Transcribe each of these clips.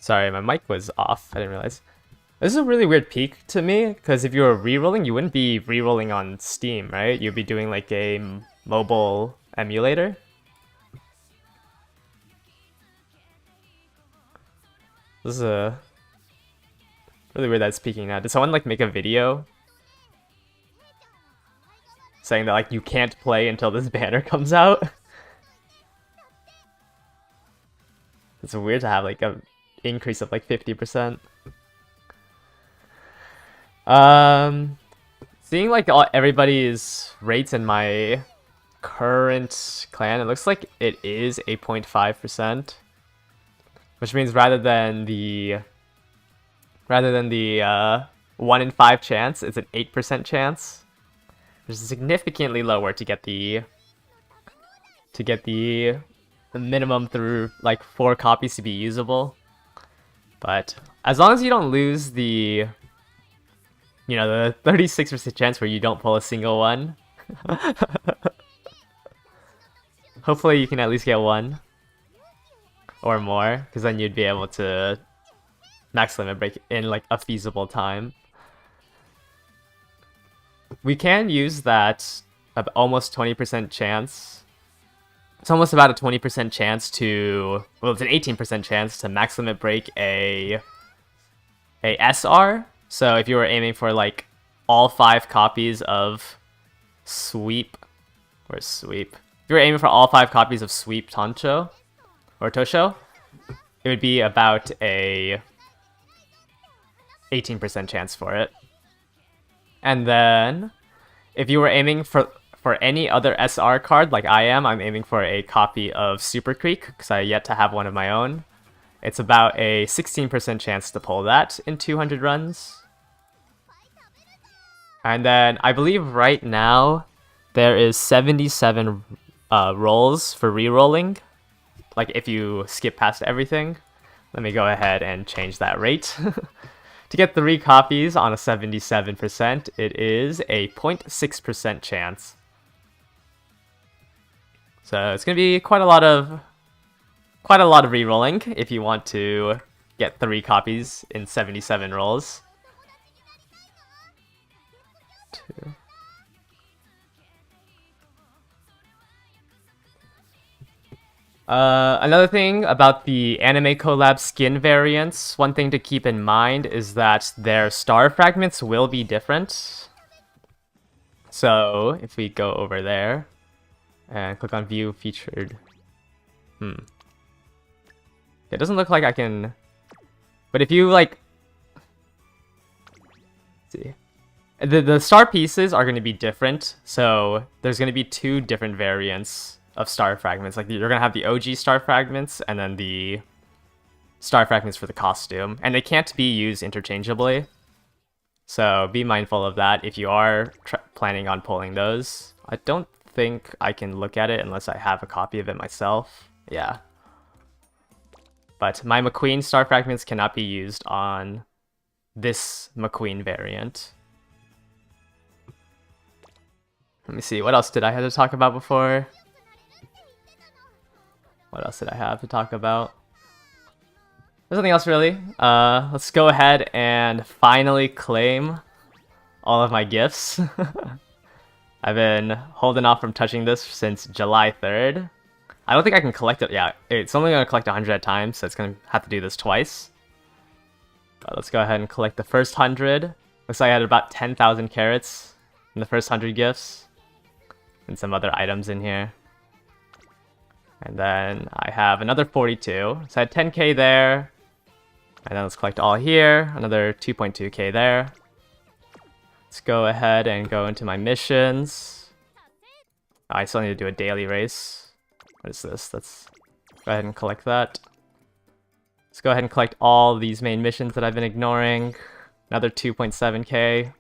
Sorry, my mic was off. I didn't realize. This is a really weird peak to me, because if you were re-rolling, you wouldn't be re-rolling on Steam, right? You'd be doing like a mobile emulator. This is a really weird that it's peaking now. Did someone like make a video saying that like you can't play until this banner comes out? It's weird to have like a increase of like 50%. Seeing like everybody's rates in my current clan, it looks like it is 8.5%, which means rather than the 1 in 5 chance, it's an 8% chance, which is significantly lower to get the minimum through like 4 copies to be usable. But as long as you don't lose the 36% chance where you don't pull a single one, hopefully you can at least get one or more, because then you'd be able to max limit break in like a feasible time. We can use that almost 20% chance. It's almost about a 20% chance to, well, it's an 18% chance to max limit break a SR. So if you were aiming for like all 5 copies of Sweep, where's Sweep? If you were aiming for all 5 copies of Sweep Toncho or Tosho, it would be about a 18% chance for it. And then if you were aiming for any other SR card like I am, I'm aiming for a copy of Super Creek because I yet to have one of my own. It's about a 16% chance to pull that in 200 runs. And then I believe right now there is 77 rolls for re-rolling. Like if you skip past everything. Let me go ahead and change that rate. To get 3 copies on a 77%, it is a 0.6% chance. So it's gonna be quite a lot of re-rolling if you want to get 3 copies in 77 rolls. Another thing about the anime collab skin variants, one thing to keep in mind is that their star fragments will be different. So if we go over there and click on view featured, it doesn't look like I can, but if you like, let's see, the star pieces are going to be different. So there's going to be 2 different variants of star fragments. Like you're gonna have the OG star fragments and then the star fragments for the costume, and they can't be used interchangeably. So be mindful of that if you are planning on pulling those. I don't think I can look at it unless I have a copy of it myself. Yeah. But my McQueen star fragments cannot be used on this McQueen variant. Let me see, what else did I have to talk about before? What else did I have to talk about? There's nothing else really. Let's go ahead and finally claim all of my gifts. I've been holding off from touching this since July 3rd. I don't think I can collect it. Yeah, it's only going to collect 100 at a time, so it's going to have to do this twice. But let's go ahead and collect the first 100. Looks like I had about 10,000 carats in the first 100 gifts. And some other items in here. And then I have another 42. So I had 10k there. And then let's collect all here. Another 2.2k there. Let's go ahead and go into my missions. Oh, I still need to do a daily race. What is this? Let's go ahead and collect that. Let's go ahead and collect all these main missions that I've been ignoring. Another 2.7k.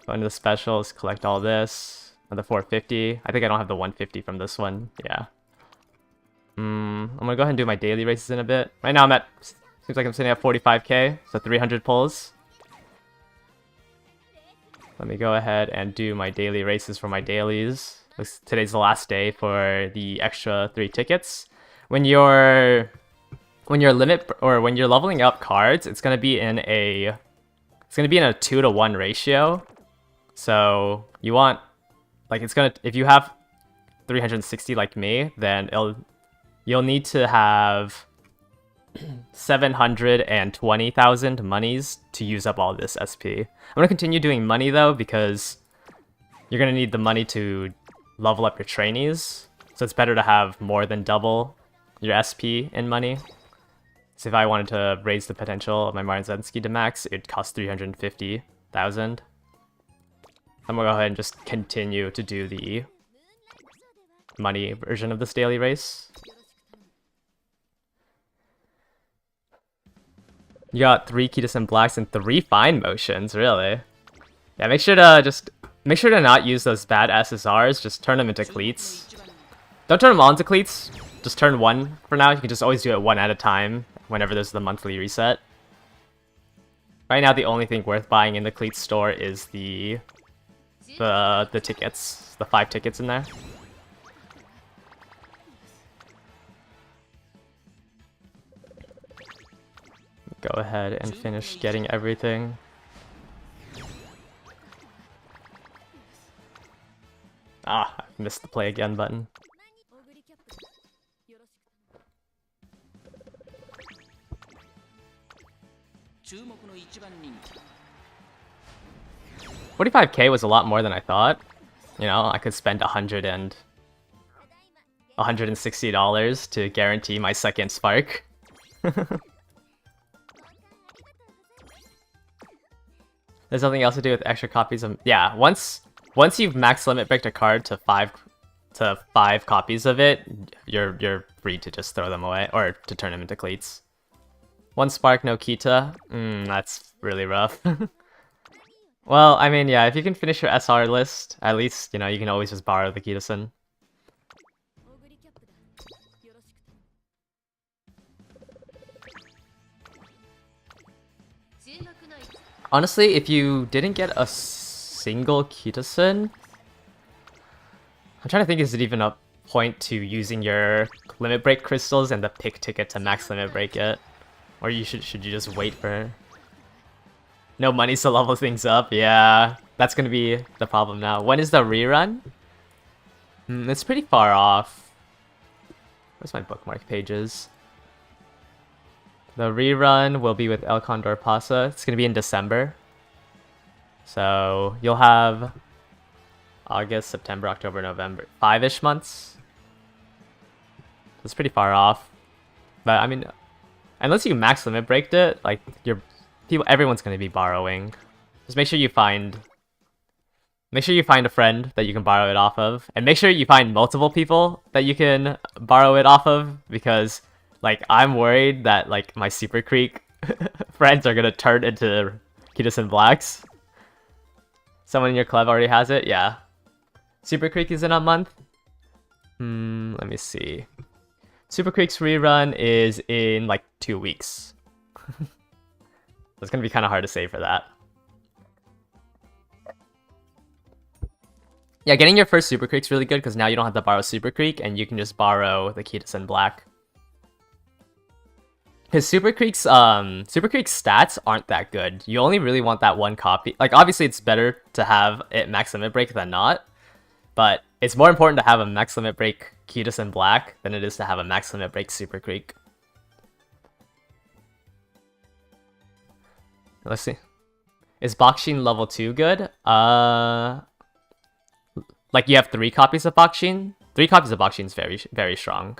Go into the specials, collect all this. Another 450. I think I don't have the 150 from this one. Yeah. I'm gonna go ahead and do my daily races in a bit. Right now I'm at, seems like I'm sitting at 45k, so 300 pulls. Let me go ahead and do my daily races for my dailies. Today's the last day for the extra 3 tickets. When you're when you're when you're leveling up cards, it's gonna be in a 2-to-1 ratio. So you want, like, it's gonna, if you have 360 like me, then you'll need to have 720,000 monies to use up all this SP. I'm gonna continue doing money though, because you're gonna need the money to level up your trainees. So it's better to have more than double your SP in money. So if I wanted to raise the potential of my Martin Zensky to max, it'd cost 350,000. I'm gonna go ahead and just continue to do the money version of this daily race. You got 3 Kitasen Blacks and 3 Fine Motions, really? Yeah, make sure to not use those bad SSRs, just turn them into cleats. Don't turn them all into cleats, just turn one for now. You can just always do it one at a time whenever there's the monthly reset. Right now, the only thing worth buying in the cleat store is the tickets, the 5 tickets in there. Go ahead and finish getting everything. Ah, I missed the play again button. $45K was a lot more than I thought. You know, I could spend $160 to guarantee my second spark. There's nothing else to do with extra copies of... Yeah, once you've max limit breaked a card to 5 copies of it, you're free to just throw them away, or to turn them into cleats. 1 spark, no Kita. That's really rough. Well, I mean, yeah, if you can finish your SR list, at least, you know, you can always just borrow the Kitasen. Honestly, if you didn't get a single Kitasen, I'm trying to think, is it even a point to using your limit break crystals and the pick ticket to max limit break it? Or should you just wait for... No money to level things up? Yeah, that's gonna be the problem now. When is the rerun? It's pretty far off. Where's my bookmark pages? The rerun will be with El Condor Pasa. It's gonna be in December. So you'll have August, September, October, November. 5-ish months. It's pretty far off. But I mean, unless you max limit breaked it, like everyone's gonna be borrowing. Just make sure you find a friend that you can borrow it off of, and make sure you find multiple people that you can borrow it off of, because like I'm worried that like my Super Creek friends are gonna turn into Kitasen Blacks. Someone in your club already has it? Yeah. Super Creek is in a month? Let me see. Super Creek's rerun is in like 2 weeks. It's gonna be kind of hard to say for that. Yeah, getting your first Super Creek's really good because now you don't have to borrow Super Creek and you can just borrow the Kitasen Black. His Super Creek's stats aren't that good. You only really want that 1 copy. Like, obviously it's better to have it max limit break than not, but it's more important to have a max limit break Kitasen Black than it is to have a max limit break Super Creek. Let's see. Is Bakshin level 2 good? Like, you have 3 copies of Bakshin? 3 copies of Bakshin is very, very strong.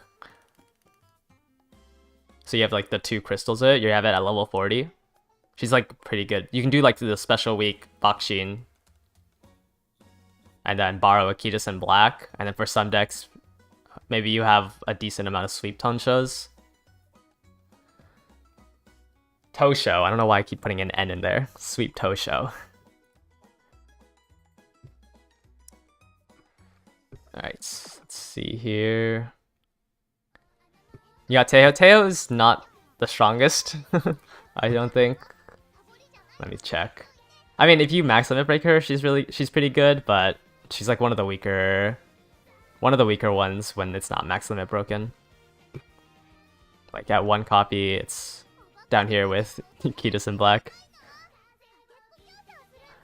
So you have like the 2 crystals of it. You have it at level 40. She's like pretty good. You can do like the special week Bakshin, and then borrow a Kitasen Black. And then for some decks, maybe you have a decent amount of Sweep Tonsho's. Tosho. I don't know why I keep putting an N in there. Sweep Tosho. Alright, let's see here. Yeah, Teo is not the strongest, I don't think. Let me check. I mean, if you max limit break her, she's pretty good, but she's like one of the weaker ones when it's not max limit broken. Like at 1 copy, it's down here with Kidus in black.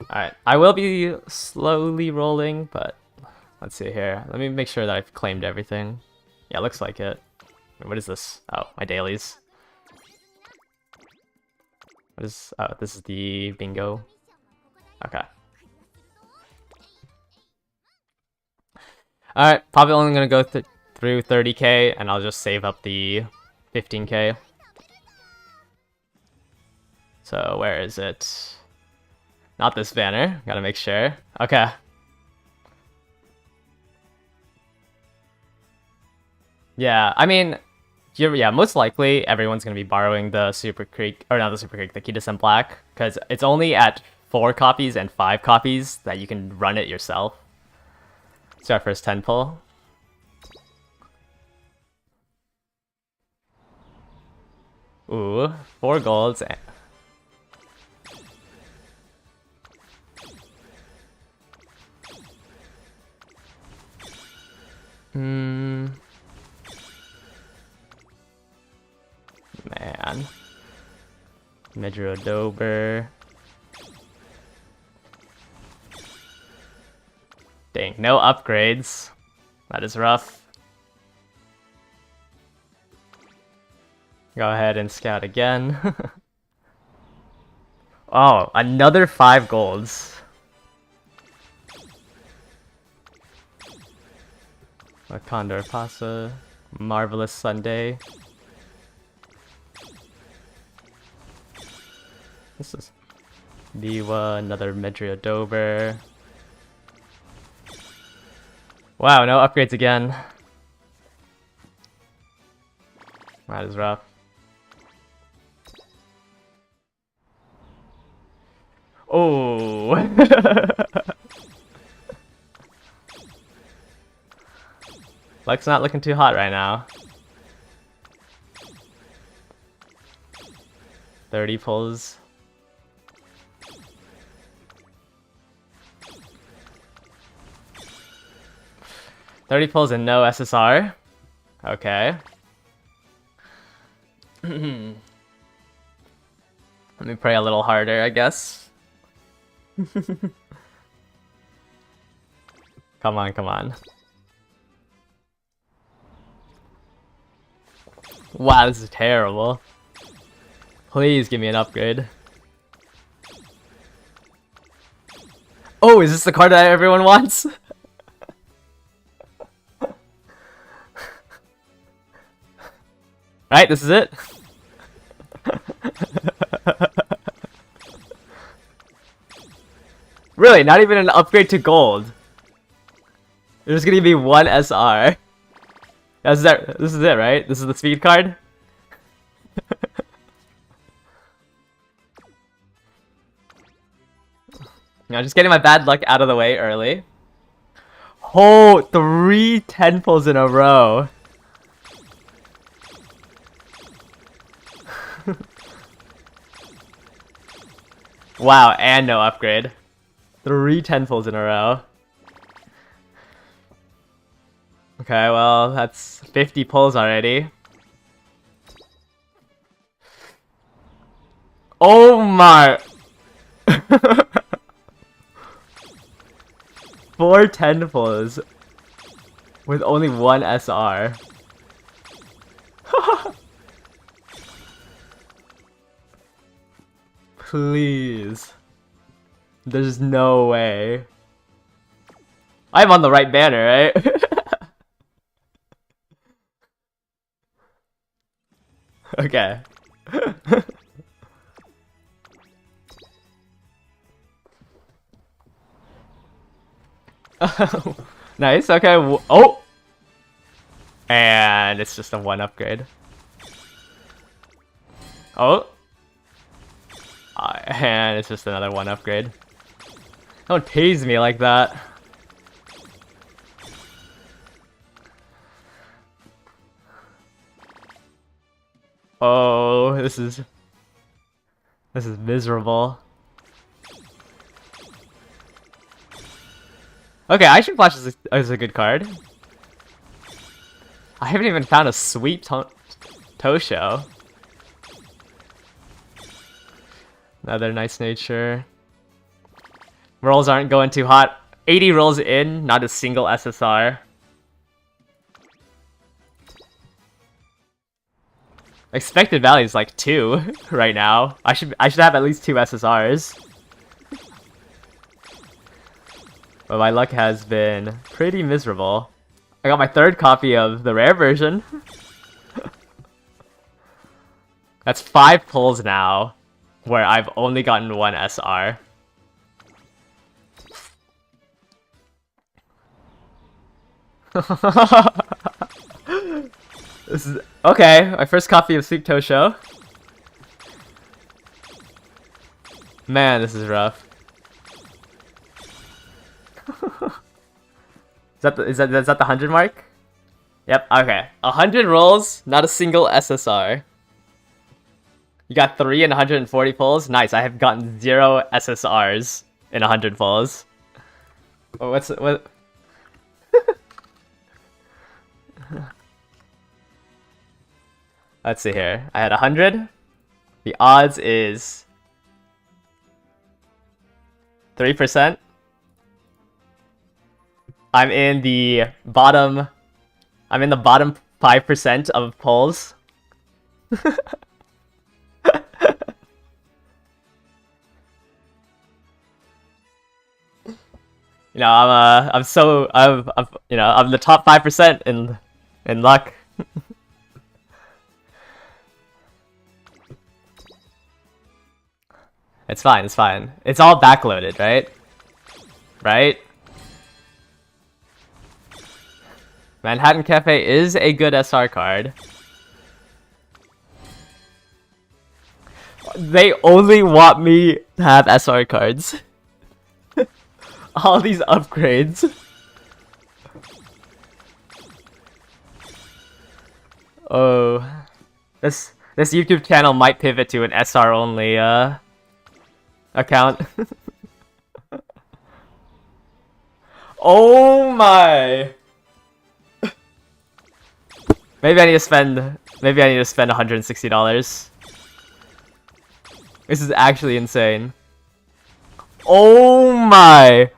Alright, I will be slowly rolling, but let's see here. Let me make sure that I've claimed everything. Yeah, looks like it. Wait, what is this? Oh, my dailies. What is... Oh, this is the bingo. Okay. Alright, probably only gonna go through 30k, and I'll just save up the 15k. So, where is it? Not this banner. Gotta make sure. Okay. Yeah, I mean, yeah, most likely everyone's gonna be borrowing the Super Creek, or not the Super Creek, the Kidus Black, because it's only at 4 copies and 5 copies that you can run it yourself. So our first 10 pull. Ooh, 4 golds. Man. Medrodober. Dang, no upgrades. That is rough. Go ahead and scout again. Oh, another 5 golds. A Condor Pasa. Marvelous Sunday. This is Diwa, another Medrodober. Wow, no upgrades again. That is rough. Oh. Luck's not looking too hot right now. 30 pulls. $30 pulls and no SSR. Okay. Let me pray a little harder, I guess. Come on, come on. Wow, this is terrible. Please give me an upgrade. Oh, is this the card that everyone wants? Right, this is it? Really, not even an upgrade to gold. There's gonna be 1 SR. This is it, right? This is the speed card? I'm just getting my bad luck out of the way early. Oh, 3 10 pulls in a row. Wow, and no upgrade. 3 10 pulls in a row. Okay, well, that's 50 pulls already. Oh my! 4 10 pulls with only 1 SR. Please. There's no way. I'm on the right banner, right? Okay. Nice, okay. Oh! And it's just a 1 upgrade. Oh! And it's just another 1 upgrade. Don't tease me like that. Oh, this is miserable. Okay, Ice Flash is a good card. I haven't even found a sweep Tosho. Another nice nature. Rolls aren't going too hot. 80 rolls in, not a single SSR. Expected value is like 2 right now. I should have at least 2 SSRs. But my luck has been pretty miserable. I got my 3rd copy of the rare version. That's 5 pulls now, where I've only gotten 1 SR. This is okay. My first copy of Sleep Tosho. Man, this is rough. Is that the 100 mark? Yep. Okay. 100 rolls, not a single SSR. You got 3 in 140 pulls. Nice. I have gotten 0 SSRs in 100 pulls. Oh, what? Let's see here. I had 100. The odds is 3%. I'm in the bottom 5% of polls. You know, I'm the top 5% in luck. It's fine, it's fine. It's all backloaded, right? Right? Manhattan Cafe is a good SR card. They only want me to have SR cards. All these upgrades. Oh. This YouTube channel might pivot to an SR only account. Oh my. Maybe I need to spend $160. This is actually insane. Oh my.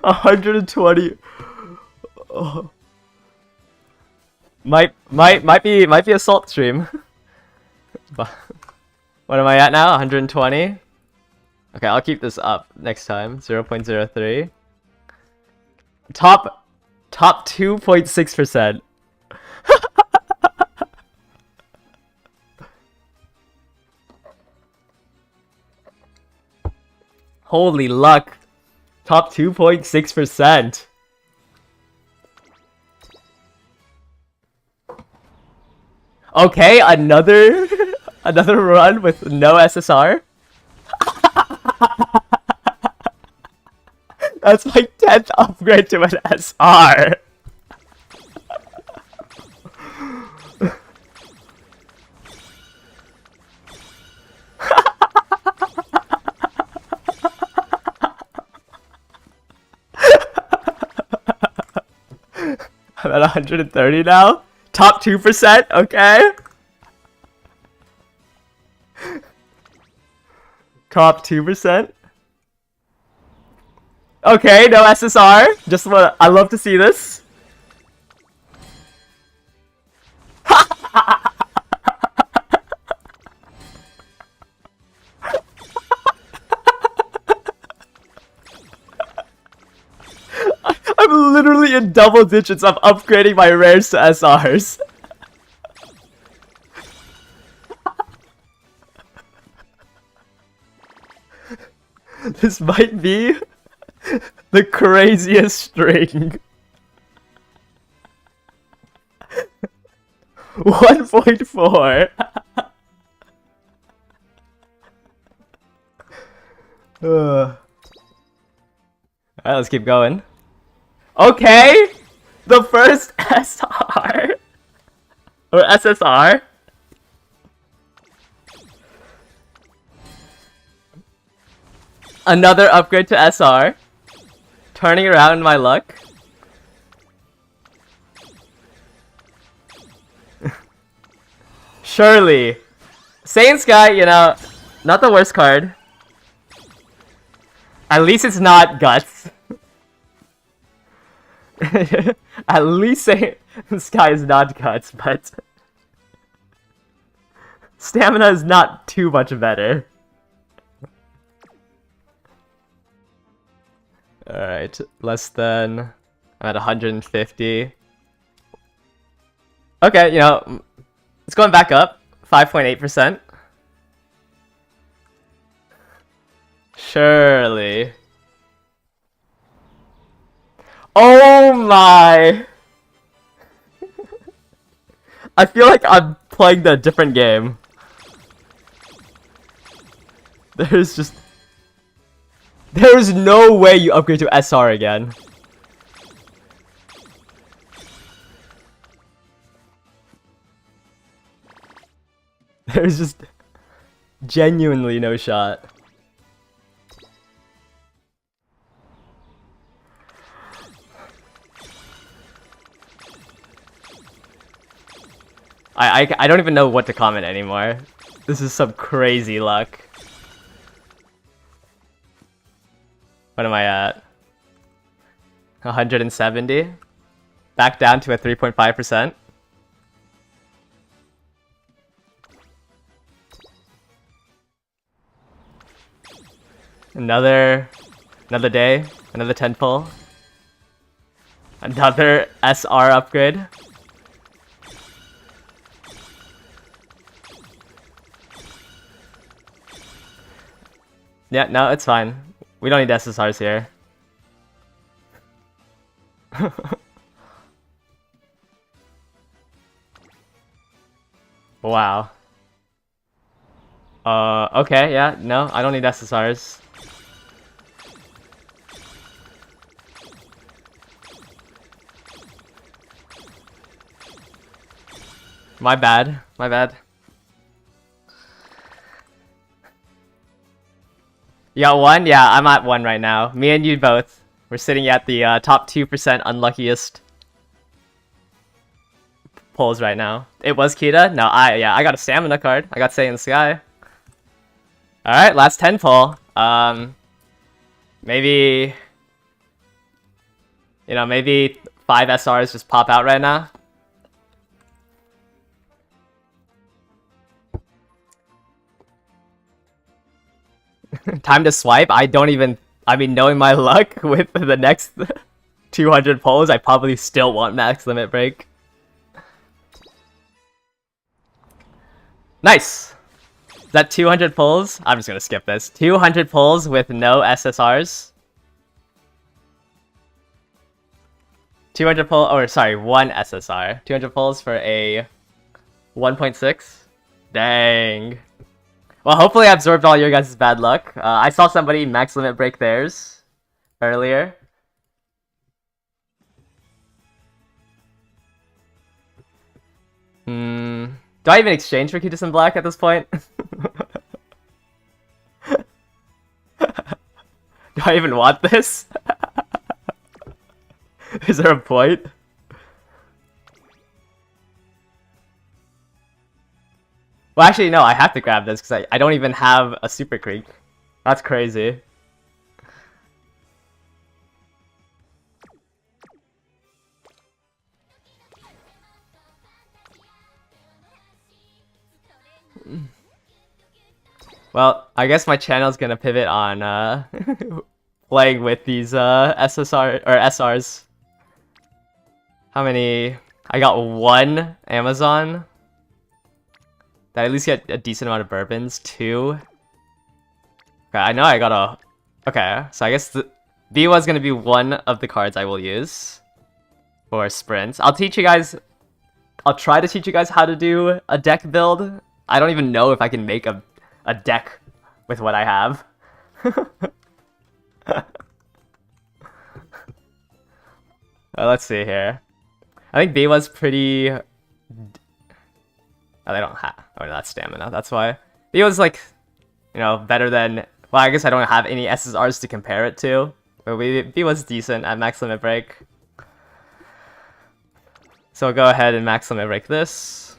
$120. Oh. Might be a salt stream. What am I at now? 120? Okay, I'll keep this up next time. 0.03. Top 2.6%. Holy luck. Top 2.6%. Okay, another run with no SSR. That's my 10th upgrade to an SR. I'm at 130 now. Top 2%, okay? Top 2%. Okay, no SSR. I love to see this. I'm literally in double digits of upgrading my rares to SRs. This might be the craziest string. 1.4. Alright, let's keep going. Okay! The first SR! Or SSR? Another upgrade to SR. Turning around my luck. Surely. Saiyan Sky, you know, not the worst card. At least it's not Guts. At least Saiyan Sky is not Guts, but... Stamina is not too much better. Alright, less than... I'm at 150. Okay, you know, it's going back up. 5.8%. Surely. Oh my! I feel like I'm playing the different game. There's no way you upgrade to SR again. There's just genuinely no shot. I don't even know what to comment anymore. This is some crazy luck. What am I at? 170? Back down to a 3.5%. Another day, another 10 pull. Another SR upgrade. Yeah, no, it's fine. We don't need SSRs here. Wow. Okay, yeah, no, I don't need SSRs. My bad, my bad. You got one? Yeah, I'm at one right now. Me and you both. We're sitting at the top 2% unluckiest pulls right now. It was Kita? No, I got a stamina card. I got Saiyan Sky. Alright, last 10 pull. Maybe... You know, maybe 5 SRs just pop out right now. Time to swipe? I mean, knowing my luck with the next 200 pulls, I probably still want max limit break. Nice! Is that 200 pulls? I'm just gonna skip this. 200 pulls with no SSRs. 200 pull, or sorry, 1 SSR. 200 pulls for a 1.6. Dang. Well, hopefully I absorbed all your guys' bad luck. I saw somebody max limit break theirs earlier. Do I even exchange for Cutis in Black at this point? Do I even want this? Is there a point? Well, actually, no, I have to grab this because I don't even have a Super Creek. That's crazy. Well, I guess my channel's gonna pivot on playing with these SSR or SRs. How many? I got 1 Amazon. Did I at least get a decent amount of bourbons? 2. Okay, I know I got a... Okay, so I guess the Biwa is going to be one of the cards I will use for sprints. I'll teach you guys... I'll try to teach you guys how to do a deck build. I don't even know if I can make a deck with what I have. Let's see here. I think Biwa's pretty... Oh, they don't have... Oh, that's stamina. That's why. Biwa's like, you know, better than Well, I guess I don't have any SSRs to compare it to, but B was decent at max limit break. So I'll go ahead and max limit break this.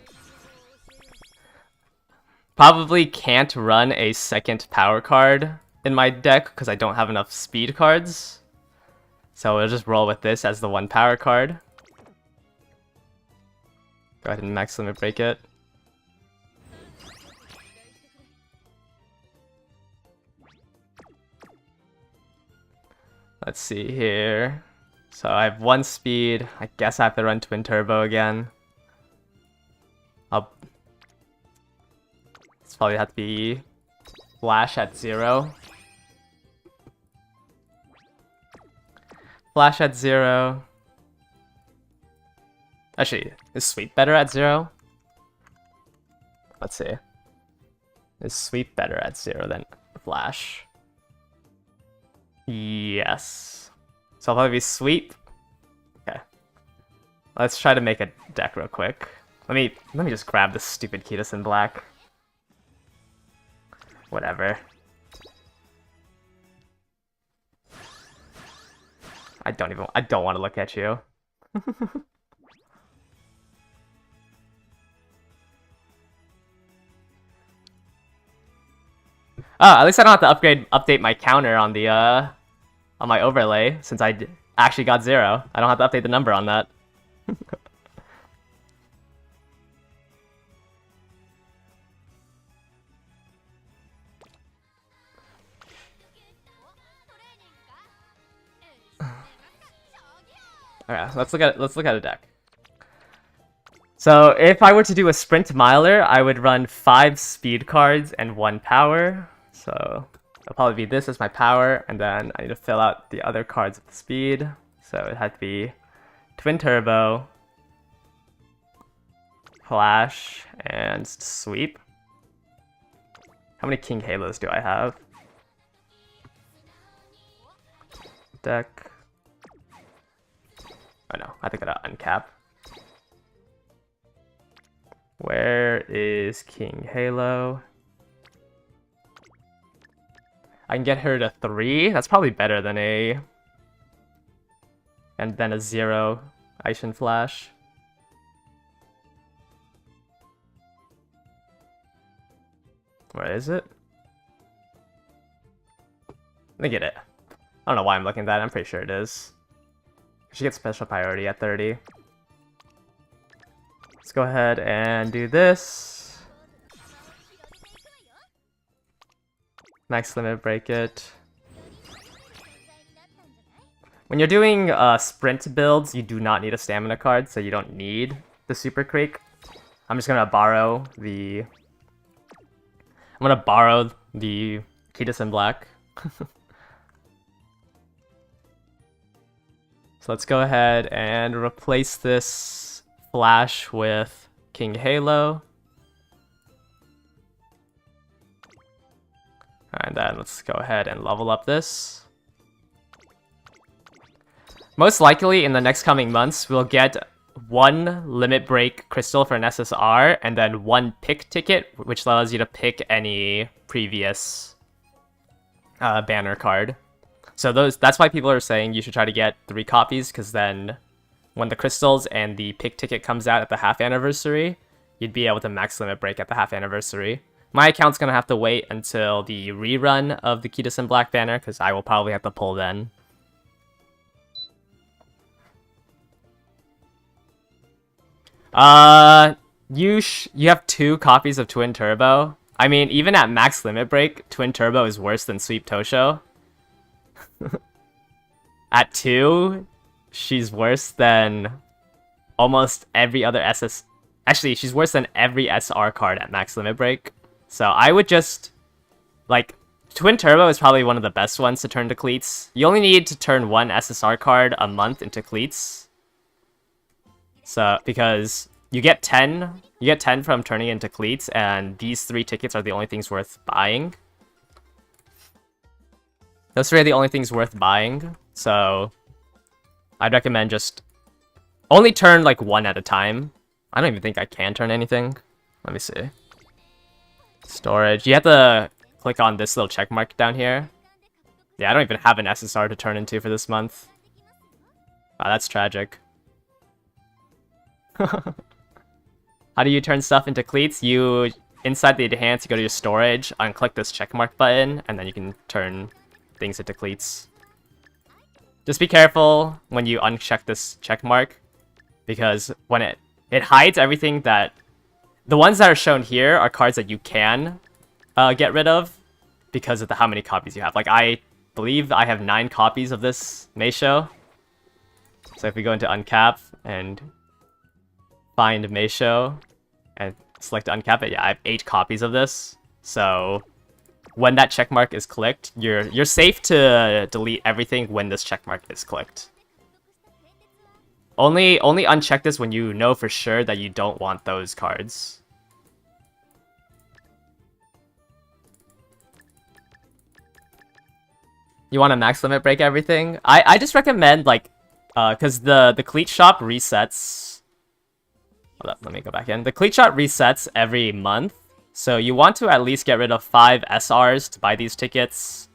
Probably can't run a second power card in my deck because I don't have enough speed cards. So we'll just roll with this as the one power card. Go ahead and max limit break it. Let's see here. So I have 1 speed. I guess I have to run Twin Turbo again. It's probably have to be Flash at 0. Flash at 0. Actually, is Sweep better at 0? Let's see. Is Sweep better at 0 than Flash? Yes. So I'll probably be Sweep. Okay. Let's try to make a deck real quick. Let me just grab this stupid Kidus in black. Whatever. I don't want to look at you. Oh, at least I don't have to update my counter on the on my overlay since I actually got 0. I don't have to update the number on that. Alright, let's look at a deck. So if I were to do a sprint miler, I would run 5 speed cards and 1 power. So it'll probably be this as my power, and then I need to fill out the other cards with the speed. So it had to be Twin Turbo, Flash, and Sweep. How many King Halos do I have? Deck. Oh no, I think I gotta uncap. Where is King Halo? I can get her to 3. That's probably better than a... and then a 0 Aishin Flash. Where is it? Let me get it. I don't know why I'm looking at that. I'm pretty sure it is. She gets special priority at 30. Let's go ahead and do this. Max limit break it. When you're doing sprint builds, you do not need a stamina card, so you don't need the Super Creek. I'm just gonna borrow the... Kidus in black. So let's go ahead and replace this Flash with King Halo. And then let's go ahead and level up this. Most likely in the next coming months, we'll get 1 limit break crystal for an SSR, and then 1 pick ticket, which allows you to pick any previous banner card. So that's why people are saying you should try to get 3 copies, because then when the crystals and the pick ticket comes out at the half anniversary, you'd be able to max limit break at the half anniversary. My account's gonna have to wait until the rerun of the Kidus in black banner, because I will probably have to pull then. You have 2 copies of Twin Turbo. I mean, even at max limit break, Twin Turbo is worse than Sweep Tosho. At 2, she's worse than almost every other SS... Actually, she's worse than every SR card at max limit break. So I would just... like, Twin Turbo is probably one of the best ones to turn to cleats. You only need to turn 1 SSR card a month into cleats. So, because you get 10 from turning into cleats, and these 3 tickets are the only things worth buying. Those 3 are the only things worth buying, so I'd recommend just only turn like 1 at a time. I don't even think I can turn anything. Let me see. Storage. You have to click on this little check mark down here. Yeah, I don't even have an SSR to turn into for this month. Wow, that's tragic. How do you turn stuff into cleats? You, inside the enhance, you go to your storage, unclick this checkmark button, and then you can turn things into cleats. Just be careful when you uncheck this checkmark, because when it hides everything that... The ones that are shown here are cards that you can get rid of because of how many copies you have. Like, I believe I have 9 copies of this Meisho. So if we go into uncap and find Meisho and select uncap it, yeah, I have 8 copies of this. So when that checkmark is clicked, you're safe to delete everything when this checkmark is clicked. Only uncheck this when you know for sure that you don't want those cards. You want to max limit break everything? I just recommend, like, because the cleat shop resets. Hold up, let me go back in. The cleat shop resets every month, so you want to at least get rid of 5 SRs to buy these tickets.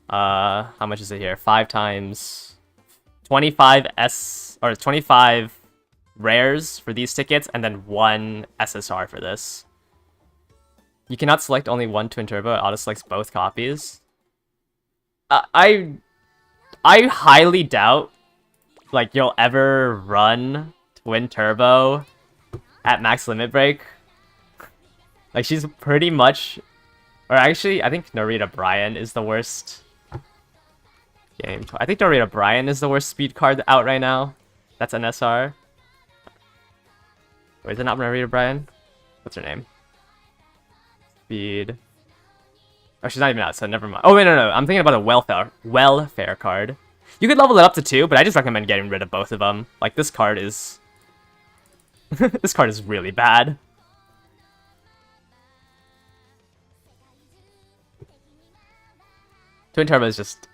How much is it here? 5 times 25 25 rares for these tickets, and then 1 SSR for this. You cannot select only one Twin Turbo. It auto selects both copies. I highly doubt, like, you'll ever run Twin Turbo at max limit break. Like, she's pretty much... Or actually, I think Narita Bryan is the worst game. I think Narita Bryan is the worst speed card out right now. That's an SR. Wait, is it not Narita Bryan? What's her name? Speed... Oh, she's not even out, so never mind. Oh, wait, no. I'm thinking about a welfare card. You could level it up to 2, but I just recommend getting rid of both of them. Like, this card is... this card is really bad. Twin Turbo is just...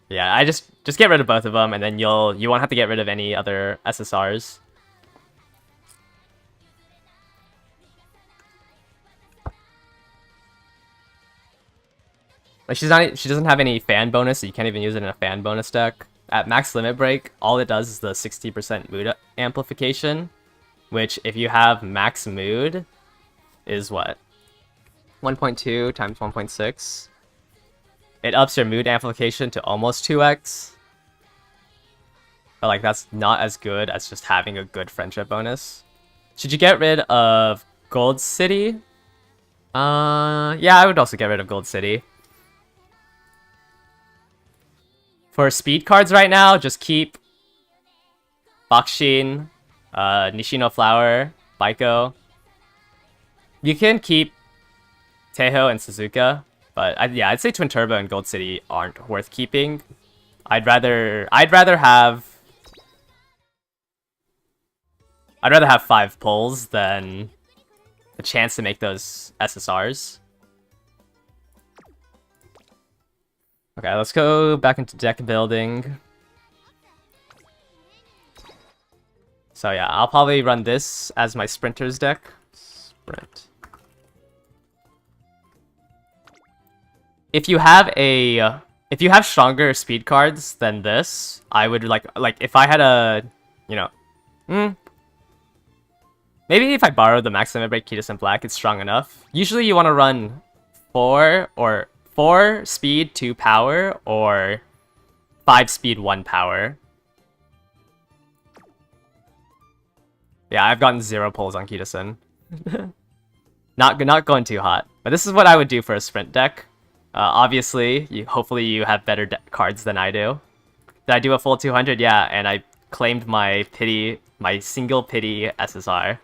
Yeah, I just get rid of both of them, and then you won't have to get rid of any other SSRs. Like, she doesn't have any fan bonus, so you can't even use it in a fan bonus deck. At max limit break, all it does is the 60% mood amplification, which if you have max mood is what? 1.2 times 1.6. It ups your mood amplification to almost 2x. But, like, that's not as good as just having a good friendship bonus. Should you get rid of Gold City? Yeah, I would also get rid of Gold City. For speed cards right now, just keep Bakshin, Nishino Flower, Baiko. You can keep Teho and Suzuka, but I'd say Twin Turbo and Gold City aren't worth keeping. I'd rather have 5 pulls than the chance to make those SSRs. Okay, let's go back into deck building. So yeah, I'll probably run this as my Sprinters deck. Sprint. If you have stronger speed cards than this, I would like if I had a, maybe if I borrowed the Max Limit Break Kidison Black, it's strong enough. Usually you want to run 4 speed, 2 power, or 5 speed, 1 power. Yeah, I've gotten 0 pulls on Kidison. Not going too hot. But this is what I would do for a sprint deck. Obviously, hopefully you have better cards than I do. Did I do a full 200? Yeah, and I claimed my single pity SSR.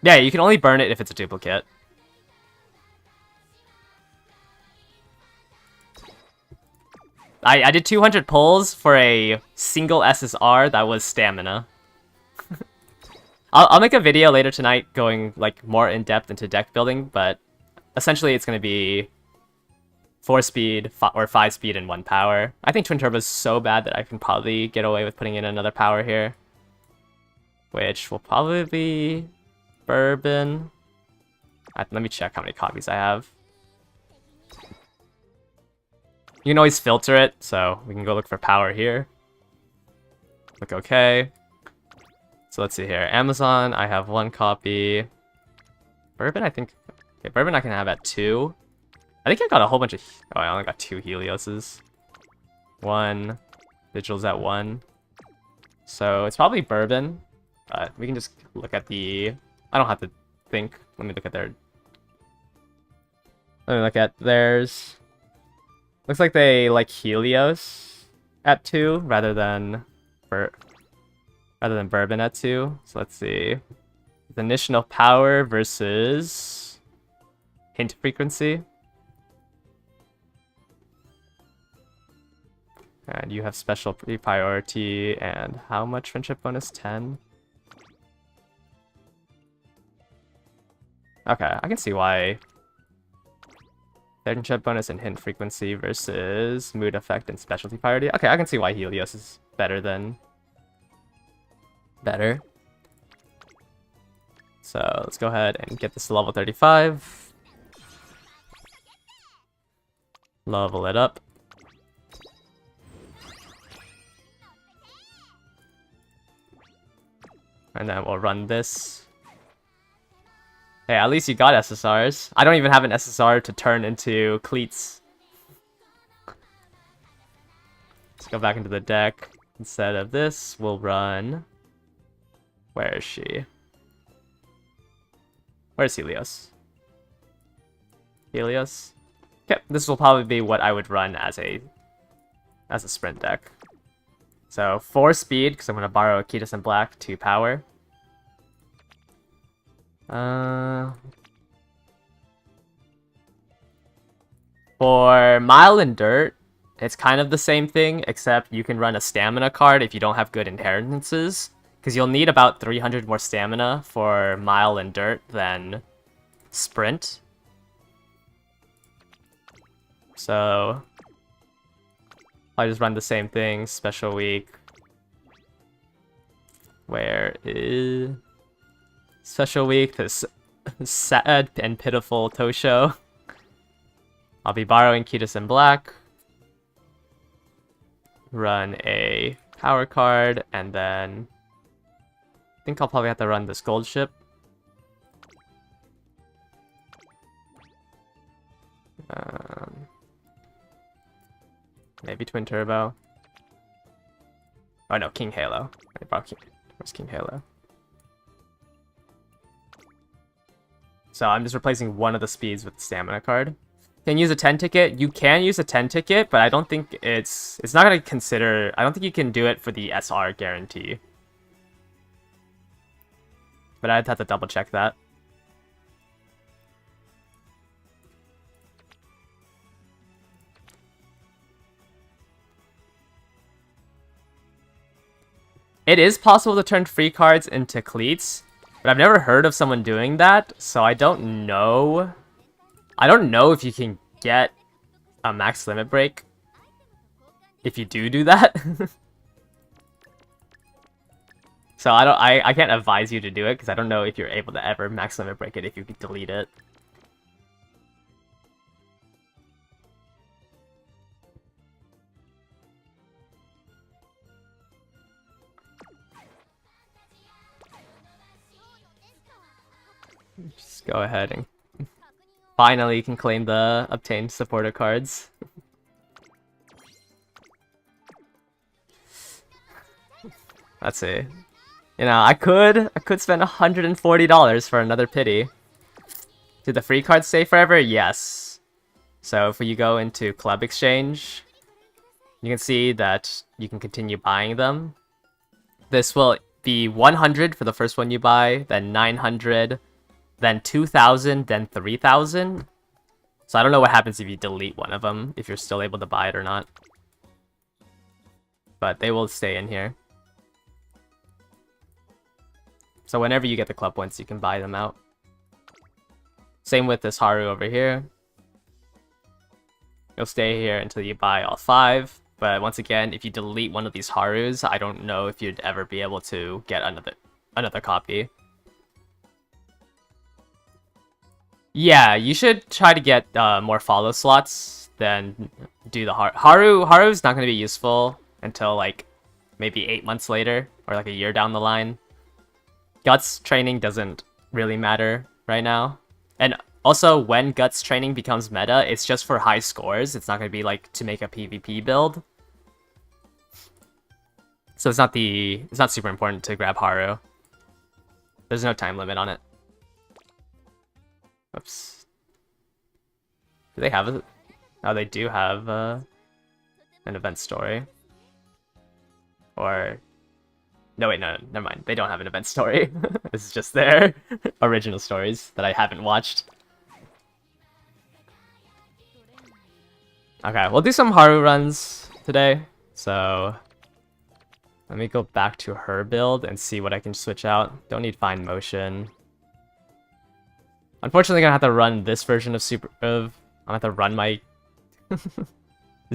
Yeah, you can only burn it if it's a duplicate. I did 200 pulls for a single SSR that was stamina. I'll make a video later tonight going like more in depth into deck building, but essentially it's going to be 4 speed or 5 speed and 1 power. I think Twin Turbo is so bad that I can probably get away with putting in another power here, which will probably be Bourbon. Let me check how many copies I have. You can always filter it, so we can go look for power here. Click OK. So let's see here. Amazon, I have 1 copy. Bourbon, I think... Okay, Bourbon I can have at 2. I think I got a whole bunch of... Oh, I only got 2 Helioses. 1. Vigil's at 1. So it's probably Bourbon. But we can just look at the... I don't have to think. Let me look at their... Let me look at theirs. Looks like they like Helios at 2 rather than Bourbon at 2. So let's see. The initial power versus hint frequency. And you have special priority and how much friendship bonus? 10. Okay, I can see why. Friendship bonus and hint frequency versus mood effect and specialty priority. Okay, I can see why Helios is better. So let's go ahead and get this to level 35. Level it up. And then we'll run this. Hey, at least you got SSRs. I don't even have an SSR to turn into cleats. Let's go back into the deck. Instead of this, we'll run... Where is she? Where's Helios? Helios? Okay, this will probably be what I would run as a sprint deck. So 4 speed, because I'm going to borrow Akitas and Black, 2 power. For Mile and Dirt, it's kind of the same thing, except you can run a stamina card if you don't have good inheritances, because you'll need about 300 more stamina for Mile and Dirt than Sprint. So I just run the same thing, Special Week. Where is... Special Week, this sad and pitiful Tosho. I'll be borrowing Akitas and Black. Run a power card, and then... I think I'll probably have to run this gold ship. Maybe Twin Turbo. Oh no, King Halo. Where's King Halo? So I'm just replacing one of the speeds with the stamina card. Can use a 10 ticket? You can use a 10 ticket, but I don't think it's not gonna consider... I don't think you can do it for the SR guarantee. But I'd have to double check that. It is possible to turn free cards into cleats, but I've never heard of someone doing that, so I don't know. I don't know if you can get a max limit break if you do that. So I can't advise you to do it because I don't know if you're able to ever max limit break it if you could delete it. Just go ahead and finally you can claim the obtained supporter cards. Let's see. You know, I could spend $140 for another pity. Do the free cards stay forever? Yes. So if you go into Club Exchange, you can see that you can continue buying them. This will be 100 for the first one you buy, then 900, then 2,000, then 3,000. So I don't know what happens if you delete one of them, if you're still able to buy it or not. But they will stay in here. So whenever you get the club points, you can buy them out. Same with this Haru over here. You'll stay here until you buy all 5. But once again, if you delete one of these Harus, I don't know if you'd ever be able to get another copy. Yeah, you should try to get more follow slots than do the Haru's not going to be useful until like maybe 8 months later or like a year down the line. Guts training doesn't really matter right now. And also, when Guts training becomes meta, it's just for high scores. It's not going to be like to make a PvP build. So it's not super important to grab Haru. There's no time limit on it. Oops. Do they have a... Oh, they do have an event story. Or... No, wait, no, never mind. They don't have an event story. This is just their original stories that I haven't watched. Okay, we'll do some Haru runs today. So... let me go back to her build and see what I can switch out. Don't need Fine Motion. Unfortunately, I'm gonna have to run this version of I'm gonna have to run my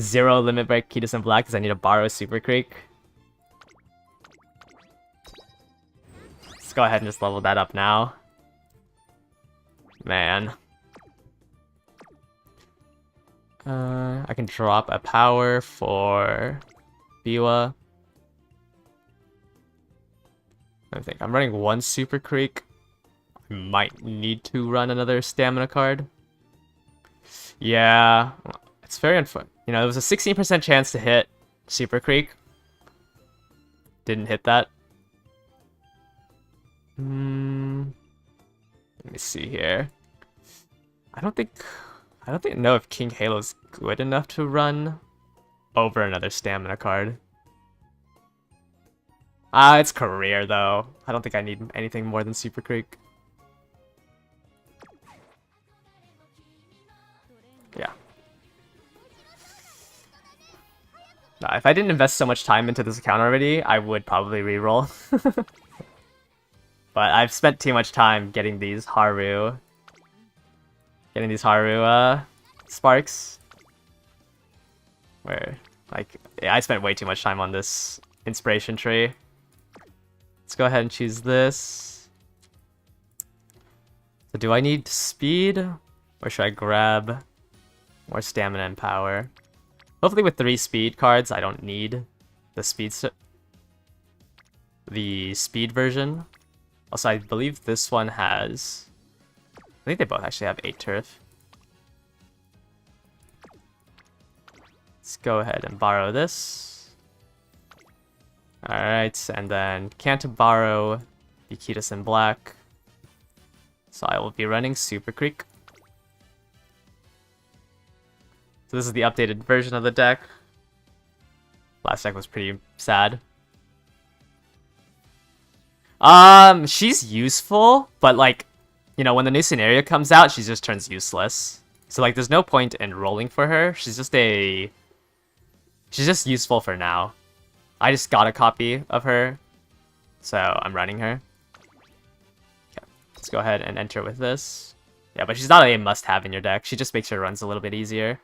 0 Limit Break Kitasen Black because I need to borrow Super Creek. Let's go ahead and just level that up now. Man. I can drop a power for Biwa. I think I'm running 1 Super Creek. I might need to run another stamina card. Yeah, it's very unfortunate. You know, there was a 16% chance to hit Super Creek. Didn't hit that. Let me see here. I don't know if King Halo's good enough to run over another stamina card. It's career though. I don't think I need anything more than Super Creek. Yeah. If I didn't invest so much time into this account already, I would probably reroll. But I've spent too much time getting these Haru sparks. Where, like, yeah, I spent way too much time on this inspiration tree. Let's go ahead and choose this. So do I need speed? Or should I grab more stamina and power? Hopefully with 3 speed cards, I don't need the speed version. Also, I believe this one has... I think they both actually have 8 turf. Let's go ahead and borrow this. Alright, and then can't borrow the Kitasen Black. So I will be running Super Creek. So this is the updated version of the deck. Last deck was pretty sad. She's useful, but like, you know, when the new scenario comes out, she just turns useless. So like, there's no point in rolling for her. She's just useful for now. I just got a copy of her, so I'm running her. Okay, let's go ahead and enter with this. Yeah, but she's not a must-have in your deck. She just makes your runs a little bit easier.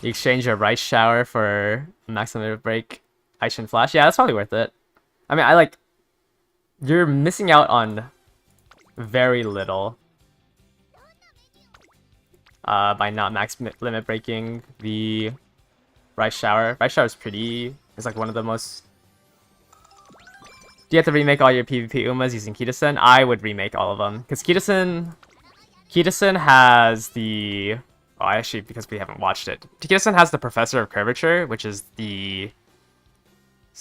You exchange your Rice Shower for Maximum Break Aishin Flash. Yeah, that's probably worth it. I mean, you're missing out on very little by not limit breaking the Rice Shower. Rice Shower is like one of the most... Do you have to remake all your PvP Umas using Kitasen? I would remake all of them. Because Kitasen has the... Oh, actually, because we haven't watched it. Kitasen has the Professor of Curvature, which is the...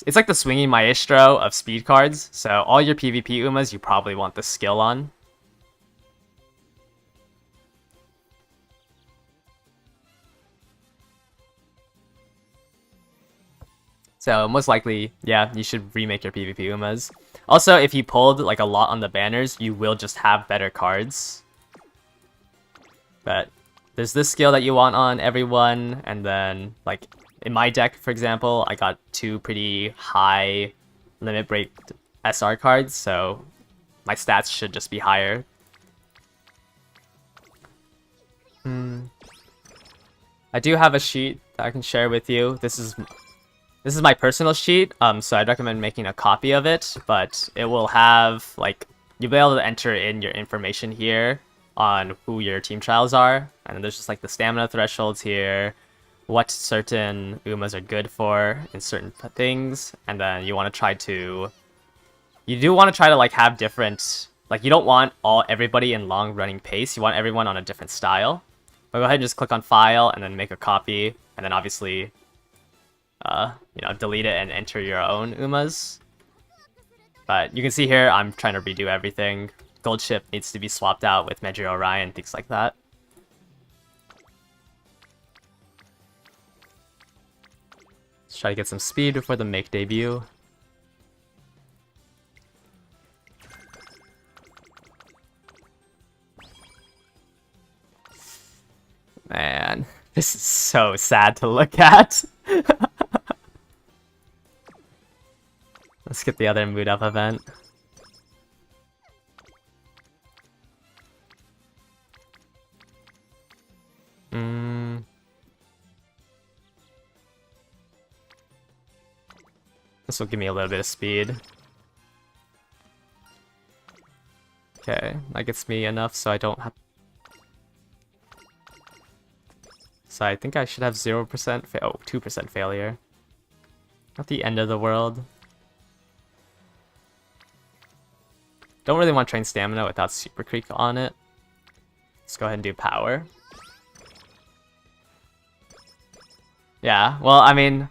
It's like the swinging maestro of speed cards. So all your PvP Umas, you probably want the skill on. So most likely, yeah, you should remake your PvP Umas. Also, if you pulled like a lot on the banners, you will just have better cards. But there's this skill that you want on everyone, and then like in my deck, for example, I got 2 pretty high limit break SR cards, so my stats should just be higher. I do have a sheet that I can share with you. This is This is my personal sheet, so I'd recommend making a copy of it, but it will have, like, you'll be able to enter in your information here on who your team trials are, and then there's just, like, the stamina thresholds here, what certain Umas are good for in certain things, and then you want to try to... You do want to try to, like, have different... Like, you don't want everybody in long running pace, you want everyone on a different style. But go ahead and just click on File, and then make a copy, and then obviously... you know, delete it and enter your own Umas. But you can see here, I'm trying to redo everything. Gold Ship needs to be swapped out with Medjay Orion, things like that. Let's try to get some speed before the make debut. Man, this is so sad to look at. Let's get the other mood up event. This will give me a little bit of speed. Okay, that gets me enough so I don't have... So I think I should have 0%, 2% failure. Not the end of the world. Don't really want to train stamina without Super Creek on it. Let's go ahead and do power. Yeah, well, I mean...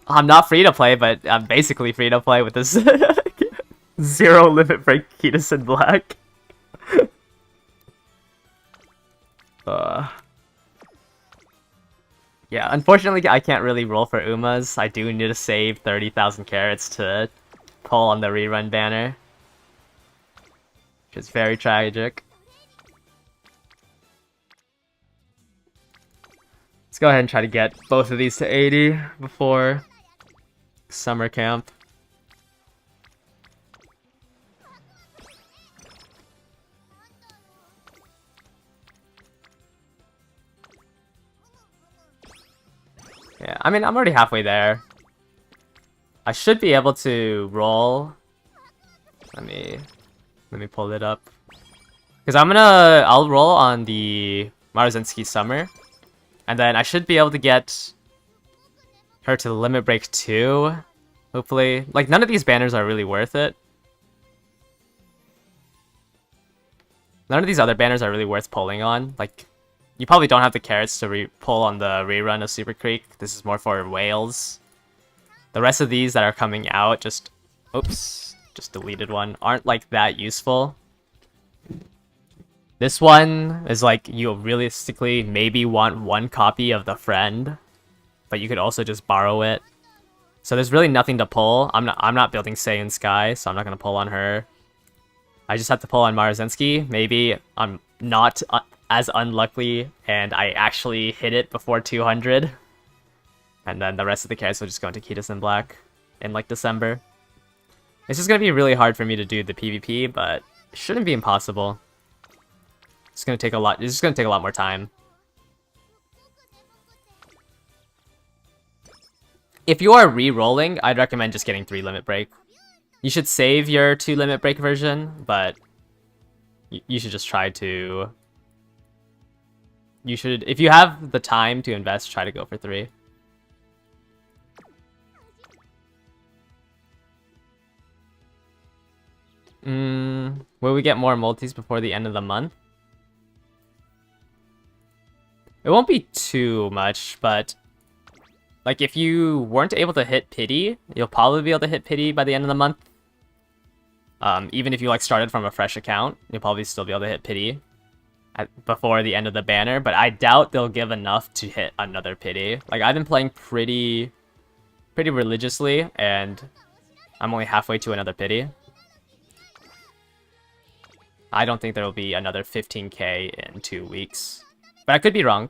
I'm not free to play, but I'm basically free to play with this 0 limit break Kidus in black. Yeah, unfortunately I can't really roll for Umas. I do need to save 30,000 carats to pull on the rerun banner. Which is very tragic. Let's go ahead and try to get both of these to 80 before summer camp. Yeah, I mean, I'm already halfway there. I should be able to roll. Let me pull it up. Because I'll roll on the Maruzensky Summer. And then I should be able to get her to Limit Break 2. Hopefully. Like, none of these banners are really worth it. None of these other banners are really worth pulling on. Like, you probably don't have the carrots to pull on the rerun of Super Creek. This is more for whales. The rest of these that are coming out just... Oops. Just deleted one. Aren't, like, that useful. This one is like, you realistically maybe want one copy of the friend, but you could also just borrow it. So there's really nothing to pull. I'm not building Saiyan Sky, so I'm not gonna pull on her. I just have to pull on Maruzensky. Maybe I'm not as unlucky and I actually hit it before 200. And then the rest of the carrots will just go into Kidus in black in like December. It's just gonna be really hard for me to do the PvP, but it shouldn't be impossible. It's gonna take a lot. It's just gonna take a lot more time. If you are re-rolling, I'd recommend just getting 3 limit break. You should save your 2 limit break version, but you should just try to. You should, if you have the time to invest, try to go for 3. Will we get more multis before the end of the month? It won't be too much, but like if you weren't able to hit Pity, you'll probably be able to hit Pity by the end of the month. Even if you like started from a fresh account, you'll probably still be able to hit Pity before the end of the banner, but I doubt they'll give enough to hit another Pity. Like I've been playing pretty religiously, and I'm only halfway to another Pity. I don't think there will be another 15k in 2 weeks. But I could be wrong.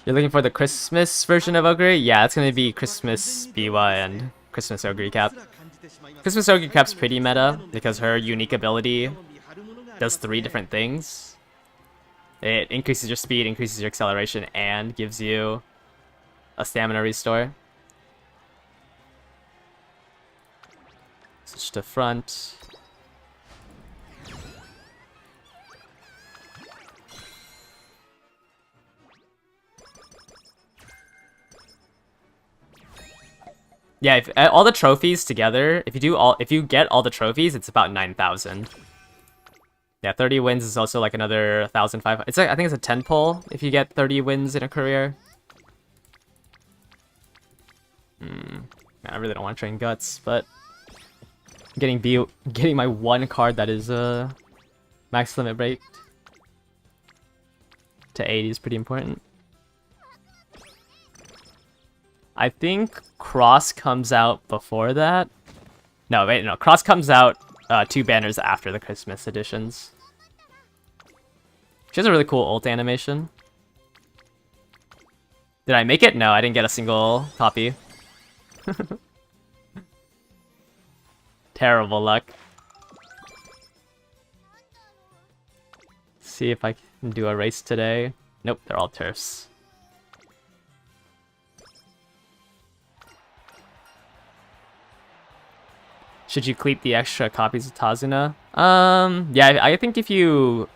You're looking for the Christmas version of Ogre? Yeah, it's gonna be Christmas Biwa and Christmas Ogre Cap. Christmas Ogre Cap's pretty meta because her unique ability does 3 different things. It increases your speed, increases your acceleration, and gives you a stamina restore. Switch to front. Yeah, if all the trophies together, if you get all the trophies, it's about 9,000. Yeah, 30 wins is also like another 1,500. It's like, I think it's a 10 pull if you get 30 wins in a career. I really don't want to train guts, but getting my one card that is max limit break to 80 is pretty important. I think Cross comes out before that. No, wait, no. Cross comes out 2 banners after the Christmas editions. She has a really cool ult animation. Did I make it? No, I didn't get a single copy. Terrible luck. See if I can do a race today. Nope, they're all turfs. Should you cleat the extra copies of Tazuna? Yeah, I think if you...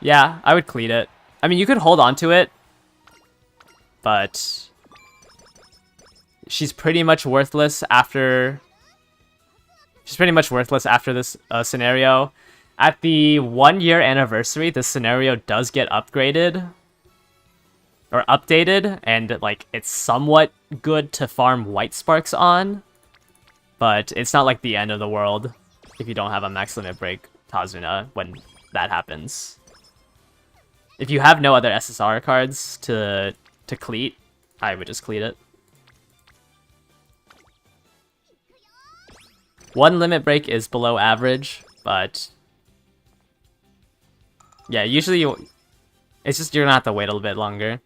Yeah, I would cleat it. I mean, you could hold on to it, but she's pretty much worthless after... She's pretty much worthless after this scenario. At the 1-year anniversary, this scenario does get upgraded. Or updated, and like it's somewhat good to farm white sparks on. But it's not like the end of the world if you don't have a max limit break Tazuna when that happens. If you have no other SSR cards to cleat, I would just cleat it. 1 limit break is below average, but yeah, usually it's just you're gonna have to wait a little bit longer.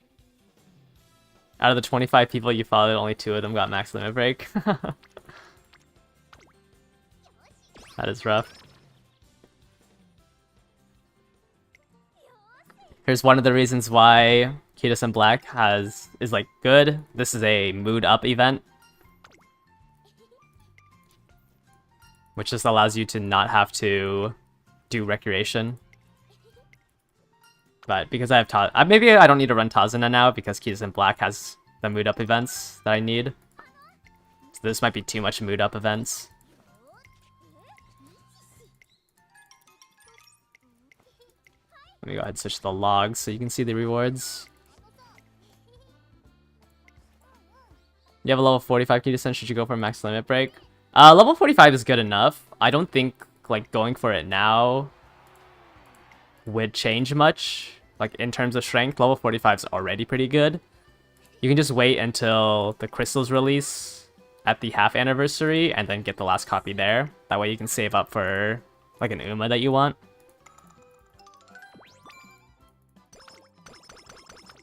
Out of the 25 people you followed, only 2 of them got max limit break. That is rough. Here's one of the reasons why Kidison Black is like good. This is a mood up event, which just allows you to not have to do recreation. But because I have maybe I don't need to run Tazuna now because Kidison Black has the mood up events that I need. So this might be too much mood up events. Let me go ahead and switch to the logs so you can see the rewards. You have a level 45 Kidison, should you go for a max limit break? Level 45 is good enough. I don't think like going for it now would change much. Like in terms of strength, level 45 is already pretty good. You can just wait until the crystals release at the half anniversary and then get the last copy there. That way you can save up for like an Uma that you want.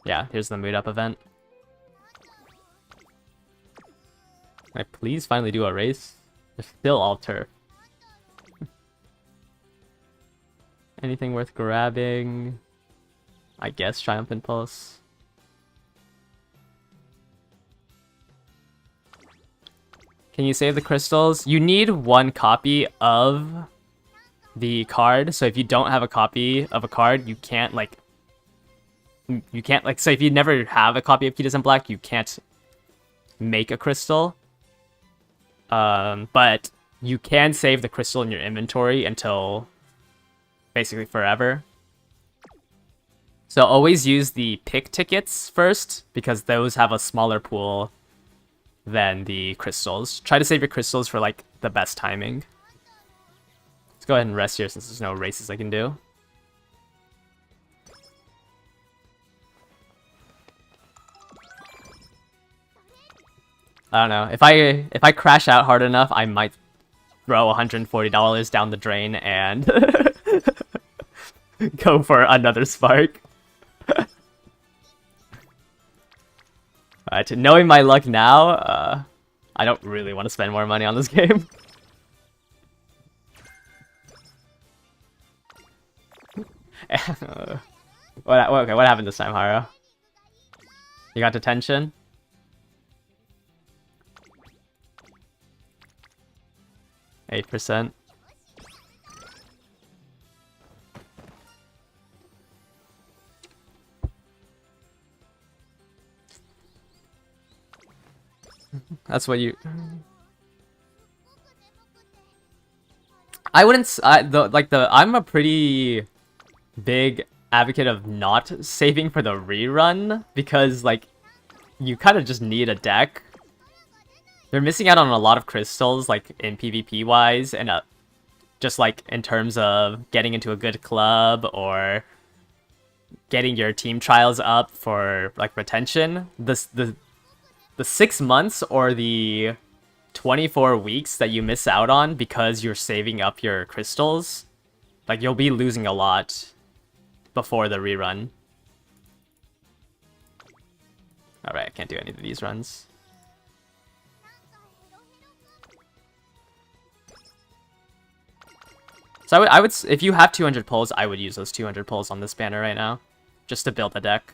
Yeah, here's the mood up event. Can I please finally do a race? They're still all turf. Anything worth grabbing? I guess Triumphant Pulse. Can you save the crystals? You need 1 copy of the card, so if you don't have a copy of a card, you can't like so if you never have a copy of Kidison Black, you can't make a crystal. But you can save the crystal in your inventory until basically forever. So always use the pick tickets first, because those have a smaller pool than the crystals. Try to save your crystals for like the best timing. Let's go ahead and rest here since there's no races I can do. I don't know. If I crash out hard enough, I might throw $140 down the drain and go for another spark. Alright, knowing my luck now, I don't really want to spend more money on this game. Okay, what happened this time, Haro? You got detention? %. That's what you... I wouldn't... I'm a pretty big advocate of not saving for the rerun, because, like, you kind of just need a deck. They're missing out on a lot of crystals, like, in PvP-wise, and just, like, in terms of getting into a good club, or getting your team trials up for, like, retention. The 6 months or the 24 weeks that you miss out on because you're saving up your crystals, like, you'll be losing a lot before the rerun. Alright, I can't do any of these runs. So I would, if you have 200 pulls, I would use those 200 pulls on this banner right now, just to build a deck.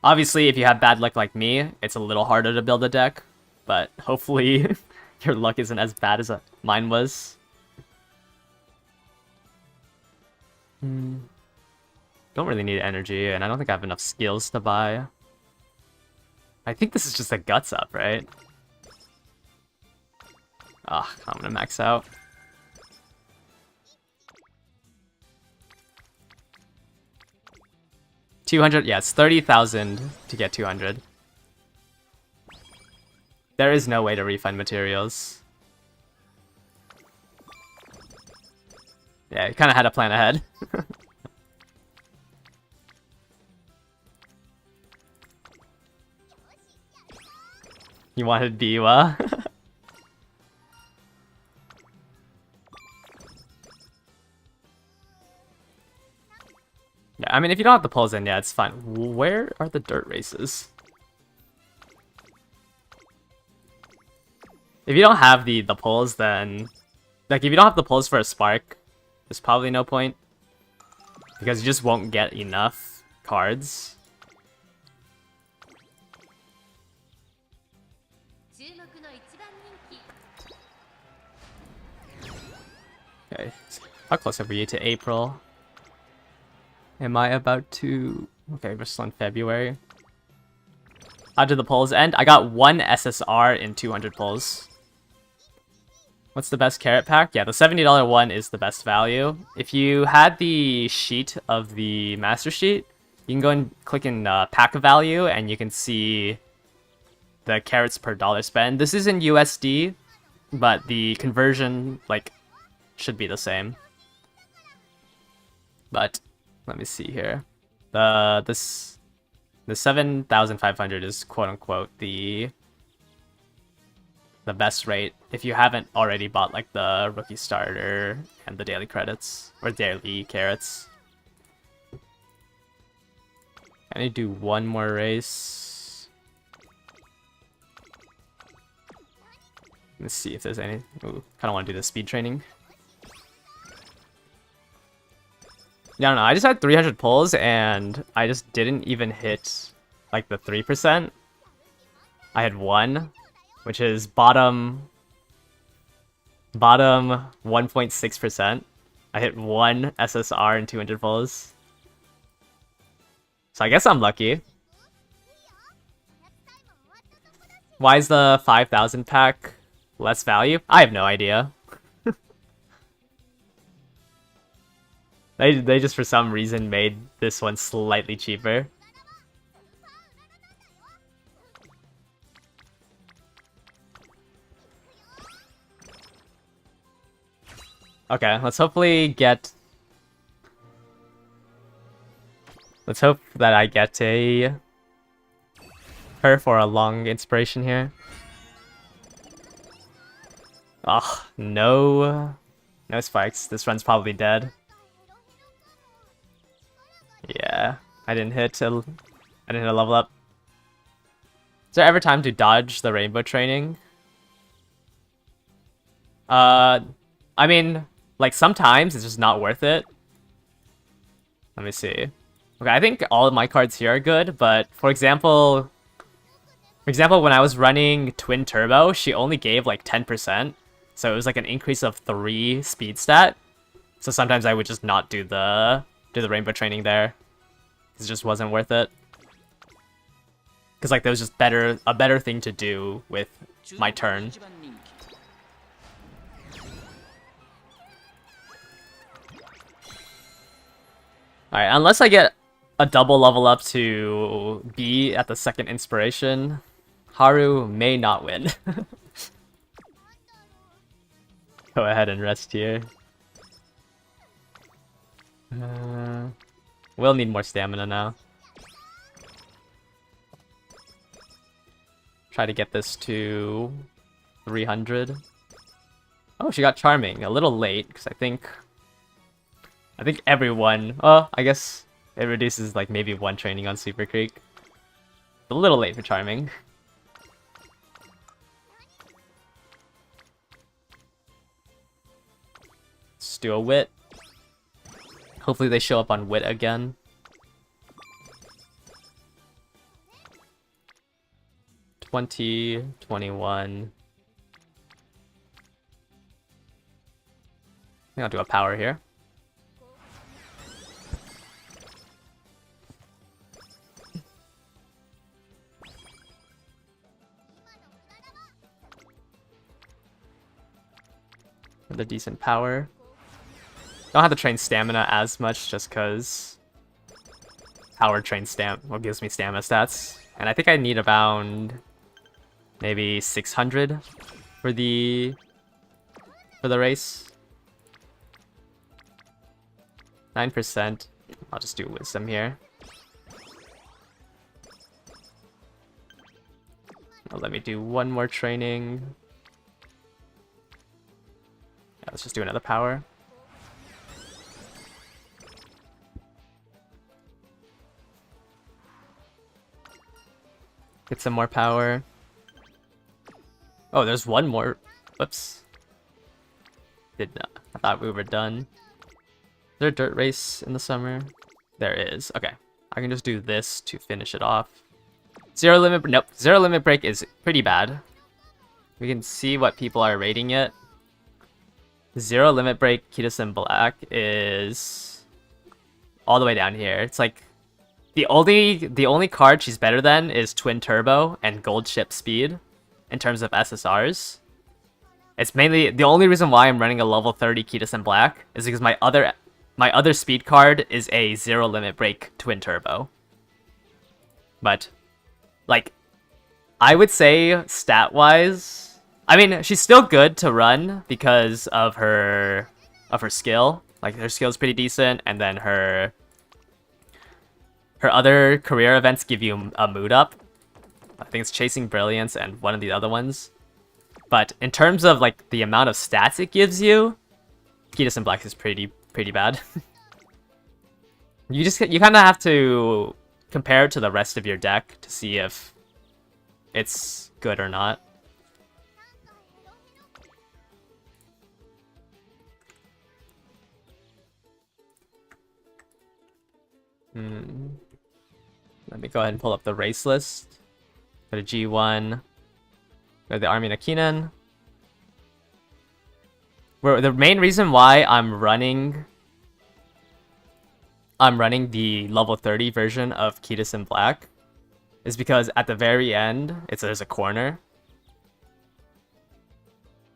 Obviously, if you have bad luck like me, it's a little harder to build a deck, but hopefully your luck isn't as bad as mine was. Don't really need energy, and I don't think I have enough skills to buy. I think this is just a guts up, right? Ah, I'm gonna max out. $200, yeah, it's 30,000 to get 200. There is no way to refund materials. Yeah, you kind of had to plan ahead. You wanted Biwa? Yeah, I mean, if you don't have the pulls in, yeah, it's fine. Where are the dirt races? If you don't have the pulls, then... Like, if you don't have the pulls for a spark, there's probably no point. Because you just won't get enough cards. Okay, how close are we to April? Am I about to... Okay, we're still in February. How did the pulls end? I got 1 SSR in 200 pulls. What's the best carrot pack? Yeah, the $70 one is the best value. If you had the sheet of the master sheet, you can go and click in pack value, and you can see the carrots per dollar spend. This is in USD, but the conversion, like, should be the same. But... let me see here. The 7,500 is quote unquote the best rate if you haven't already bought like the rookie starter and the daily credits or daily carrots. Can I do one more race? Let's see if there's any. Ooh, kind of want to do the speed training. Yeah, I don't know, I just had 300 pulls, and I just didn't even hit, like, the 3%. I had 1, which is bottom 1.6%. I hit 1 SSR and 200 pulls. So I guess I'm lucky. Why is the 5,000 pack less value? I have no idea. They just for some reason made this one slightly cheaper. Okay, let's hopefully get... Let's hope that I get her for a long inspiration here. Ugh, no spikes. This run's probably dead. Yeah, I didn't hit a level up. Is there ever time to dodge the rainbow training? I mean, like, sometimes it's just not worth it. Let me see. Okay, I think all of my cards here are good, but for example, when I was running Twin Turbo, she only gave like 10%, so it was like an increase of 3 speed stat. So sometimes I would just not do the rainbow training there. It just wasn't worth it. Because like there was just a better thing to do with my turn. Alright, unless I get a double level up to B at the second inspiration, Haru may not win. Go ahead and rest here. We'll need more stamina now. Try to get this to 300. Oh, she got Charming. A little late, because I think everyone... Oh, I guess it reduces like maybe 1 training on Super Creek. A little late for Charming. Let's do a Wit. Hopefully they show up on Wit again. 20, 21. I think I'll do a power here. With a decent power. Don't have to train stamina as much just because power trains gives me stamina stats. And I think I need around maybe 600 for the race. 9%. I'll just do wisdom here. Let me do one more training. Yeah, let's just do another power. Get some more power. Oh, there's one more. Whoops. Did not. I thought we were done. Is there a dirt race in the summer? There is. Okay. I can just do this to finish it off. Zero limit. Nope. Zero limit break is pretty bad. We can see what people are rating it. Zero limit break Kitasen Black is all the way down here. It's like the only card she's better than is Twin Turbo and Gold Ship Speed in terms of SSRs. It's mainly the only reason why I'm running a level 30 Kitasen Black is because my other speed card is a zero limit break Twin Turbo. But like I would say stat wise, I mean she's still good to run because of her skill. Like her skill is pretty decent, and then her other career events give you a mood up. I think it's Chasing Brilliance and one of the other ones. But in terms of like the amount of stats it gives you, Kitasen Black is pretty bad. You kind of have to compare it to the rest of your deck to see if it's good or not. Let me go ahead and pull up the race list. Go to G1. Go to the Army Nakinen. The main reason why I'm running the level 30 version of Kitasen Black is because at the very end, there's a corner.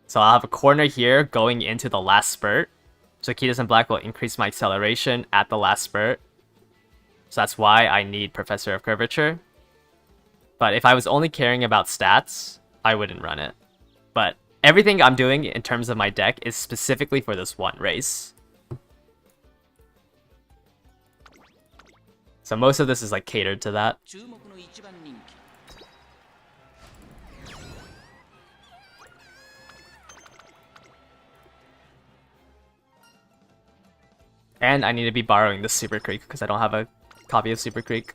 So I'll have a corner here going into the last spurt. So Kitasen Black will increase my acceleration at the last spurt. So that's why I need Professor of Curvature. But if I was only caring about stats, I wouldn't run it. But everything I'm doing in terms of my deck is specifically for this one race. So most of this is like catered to that. And I need to be borrowing the Super Creek because I don't have a copy of Super Creek.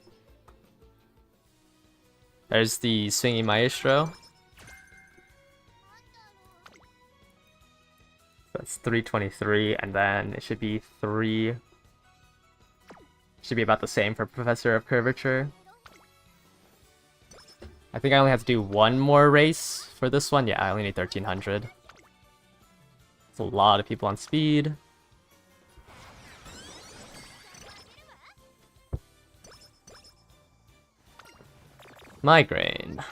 There's the Swinging Maestro. That's 323, and then it should be 3... Should be about the same for Professor of Curvature. I think I only have to do one more race for this one. Yeah, I only need 1300. It's a lot of people on speed. Migraine.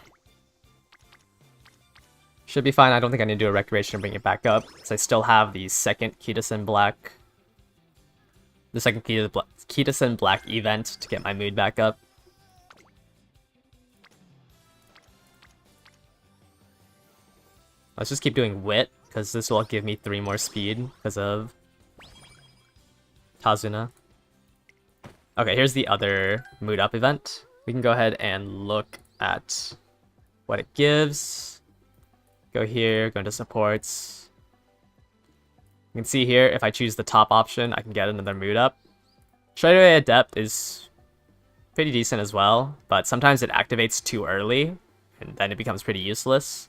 Should be fine. I don't think I need to do a Recreation to bring it back up, because I still have the second Kitasen Black. The second Kitasen Black event to get my mood back up. Let's just keep doing Wit, because this will give me 3 more speed because of Tazuna. Okay, here's the other mood up event. We can go ahead and look at what it gives. Go here, go into supports. You can see here, if I choose the top option, I can get another mood up. Straightaway Adept is pretty decent as well, but sometimes it activates too early, and then it becomes pretty useless.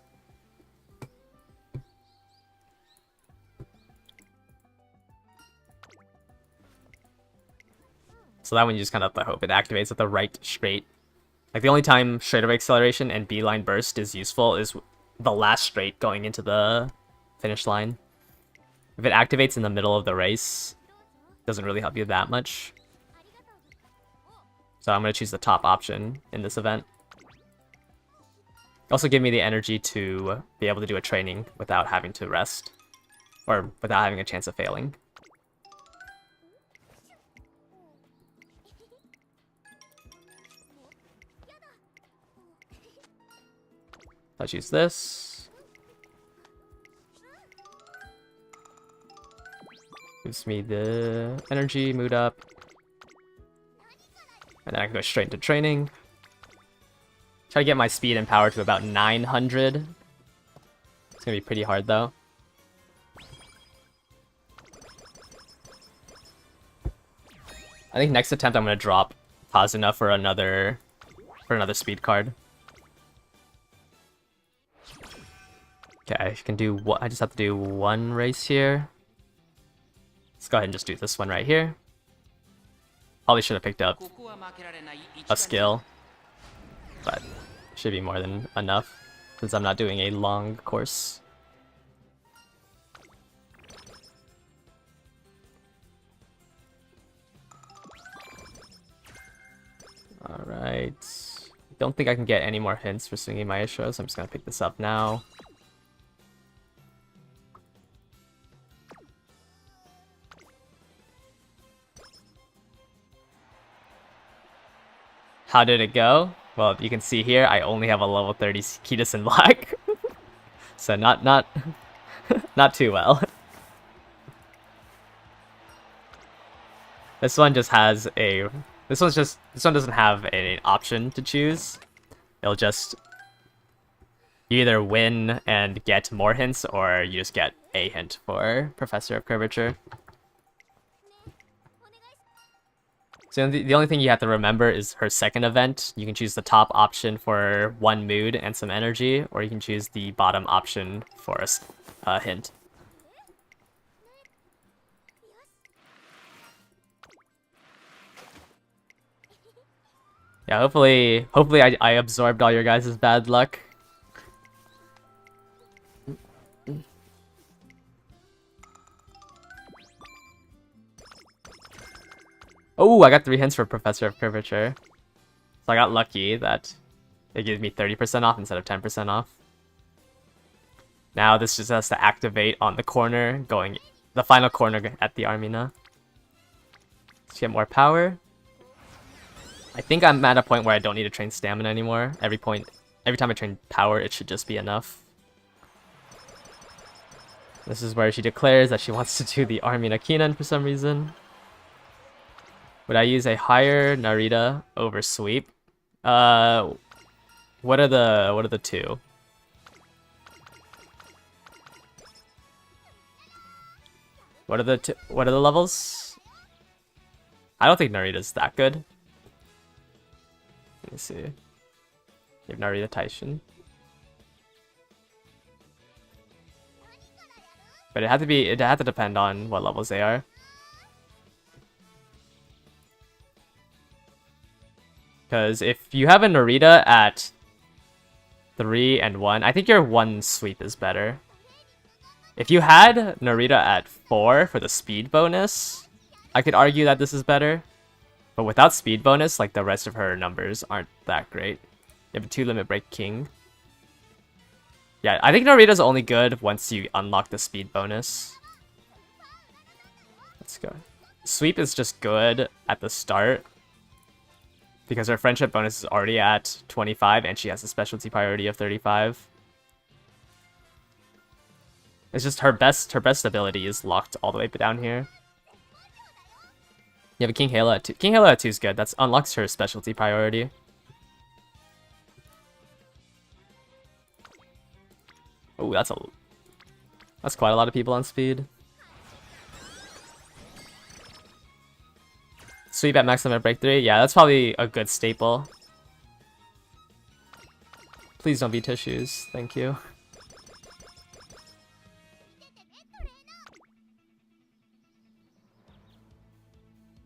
So that one you just kind of have to hope it activates at the right straight. Like the only time straightaway acceleration and beeline burst is useful is the last straight going into the finish line. If it activates in the middle of the race, it doesn't really help you that much. So I'm going to choose the top option in this event. Also give me the energy to be able to do a training without having to rest. Or without having a chance of failing. Let's use this. Gives me the energy, mood up. And then I can go straight into training. Try to get my speed and power to about 900. It's gonna be pretty hard though. I think next attempt I'm gonna drop Tazuna for another speed card. Okay, I can do what? I just have to do one race here. Let's go ahead and just do this one right here. Probably should have picked up a skill, but should be more than enough since I'm not doing a long course. Alright. Don't think I can get any more hints for swinging Maestro, so I'm just gonna pick this up now. How did it go? Well, you can see here, I only have a level 30 Kitasen Black. So not not too well. This one just has a this one doesn't have an option to choose. It'll just you either win and get more hints or you just get a hint for Professor of Curvature. So the only thing you have to remember is her second event. You can choose the top option for one mood and some energy, or you can choose the bottom option for a hint. Yeah, hopefully I absorbed all your guys' bad luck. Oh, I got 3 hints for Professor of Curvature. So I got lucky that it gave me 30% off instead of 10% off. Now this just has to activate on the corner, the final corner at the Armina. Let's get more power. I think I'm at a point where I don't need to train stamina anymore. Every time I train power, it should just be enough. This is where she declares that she wants to do the Armina Kinan for some reason. Would I use a higher Narita over sweep? What are the two? What are the levels? I don't think Narita's that good. Let me see. Give Narita Taishin. But it had to depend on what levels they are. Because if you have a Narita at 3 and 1, I think your 1 sweep is better. If you had Narita at 4 for the speed bonus, I could argue that this is better. But without speed bonus, like the rest of her numbers aren't that great. You have a 2 limit break king. Yeah, I think Narita's only good once you unlock the speed bonus. Let's go. Sweep is just good at the start, because her friendship bonus is already at 25 and she has a specialty priority of 35. It's just her best ability is locked all the way down here. You have a King Halo at 2. King Halo at 2 is good. That unlocks her specialty priority. Oh, that's quite a lot of people on speed. Sweep at max limit break 3. Yeah, that's probably a good staple. Please don't be tissues. Thank you.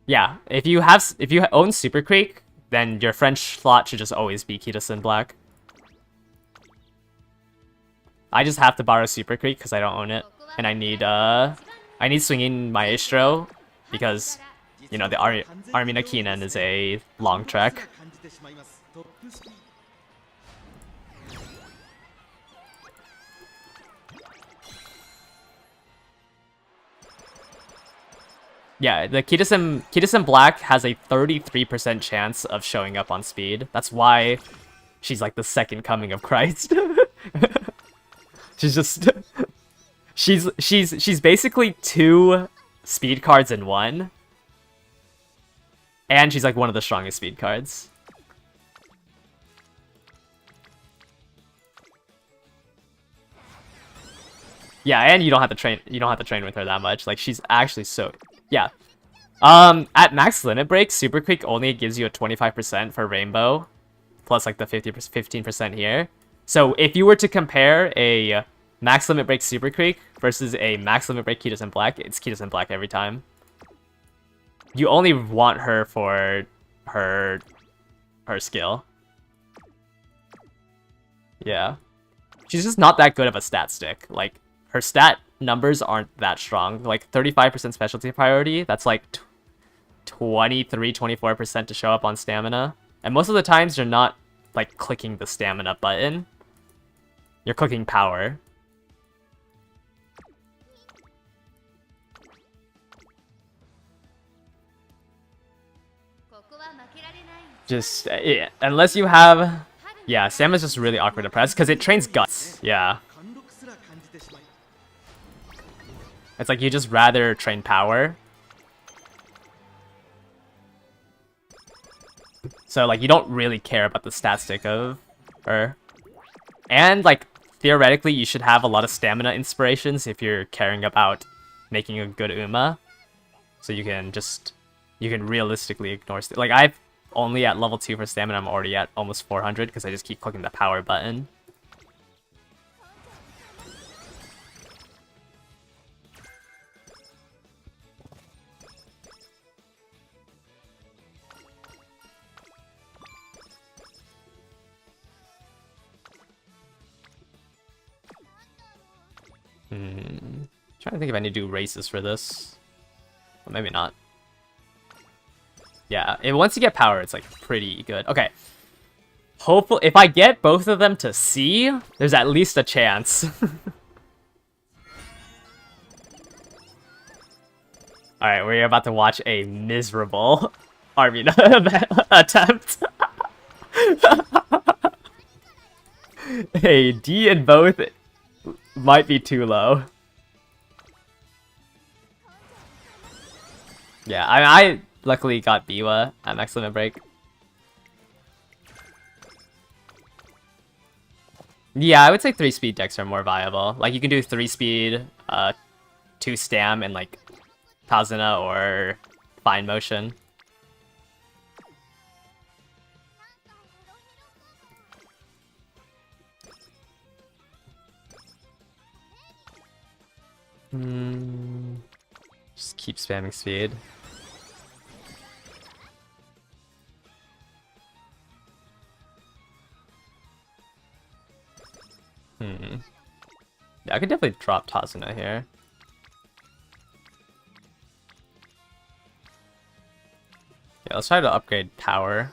Yeah, if you own Super Creek, then your French slot should just always be Kitasen Black. I just have to borrow Super Creek because I don't own it, and I need Swinging Maestro because, you know, the Armina Kinen is a long trek. Yeah, the Kitasen Black has a 33% chance of showing up on speed. That's why she's like the second coming of Christ. She's just she's basically 2 speed cards in 1. And she's like one of the strongest speed cards. Yeah, and you don't have to train with her that much. Like, she's actually so... Yeah. At max limit break, Super Quick only gives you a 25% for Rainbow, plus like the 15% here. So if you were to compare a max limit break Super Creek versus a max limit break Kitasen Black, it's Kitasen Black every time. You only want her for her skill. Yeah. She's just not that good of a stat stick. Like, her stat numbers aren't that strong. Like, 35% specialty priority, that's like 23-24% to show up on stamina. And most of the times you're not, like, clicking the stamina button. You're clicking power. Just, yeah, unless you have... Yeah, stamina's just really awkward to press, because it trains guts. Yeah. It's like you just rather train power. So, like, you don't really care about the stat stick of her. And, like, theoretically, you should have a lot of stamina inspirations if you're caring about making a good Uma. So you can realistically ignore... Like, I've only at level 2 for stamina, I'm already at almost 400 because I just keep clicking the power button. Trying to think if I need to do races for this. Well, maybe not. Yeah, once you get power, it's like pretty good. Okay. Hopefully, if I get both of them to C, there's at least a chance. Alright, we're about to watch a miserable Armina attempt. Hey, D in both might be too low. Yeah, I luckily got Biwa at max limit break. Yeah, I would say 3 speed decks are more viable. Like, you can do 3 speed, 2 stam, and like Kazuna or Fine Motion. Just keep spamming speed. Yeah, I could definitely drop Tazuna here. Yeah, let's try to upgrade power.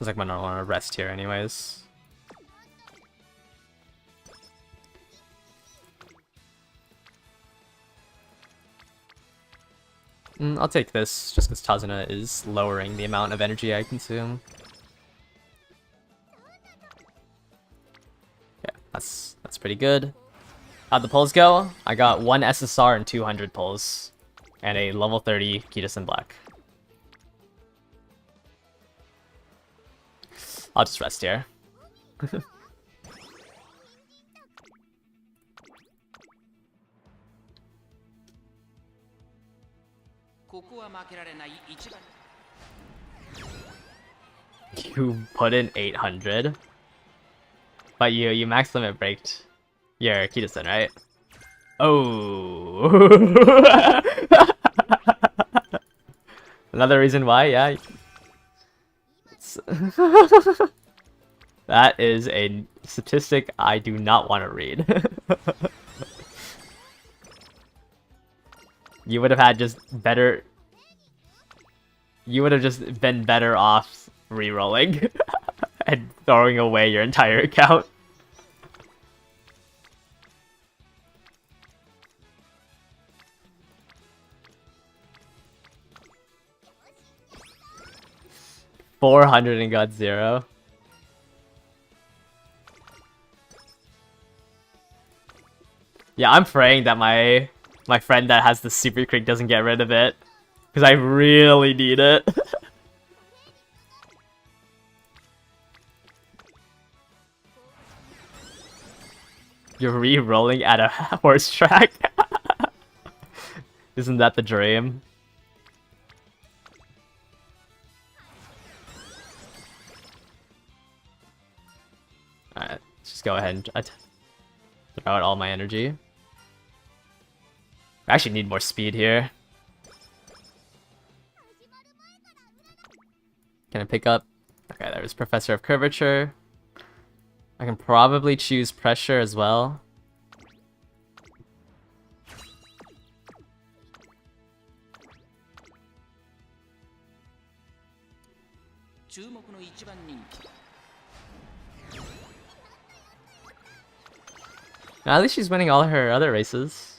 Looks like I don't want to rest here anyways. I'll take this, just because Tazuna is lowering the amount of energy I consume. Yeah, that's pretty good. How'd the pulls go? I got 1 SSR and 200 pulls. And a level 30 Kitasen Black. I'll just rest here. You put in 800, but you max limit braked your Kitasen, right? Oh, another reason why, yeah. That is a statistic I do not want to read. You would have had just better. You would have just been better off re-rolling and throwing away your entire account. $400 and got 0. Yeah, I'm praying that my friend that has the Super Creek doesn't get rid of it. Because I really need it. You're re-rolling at a horse track? Isn't that the dream? Alright, just go ahead and throw out all my energy. I actually need more speed here. Can I pick up? Okay, there's Professor of Curvature. I can probably choose Pressure as well. Now, at least she's winning all her other races.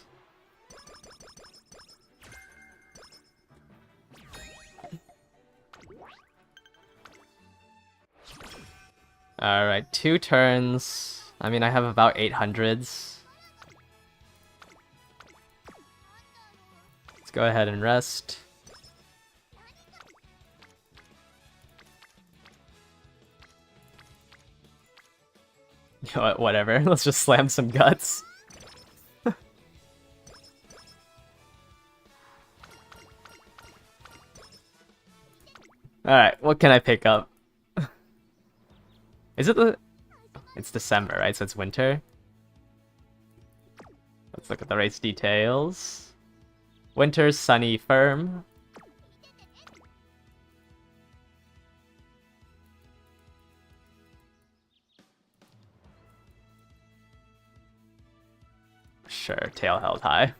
Alright, 2 turns. I mean, I have about 800s. Let's go ahead and rest. You know what, whatever. Let's just slam some guts. Alright, what can I pick up? Is it the... It's December, right? So it's winter. Let's look at the race details. Winter, sunny, firm. Sure, tail held high.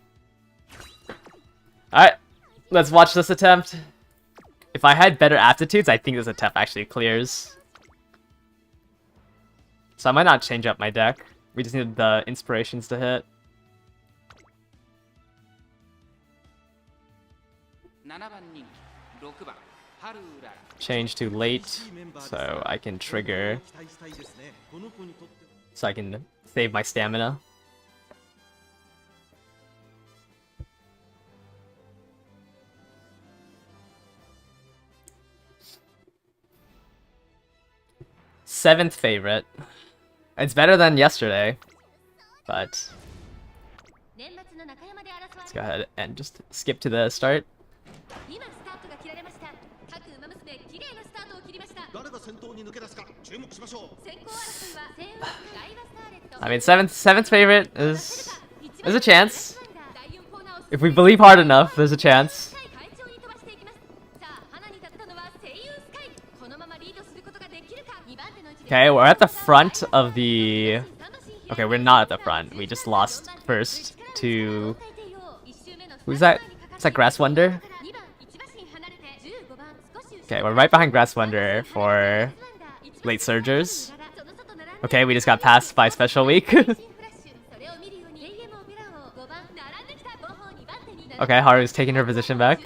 Alright, let's watch this attempt. If I had better aptitudes, I think this attempt actually clears. So I might not change up my deck. We just need the inspirations to hit. Change to late, so I can trigger. So I can save my stamina. Seventh favorite. It's better than yesterday, but let's go ahead and just skip to the start. I mean, seventh favorite is a chance. If we believe hard enough, there's a chance. Okay, we're at the front of the... Okay, we're not at the front. We just lost first to... Who's that? Is that Grass Wonder? Okay, we're right behind Grass Wonder for late surgers. Okay, we just got passed by Special Week. Okay, Haru's taking her position back.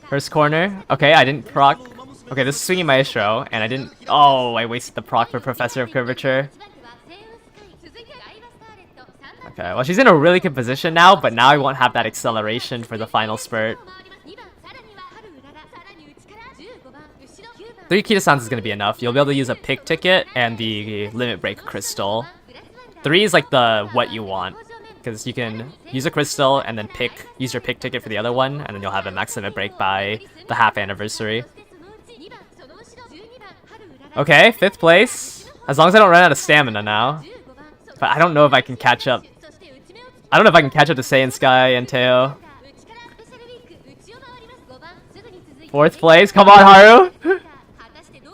First corner. Okay, I didn't proc. Okay, this is Swinging Maestro, and I didn't... Oh, I wasted the proc for Professor of Curvature. Okay, well, she's in a really good position now, but now I won't have that acceleration for the final spurt. 3 Kita-sans is going to be enough. You'll be able to use a pick ticket and the Limit Break Crystal. 3 is like the what you want, because you can use a crystal and then use your pick ticket for the other one, and then you'll have a max limit break by the half anniversary. Okay, 5th place. As long as I don't run out of stamina now. But I don't know if I can catch up. I don't know if I can catch up to Saiyan Sky and Teo. 4th place. Come on, Haru.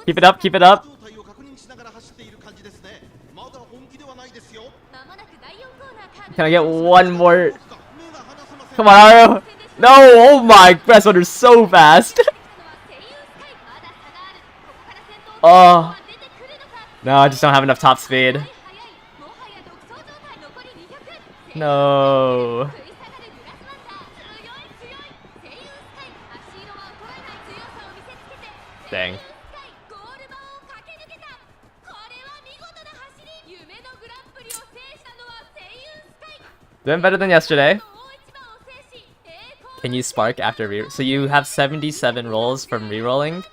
Keep it up, keep it up. Can I get one more? Come on, Haru. No, oh my, Grass Wonder's so fast. Oh. No, I just don't have enough top speed. No. Dang. Doing better than yesterday. Can you spark after re- So you have 77 rolls from rerolling?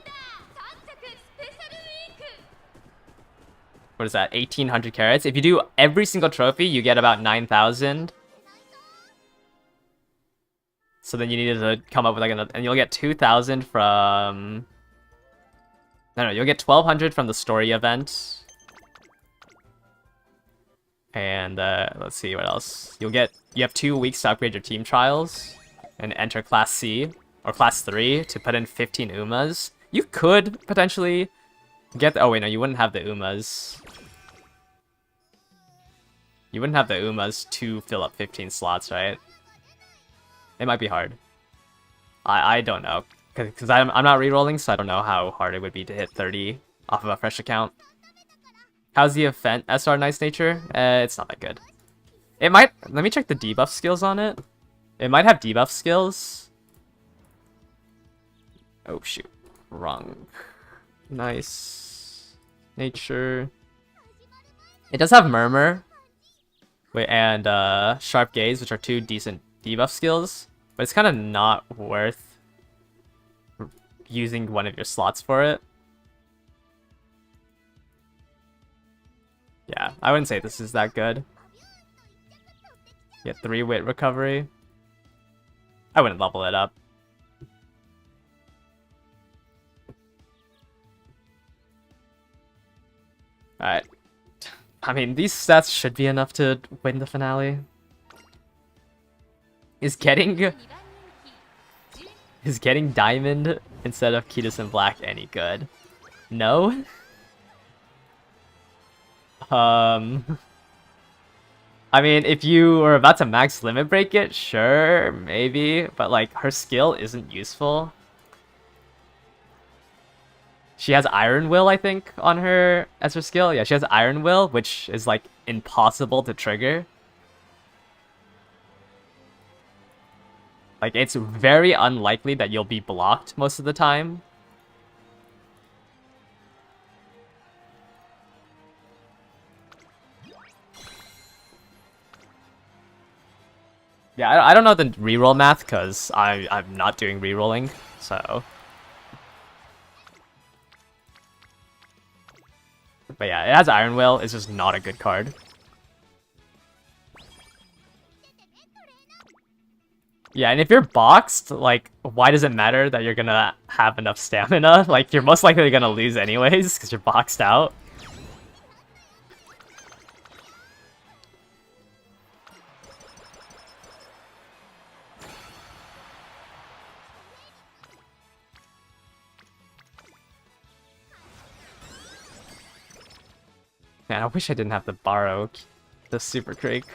What is that? 1,800 carats? If you do every single trophy, you get about 9,000. So then you need to come up with like another... And you'll get 2,000 from... No, you'll get 1,200 from the story event. And let's see what else. You have 2 weeks to upgrade your team trials and enter Class C or Class 3 to put in 15 Umas. You could potentially get oh wait, no, you wouldn't have the Umas. You wouldn't have the Umas to fill up 15 slots, right? It might be hard. I don't know, because I'm not rerolling, so I don't know how hard it would be to hit 30 off of a fresh account. How's the event SR Nice Nature? It's not that good. It might... Let me check the debuff skills on it. It might have debuff skills. Oh, shoot. Wrong. Nice Nature. It does have Murmur. Wait, and Sharp Gaze, which are 2 decent debuff skills. But it's kind of not worth using one of your slots for it. Yeah, I wouldn't say this is that good. Get 3 wit recovery. I wouldn't level it up. Alright. I mean, these stats should be enough to win the finale. Is getting Diamond instead of Kita-san Black any good? No? I mean, if you were about to max limit break it, sure, maybe, but like her skill isn't useful. She has Iron Will, I think, on her as her skill. Yeah, she has Iron Will, which is like impossible to trigger. Like, it's very unlikely that you'll be blocked most of the time. Yeah, I don't know the reroll math because I'm not doing rerolling, so. But yeah, it has Iron Will. It's just not a good card. Yeah, and if you're boxed, like, why does it matter that you're gonna have enough stamina? Like, you're most likely gonna lose anyways because you're boxed out. Man, I wish I didn't have to borrow the Super Creek.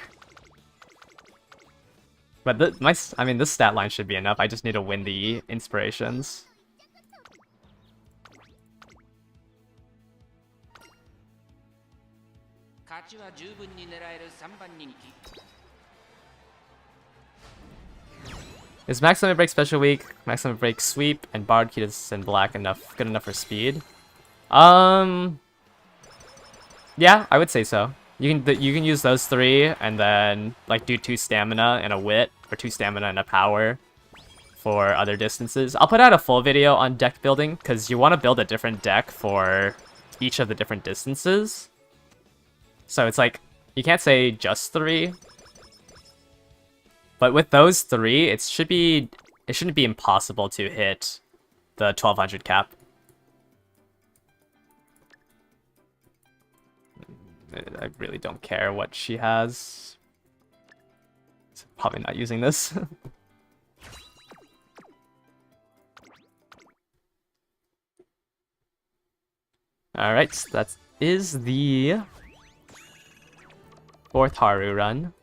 But I mean, this stat line should be enough. I just need to win the inspirations. Is Max Limit Break Special Week, Max Limit Break Sweep, and Bard Kitas in Black good enough for speed? Yeah, I would say so. You can use those 3 and then like do 2 stamina and a wit, or 2 stamina and a power for other distances. I'll put out a full video on deck building because you want to build a different deck for each of the different distances. So it's like you can't say just 3. But with those 3, it shouldn't be impossible to hit the 1200 cap. I really don't care what she has. Probably not using this. Alright, so that is the 4th Haru run.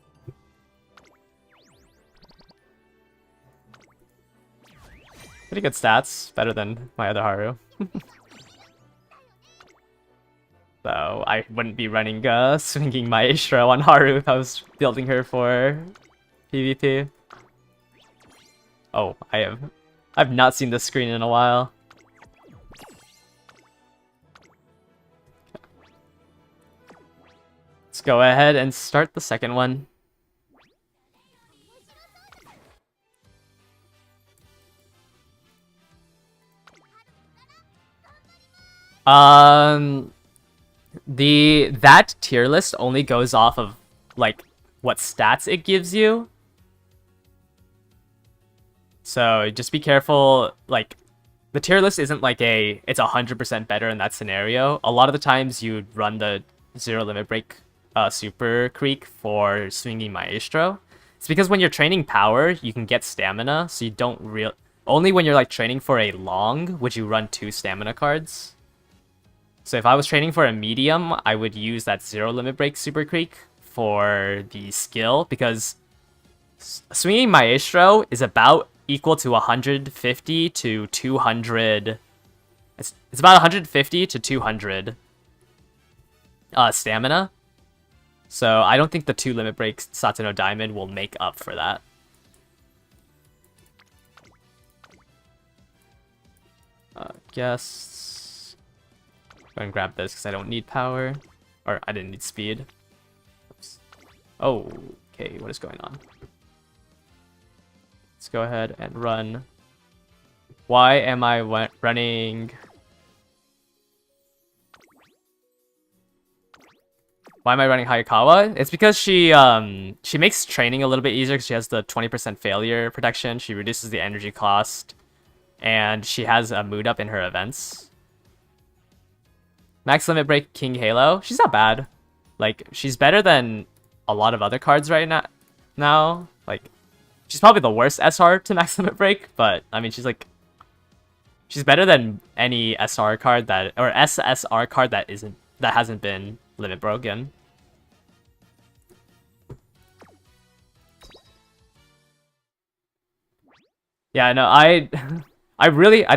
Pretty good stats, better than my other Haru. So I wouldn't be running Swinging Maestro on Haru if I was building her for PvP. Oh, I've not seen this screen in a while. Let's go ahead and start the second one. That tier list only goes off of like what stats it gives you. So just be careful, like the tier list isn't like it's 100% better in that scenario. A lot of the times you'd run the Zero Limit Break Super Creek for Swinging Maestro. It's because when you're training power, you can get stamina, so you don't only when you're like training for a long would you run 2 stamina cards. So if I was training for a medium, I would use that Zero Limit Break Super Creek for the skill, because Swinging Maestro is about equal to 150 to 200. It's about 150 to 200 stamina. So I don't think the 2 Limit Break Satono Diamond will make up for that. Guess go and grab this because I don't need power, or I didn't need speed. Oops. Oh, okay, what is going on? Let's go ahead and run. Why am I running? Why am I running Hayakawa? It's because she makes training a little bit easier because she has the 20% failure protection. She reduces the energy cost, and she has a mood up in her events. Max Limit Break King Halo. She's not bad. Like, she's better than a lot of other cards right now. Like, she's probably the worst SR to Max Limit Break, but I mean, she's better than any SR card or SSR card that hasn't been limit broken. Yeah, no, I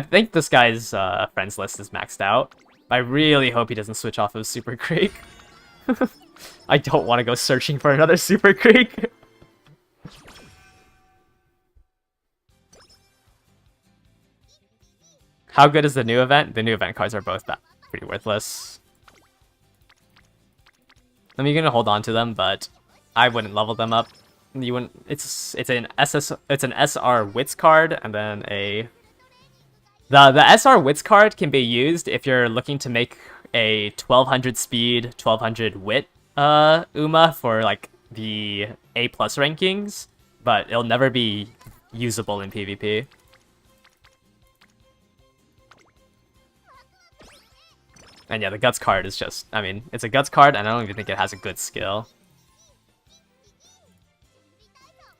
think this guy's friends list is maxed out. I really hope he doesn't switch off of Super Creek. I don't want to go searching for another Super Creek. How good is the new event? The new event cards are both pretty worthless. I mean, you're gonna hold on to them, but I wouldn't level them up. You wouldn't. It's an SR Wits card, and then the SR Wits card can be used if you're looking to make a 1200 speed, 1200 wit Uma for like the A+ rankings, but it'll never be usable in PvP. And yeah, the Guts card is just, I mean, it's a Guts card, and I don't even think it has a good skill.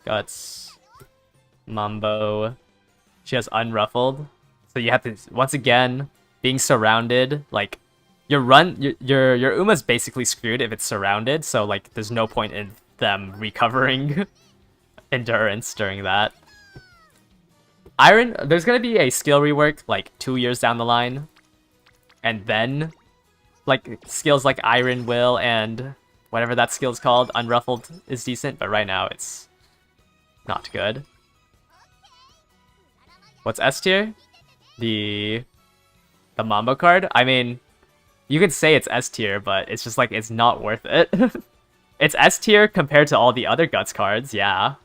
Guts. Mambo. She has Unruffled. So you have to, once again, being surrounded, like, your Uma's basically screwed if it's surrounded, so like there's no point in them recovering endurance during that. Iron, there's gonna be a skill rework like 2 years down the line, and then like skills like Iron Will and whatever that skill's called, Unruffled, is decent, but right now it's not good. What's S tier? The Mambo card? I mean, you could say it's S tier, but it's just like it's not worth it. It's S tier compared to all the other Guts cards, yeah.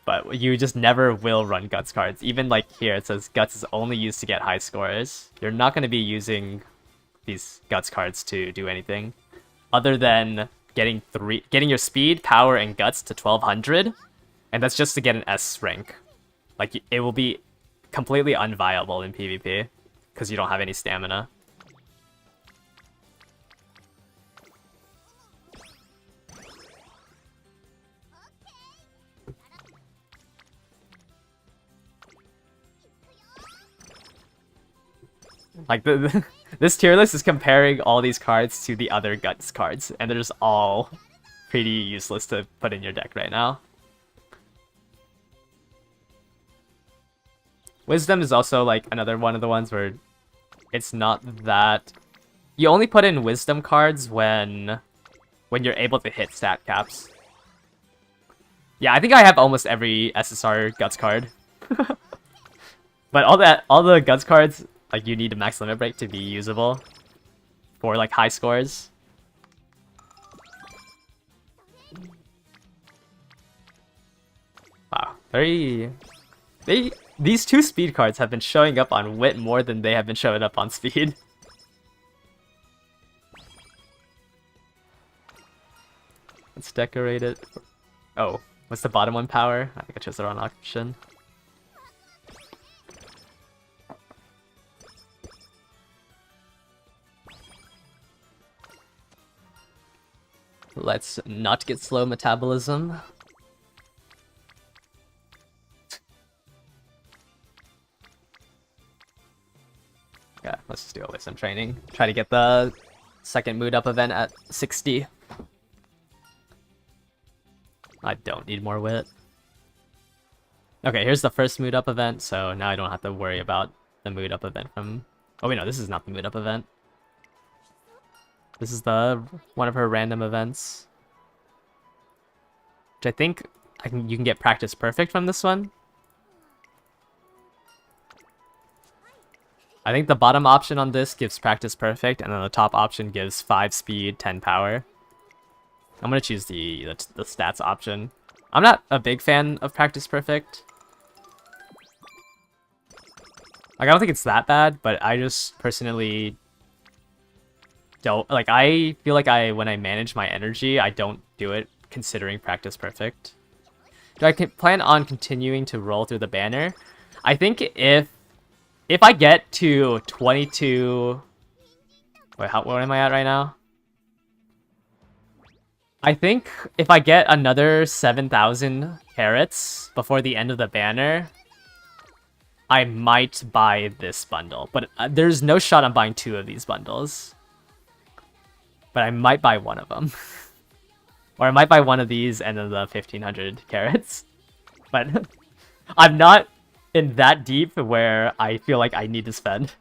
But you just never will run Guts cards. Even like here, it says Guts is only used to get high scores. You're not going to be using these Guts cards to do anything other than getting your speed, power, and Guts to 1200, and that's just to get an S rank. Like, it will be completely unviable in PvP because you don't have any stamina. Like, this tier list is comparing all these cards to the other Guts cards, and they're just all pretty useless to put in your deck right now. Wisdom is also, like, another one of the ones where it's not that... You only put in Wisdom cards when you're able to hit stat caps. Yeah, I think I have almost every SSR Guts card. But all the Guts cards... Like, you need a max limit break to be usable for, like, high scores. Wow. These two speed cards have been showing up on Wit more than they have been showing up on speed. Let's decorate it. Oh, what's the bottom one power? I think I chose the wrong option. Let's not get slow metabolism. Yeah, let's just do a Wisdom training. Try to get the second mood up event at 60. I don't need more wit. Okay, here's the first mood up event, so now I don't have to worry about the mood up event from... Oh wait, no, this is not the mood up event. This is one of her random events. Which I think you can get Practice Perfect from this one. I think the bottom option on this gives Practice Perfect, and then the top option gives 5 speed, 10 power. I'm gonna choose the stats option. I'm not a big fan of Practice Perfect. Like, I don't think it's that bad, but I just personally don't, like, I feel like when I manage my energy, I don't do it considering Practice Perfect. Do I plan on continuing to roll through the banner? I think if I get to 22... Wait, what am I at right now? I think if I get another 7,000 carrots before the end of the banner, I might buy this bundle. But there's no shot I'm buying 2 of these bundles. But I might buy one of them. Or I might buy one of these and then the 1,500 carrots. But I'm not in that deep where I feel like I need to spend.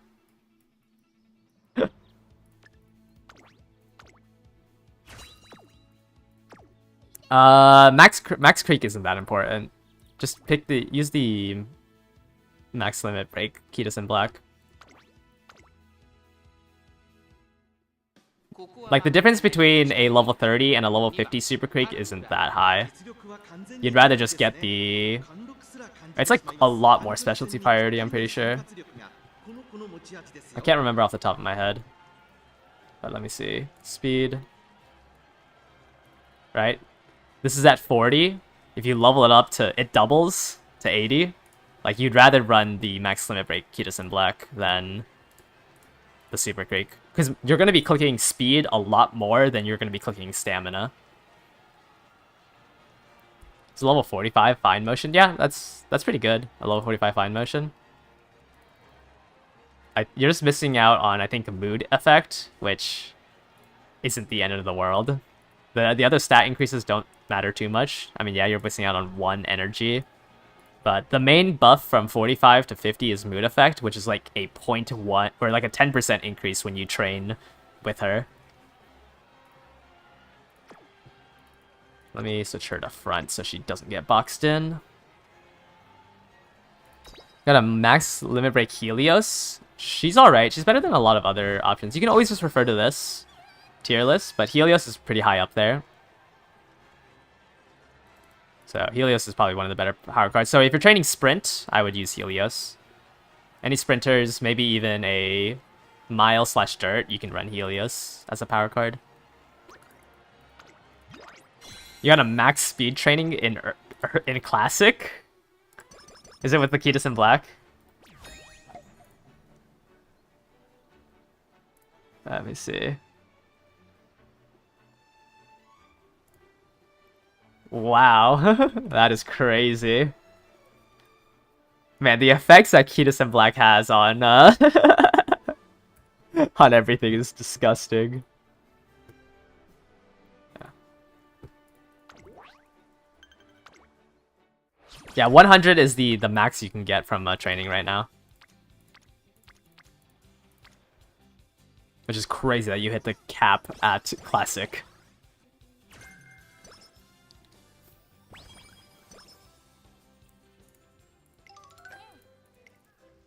Max Creek isn't that important. Just use the max limit break, Kidus in black. Like, the difference between a level 30 and a level 50 Super Creek isn't that high. You'd rather just get the... It's like a lot more specialty priority, I'm pretty sure. I can't remember off the top of my head. But let me see. Speed. Right? This is at 40. If you level it up to... It doubles to 80. Like, you'd rather run the max limit break Kidus in black than the Super Creek. Because you're going to be clicking speed a lot more than you're going to be clicking stamina. It's a level 45 fine motion. Yeah, that's pretty good. A level 45 fine motion. you're just missing out on, I think, a mood effect, which isn't the end of the world. The other stat increases don't matter too much. I mean, yeah, you're missing out on 1 energy. But the main buff from 45 to 50 is mood effect, which is like a 0.1 or like a 10% increase when you train with her. Let me switch her to front so she doesn't get boxed in. Got a max limit break Helios. She's alright. She's better than a lot of other options. You can always just refer to this tier list, but Helios is pretty high up there. So Helios is probably one of the better power cards. So if you're training sprint, I would use Helios. Any sprinters, maybe even a mile/dirt, you can run Helios as a power card. You got a max speed training in Classic? Is it with Lakitus in black? Let me see. Wow, that is crazy. Man, the effects that Kitus in black has on on everything is disgusting. Yeah, 100 is the max you can get from training right now. Which is crazy that you hit the cap at Classic.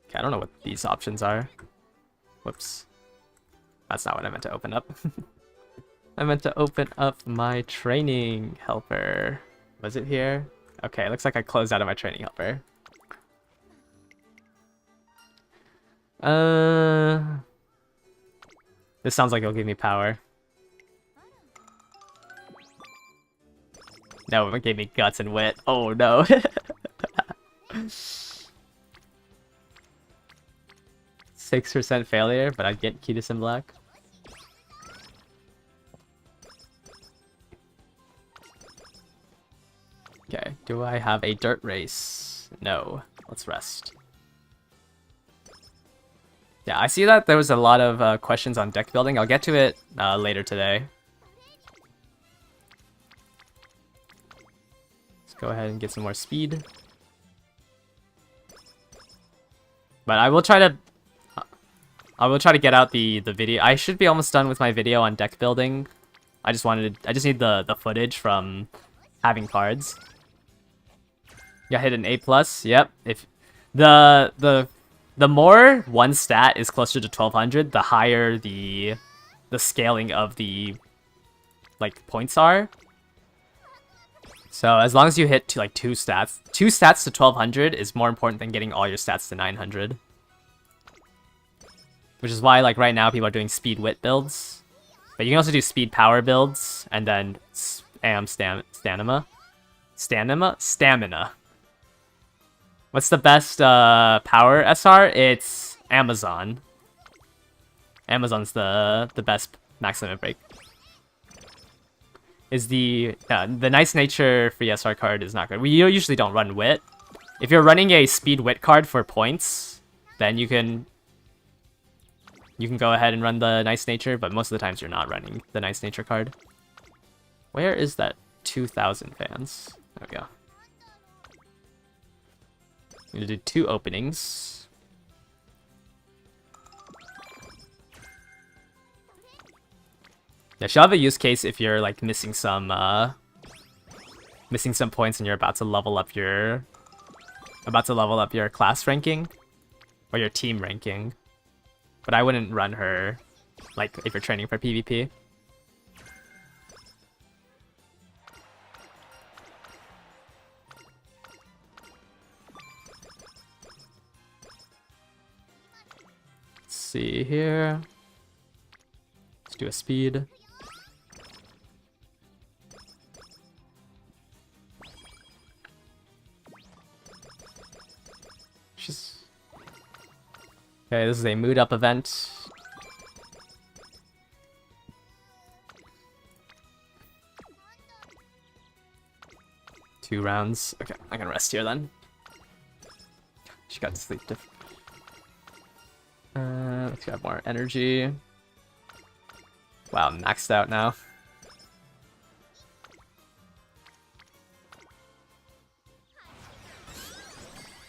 Okay, I don't know what these options are. Whoops. That's not what I meant to open up. I meant to open up my training helper. Was it here? Okay, looks like I closed out of my training helper. This sounds like it'll give me power. No, it gave me guts and wit. Oh no. 6% failure, but I get Kitus in black. Okay, do I have a dirt race? No. Let's rest. Yeah, I see that there was a lot of questions on deck building. I'll get to it later today. Let's go ahead and get some more speed. But I will try to get out the video. I should be almost done with my video on deck building. I just need the footage from having cards. Yeah, hit an A+. Yep. If the more one stat is closer to 1200, the higher the scaling of the like points are. So as long as you hit two stats to 1200 is more important than getting all your stats to 900. Which is why like right now people are doing speed wit builds. But you can also do speed power builds and then stamina. What's the best power SR? It's Amazon. Amazon's the best max limit break. Is the Nice Nature free SR card is not good. We usually don't run wit. If you're running a speed wit card for points, then you can go ahead and run the Nice Nature, but most of the times you're not running the Nice Nature card. Where is that 2,000 fans? There we go. I'm gonna do 2 openings. Yeah, she'll have a use case if you're like missing some points and you're about to level up your class ranking or your team ranking. But I wouldn't run her like if you're training for PvP. See here. Let's do a speed. Okay, this is a mood up event. Two rounds. Okay, I can rest here then. She got to sleep. Let's grab more energy. Wow, I'm maxed out now.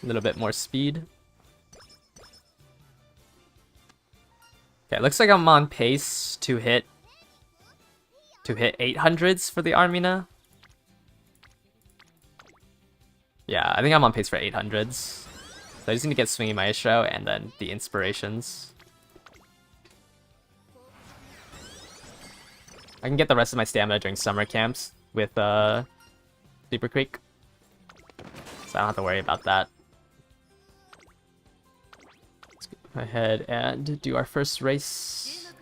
A little bit more speed. Okay, looks like I'm on pace to hit 800s for the Armina. Yeah, I think I'm on pace for 800s. So I just need to get Swingy Maestro and then the inspirations. I can get the rest of my stamina during summer camps with Super Creek. So I don't have to worry about that. Let's go ahead and do our first race.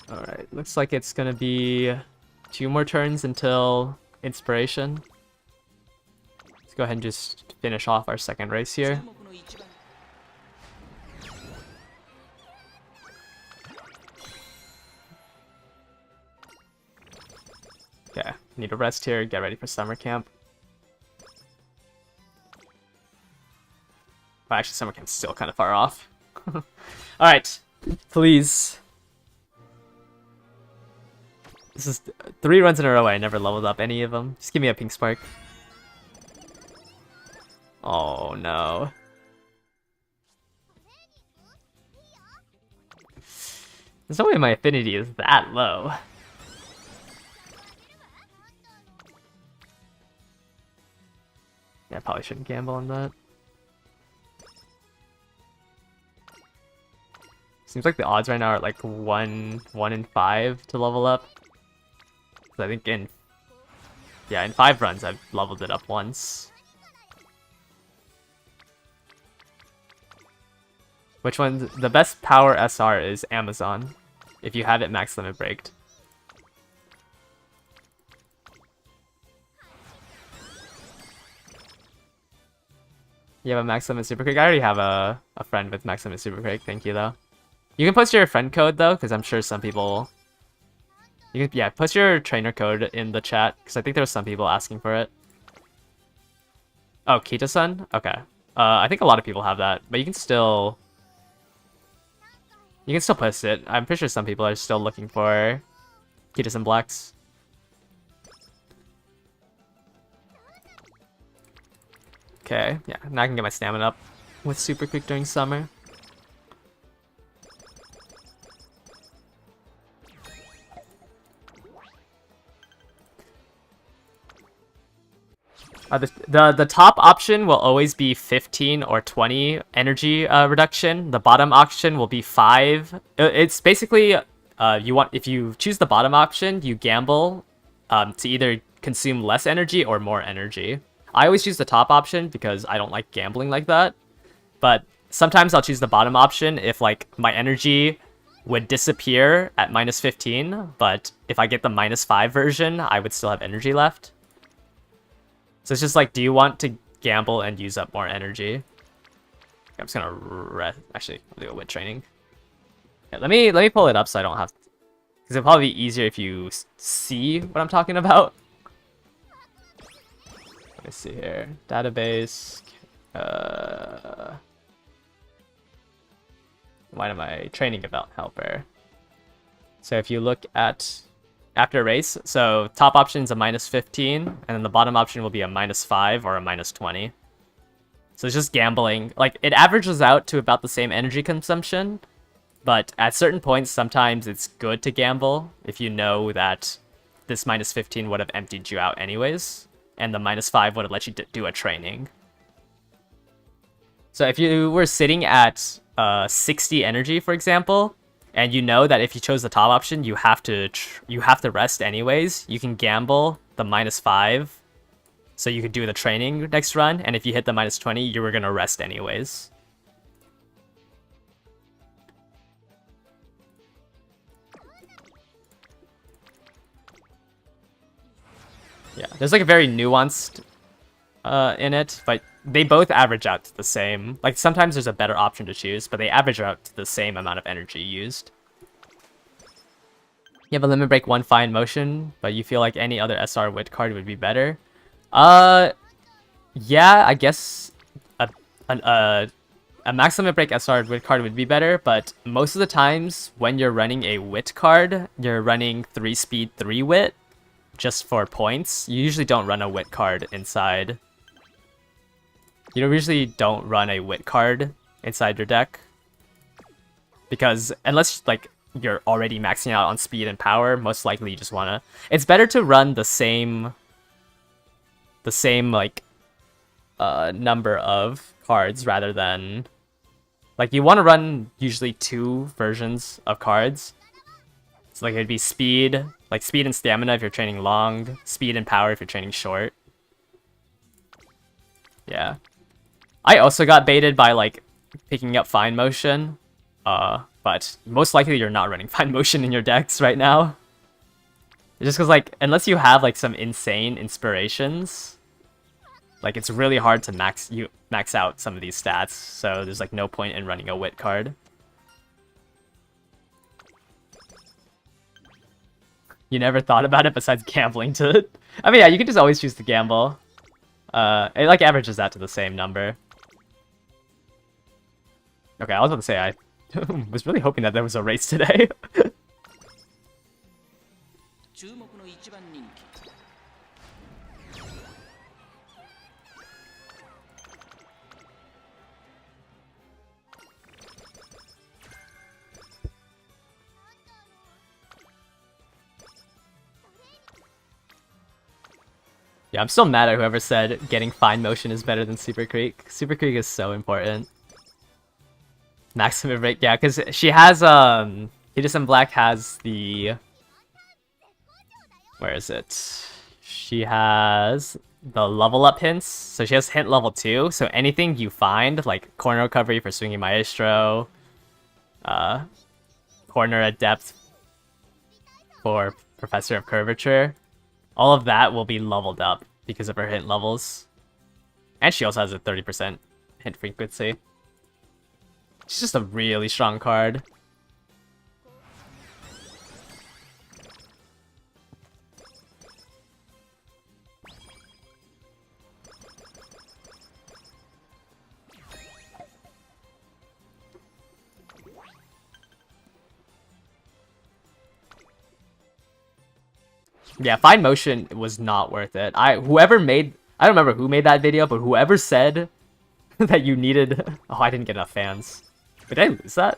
Alright, looks like it's gonna be 2 more turns until inspiration. Let's go ahead and just finish off our second race here. Okay, need a rest here, get ready for summer camp. Well, actually, summer camp's still kind of far off. Alright, please. This is 3 runs in a row I never leveled up any of them. Just give me a pink spark. Oh no. There's no way my affinity is that low. Yeah, I probably shouldn't gamble on that. Seems like the odds right now are like 1 in 5 to level up. So I think in 5 runs I've leveled it up once. Which one? The best power SR is Amazon, if you have it max limit breaked. You have a max limit super quick? I already have a friend with max limit super quick, thank you though. You can post your friend code though, because I'm sure some people... You can, yeah, post your trainer code in the chat, because I think there were some people asking for it. Oh, Kita-san? Okay. I think a lot of people have that, but you can still post it. I'm pretty sure some people are still looking for Kita-san Blacks. Okay, yeah, now I can get my stamina up with super quick during summer. The top option will always be 15 or 20 energy reduction. The bottom option will be 5. It's basically if you choose the bottom option, you gamble to either consume less energy or more energy. I always choose the top option because I don't like gambling like that. But sometimes I'll choose the bottom option if like my energy would disappear at -15, but if I get the -5 version, I would still have energy left. So it's just like, do you want to gamble and use up more energy? I'm just gonna actually do a wit training. Yeah, let me pull it up so I don't have to, because it'll probably be easier if you see what I'm talking about. Let me see here. Database. Why am I training about helper? So if you look at after race, so top option is a -15, and then the bottom option will be a -5 or a -20. So it's just gambling. Like, it averages out to about the same energy consumption, but at certain points, sometimes it's good to gamble if you know that this -15 would have emptied you out anyways, and the -5 would have let you do a training. So if you were sitting at 60 energy, for example, and you know that if you chose the top option, you have to rest anyways, you can gamble the -5, so you could do the training next run, and if you hit the -20, you were gonna rest anyways. Yeah, there's like a very nuanced in it, but they both average out to the same. Like, sometimes there's a better option to choose, but they average out to the same amount of energy used. You have a Limit Break 1 Fine Motion, but you feel like any other SR Wit card would be better. Yeah, I guess a Max Limit Break SR Wit card would be better, but most of the times when you're running a Wit card, you're running 3 speed, 3 Wit, just for points. You usually don't run a Wit card inside. You usually don't run a Wit card inside your deck. Because unless like you're already maxing out on speed and power, most likely you just wanna... It's better to run the same like number of cards rather than... Like, you want to run usually 2 versions of cards. So, like, it'd be speed, like speed and stamina if you're training long, speed and power if you're training short. Yeah. I also got baited by, like, picking up Fine Motion. But most likely you're not running Fine Motion in your decks right now. Just because, like, unless you have, like, some insane inspirations, like, it's really hard to max out some of these stats, so there's, like, no point in running a Wit card. You never thought about it besides gambling to... I mean, yeah, you could just always choose to gamble. It, like, averages that to the same number. Okay, I was about to say, I was really hoping that there was a race today. Yeah, I'm still mad at whoever said getting Fine Motion is better than Super Creek. Super Creek is so important. Maximum Break, yeah, because she has, Hidden Black has the... Where is it? She has the level up hints. So she has hint level 2, so anything you find, like corner recovery for Swinging Maestro, corner adept for Professor of Curvature, all of that will be leveled up because of her hint levels. And she also has a 30% hint frequency. She's just a really strong card. Yeah, Fine Motion was not worth it. I don't remember who made that video, but whoever said that you needed... Oh, I didn't get enough fans. Did I lose that?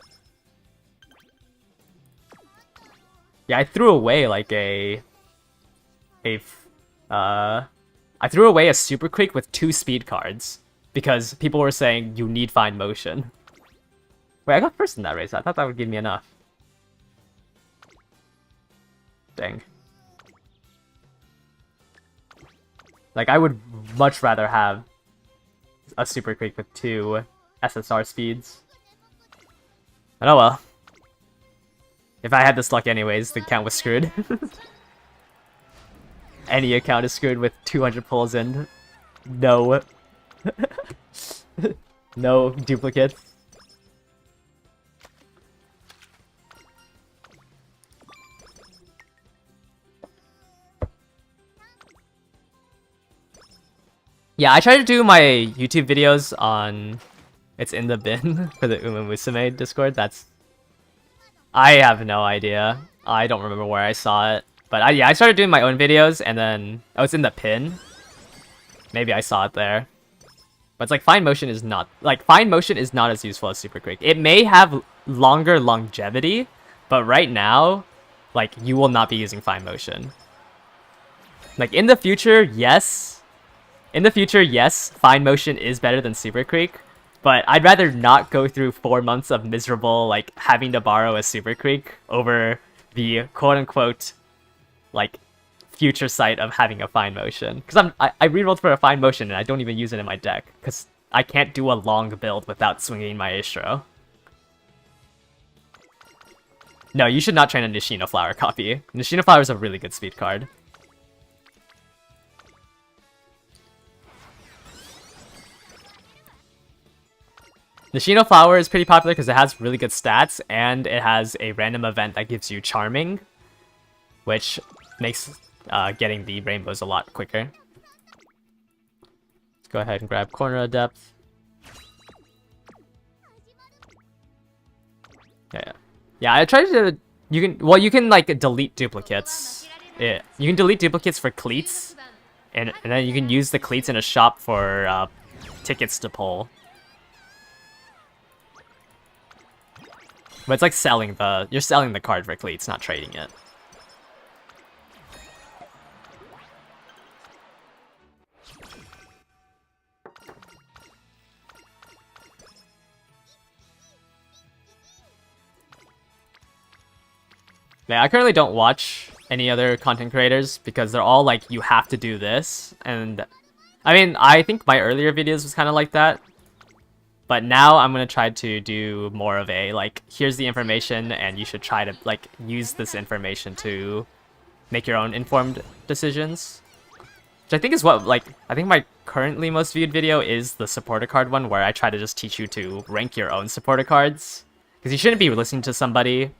Yeah, I threw away like I threw away a Super Creek with 2 speed cards because people were saying you need Fine Motion. Wait, I got first in that race. I thought that would give me enough. Dang. Like, I would much rather have a Super Creek with 2 SSR speeds. But oh well. If I had this luck anyways, the account was screwed. Any account is screwed with 200 pulls and no... no duplicates. Yeah, I try to do my YouTube videos on... It's in the bin for the Uma Musume Discord. I have no idea. I don't remember where I saw it. But yeah, I started doing my own videos and then... Oh, it's in the pin. Maybe I saw it there. But it's like Fine Motion is not... Like, Fine Motion is not as useful as Super Creek. It may have longer longevity, but right now, like, you will not be using Fine Motion. Like, in the future, yes... In the future, yes, Fine Motion is better than Super Creek, but I'd rather not go through 4 months of miserable, like, having to borrow a Super Creek over the quote-unquote, like, future sight of having a Fine Motion. Because I rerolled for a Fine Motion and I don't even use it in my deck, because I can't do a long build without Swinging Maestro. No, you should not train a Nishino Flower copy. Nishino Flower is a really good speed card. Nishino Flower is pretty popular because it has really good stats, and it has a random event that gives you Charming. which makes getting the rainbows a lot quicker. Let's go ahead and grab Corner of Depth. Yeah, I tried to... You can like delete duplicates. Yeah, you can delete duplicates for cleats, and then you can use the cleats in a shop for tickets to pull. But it's like you're selling the card for cleats, not trading it. Yeah, I currently don't watch any other content creators because they're all like, you have to do this. And I mean, I think my earlier videos was kind of like that. But now I'm going to try to do more of a, like, here's the information and you should try to, like, use this information to make your own informed decisions. Which I think is what, like, I think my currently most viewed video is the supporter card one, where I try to just teach you to rank your own supporter cards. Because you shouldn't be listening to somebody,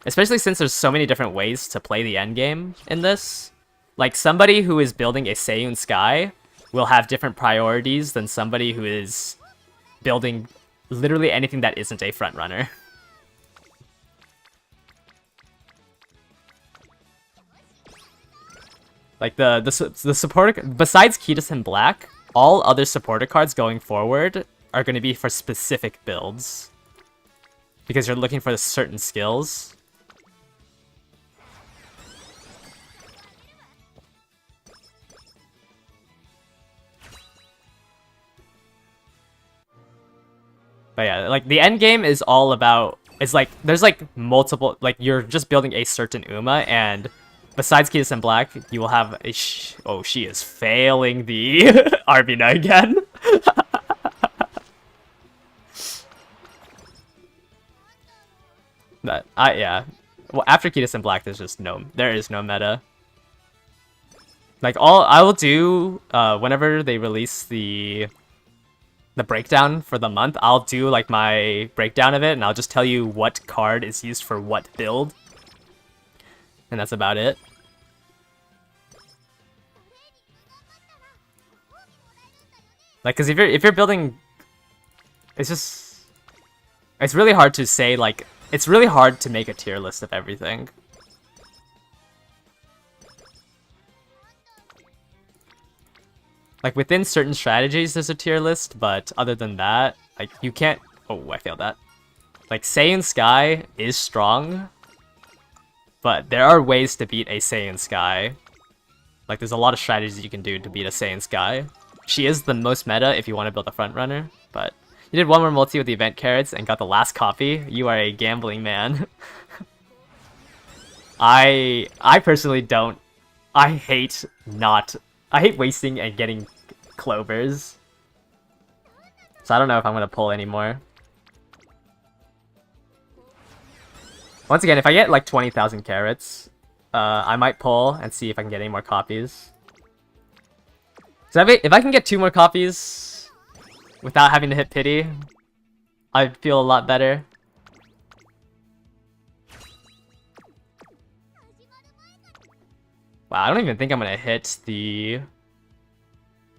especially since there's so many different ways to play the endgame in this. Like, somebody who is building a Seiyun Sky will have different priorities than somebody who is building literally anything that isn't a front runner. Like the supporter, besides Kitasen Black, all other supporter cards going forward are going to be for specific builds, because you're looking for certain skills. But yeah, like the end game is all about, it's like there's like multiple, like you're just building a certain Uma, and besides Kitasen Black, you will have a oh, she is failing the Arvina again. But yeah. Well, after Kitasen Black, there is no meta. Like I will do whenever they release the breakdown for the month, I'll do like my breakdown of it, and I'll just tell you what card is used for what build. And that's about it. Like, cause if you're building, it's really hard to say, like, it's really hard to make a tier list of everything. Like, within certain strategies, there's a tier list, but other than that, like, you can't... Oh, I failed that. Like, Seiyun Sky is strong, but there are ways to beat a Seiyun Sky. Like, there's a lot of strategies you can do to beat a Seiyun Sky. She is the most meta if you want to build a front runner, but you did one more multi with the event carrots and got the last copy. You are a gambling man. I personally don't... I hate wasting and getting clovers. So I don't know if I'm gonna pull anymore. Once again, if I get like 20,000 carrots, I might pull and see if I can get any more copies. So if I can get 2 more copies without having to hit pity, I'd feel a lot better. Wow, I don't even think I'm gonna hit the...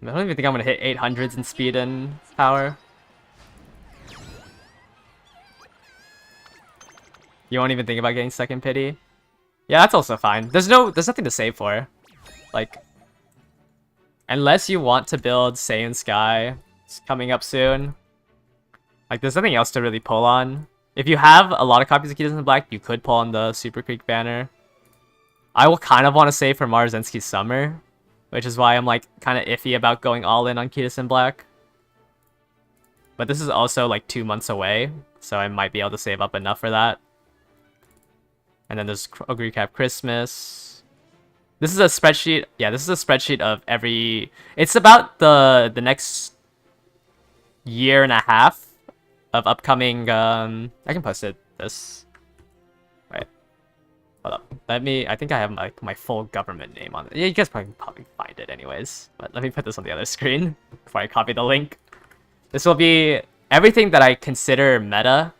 I don't even think I'm gonna hit 800s in speed and power. You won't even think about getting second pity? Yeah, that's also fine. There's nothing to save for. Like, unless you want to build Seiyun Sky, it's coming up soon. Like, there's nothing else to really pull on. If you have a lot of copies of Kitasen Black, you could pull on the Super Creek banner. I will kind of want to save for Marzensky's Summer, which is why I'm like kind of iffy about going all in on Kitasen Black. But this is also like 2 months away, so I might be able to save up enough for that. And then there's Ogre Cap Christmas. This is a spreadsheet. Yeah, this is a spreadsheet of every... It's about the next year and a half of upcoming... I can post this. Wait. Hold up. I think I have my full government name on it. Yeah, you guys probably find it anyways. But let me put this on the other screen before I copy the link. This will be everything that I consider meta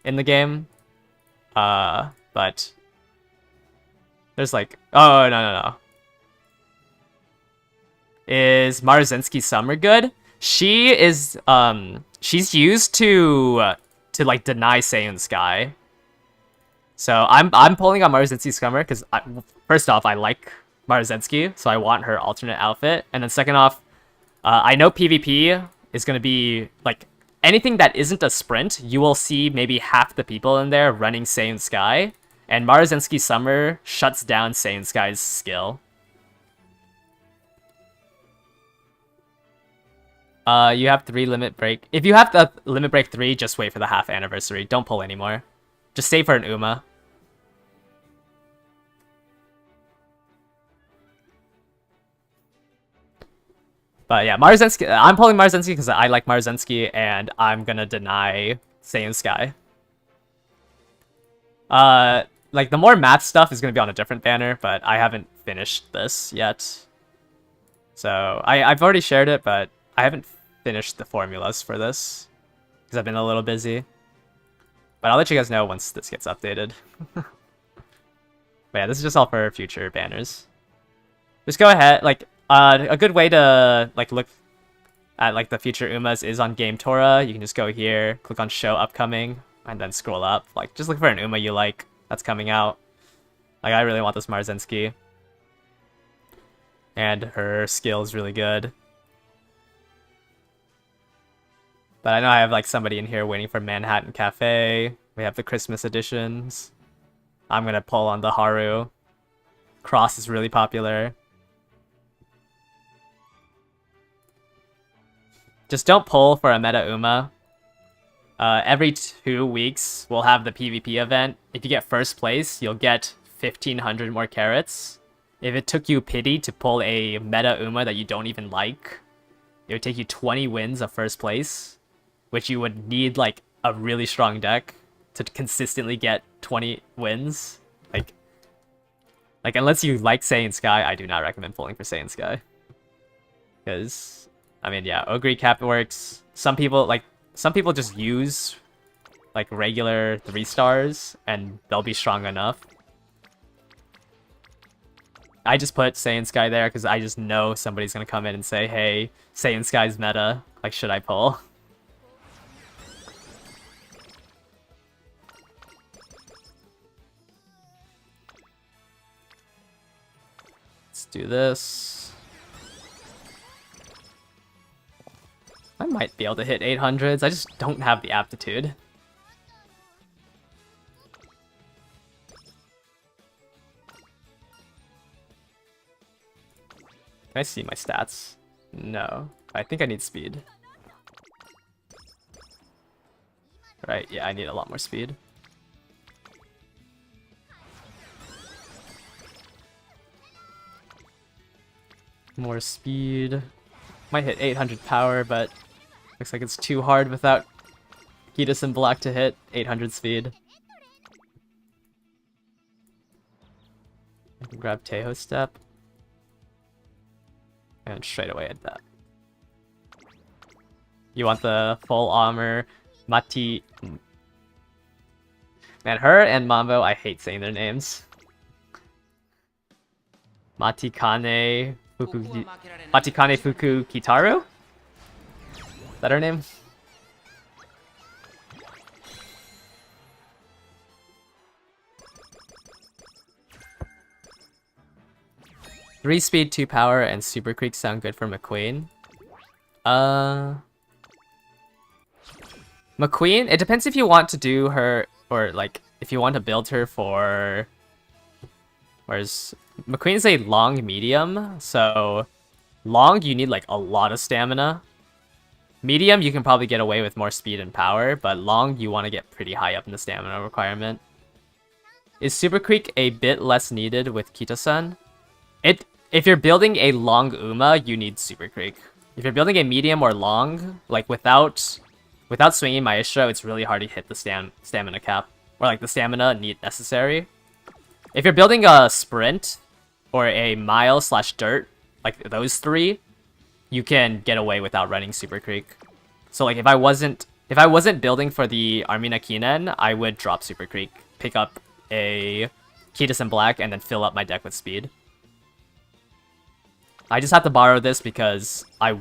in the game. But There's like, oh no. Is Marzinski Summer good? She is she's used to like deny Saiyan Sky. So I'm pulling on Marzinski Summer because first off I like Marzinski, so I want her alternate outfit, and then second off, I know PvP is gonna be like anything that isn't a sprint. You will see maybe half the people in there running Saiyan Sky, and Marzinski Summer shuts down Saiyan Sky's skill. You have 3 limit break. If you have the limit break 3, just wait for the half anniversary. Don't pull anymore. Just save for an Uma. But yeah, Marzinski. I'm pulling Marzinski because I like Marzinski, and I'm gonna deny Saiyan Sky. Like the more math stuff is gonna be on a different banner, but I haven't finished this yet. So I've already shared it, but I haven't finished the formulas for this because I've been a little busy. But I'll let you guys know once this gets updated. But yeah, this is just all for future banners. Just go ahead, like, a good way to like look at like the future Umas is on Game Tora. You can just go here, click on Show Upcoming, and then scroll up. Like, just look for an Uma you like that's coming out. Like, I really want this Marzinski. And her skill is really good. But I know I have like somebody in here waiting for Manhattan Cafe. We have the Christmas editions. I'm gonna pull on the Haru. Cross is really popular. Just don't pull for a meta Uma. Every 2 weeks, we'll have the PvP event. If you get first place, you'll get 1,500 more carrots. If it took you pity to pull a meta Uma that you don't even like, it would take you 20 wins of first place, which you would need like a really strong deck to consistently get 20 wins. Like unless you like Saiyan Sky, I do not recommend pulling for Saiyan Sky. Because, I mean, yeah, Ogre Cap works. Some people just use like regular 3 stars and they'll be strong enough. I just put Saiyan Sky there because I just know somebody's gonna come in and say, hey, Saiyan Sky's meta. Like, should I pull? Let's do this. I might be able to hit 800s. I just don't have the aptitude. Can I see my stats? No. I think I need speed. Right, yeah, I need a lot more speed. More speed. Might hit 800 power, but looks like it's too hard without Kitas and Black to hit 800 speed. I can grab Teho Step. And straight away at that. You want the full armor Mati. Man, her and Mambo, I hate saying their names. Matikane Fuku Kitaru? Is that her name? Three speed, 2 power, and Super Creek sound good for McQueen. McQueen, it depends if you want to do her, or like, if you want to build her for... Whereas, McQueen is a long medium, so long you need like a lot of stamina. Medium you can probably get away with more speed and power, but long you want to get pretty high up in the stamina requirement. Is Super Creek a bit less needed with Kita-san? If you're building a long Uma, you need Super Creek. If you're building a medium or long, like without swinging Maestro, it's really hard to hit the stamina cap, or like the stamina necessary. If you're building a sprint or a mile/dirt, like those 3, you can get away without running Super Creek. So like if I wasn't building for the Armina Kinen, I would drop Super Creek, pick up a Kidus and Black, and then fill up my deck with speed. I just have to borrow this because I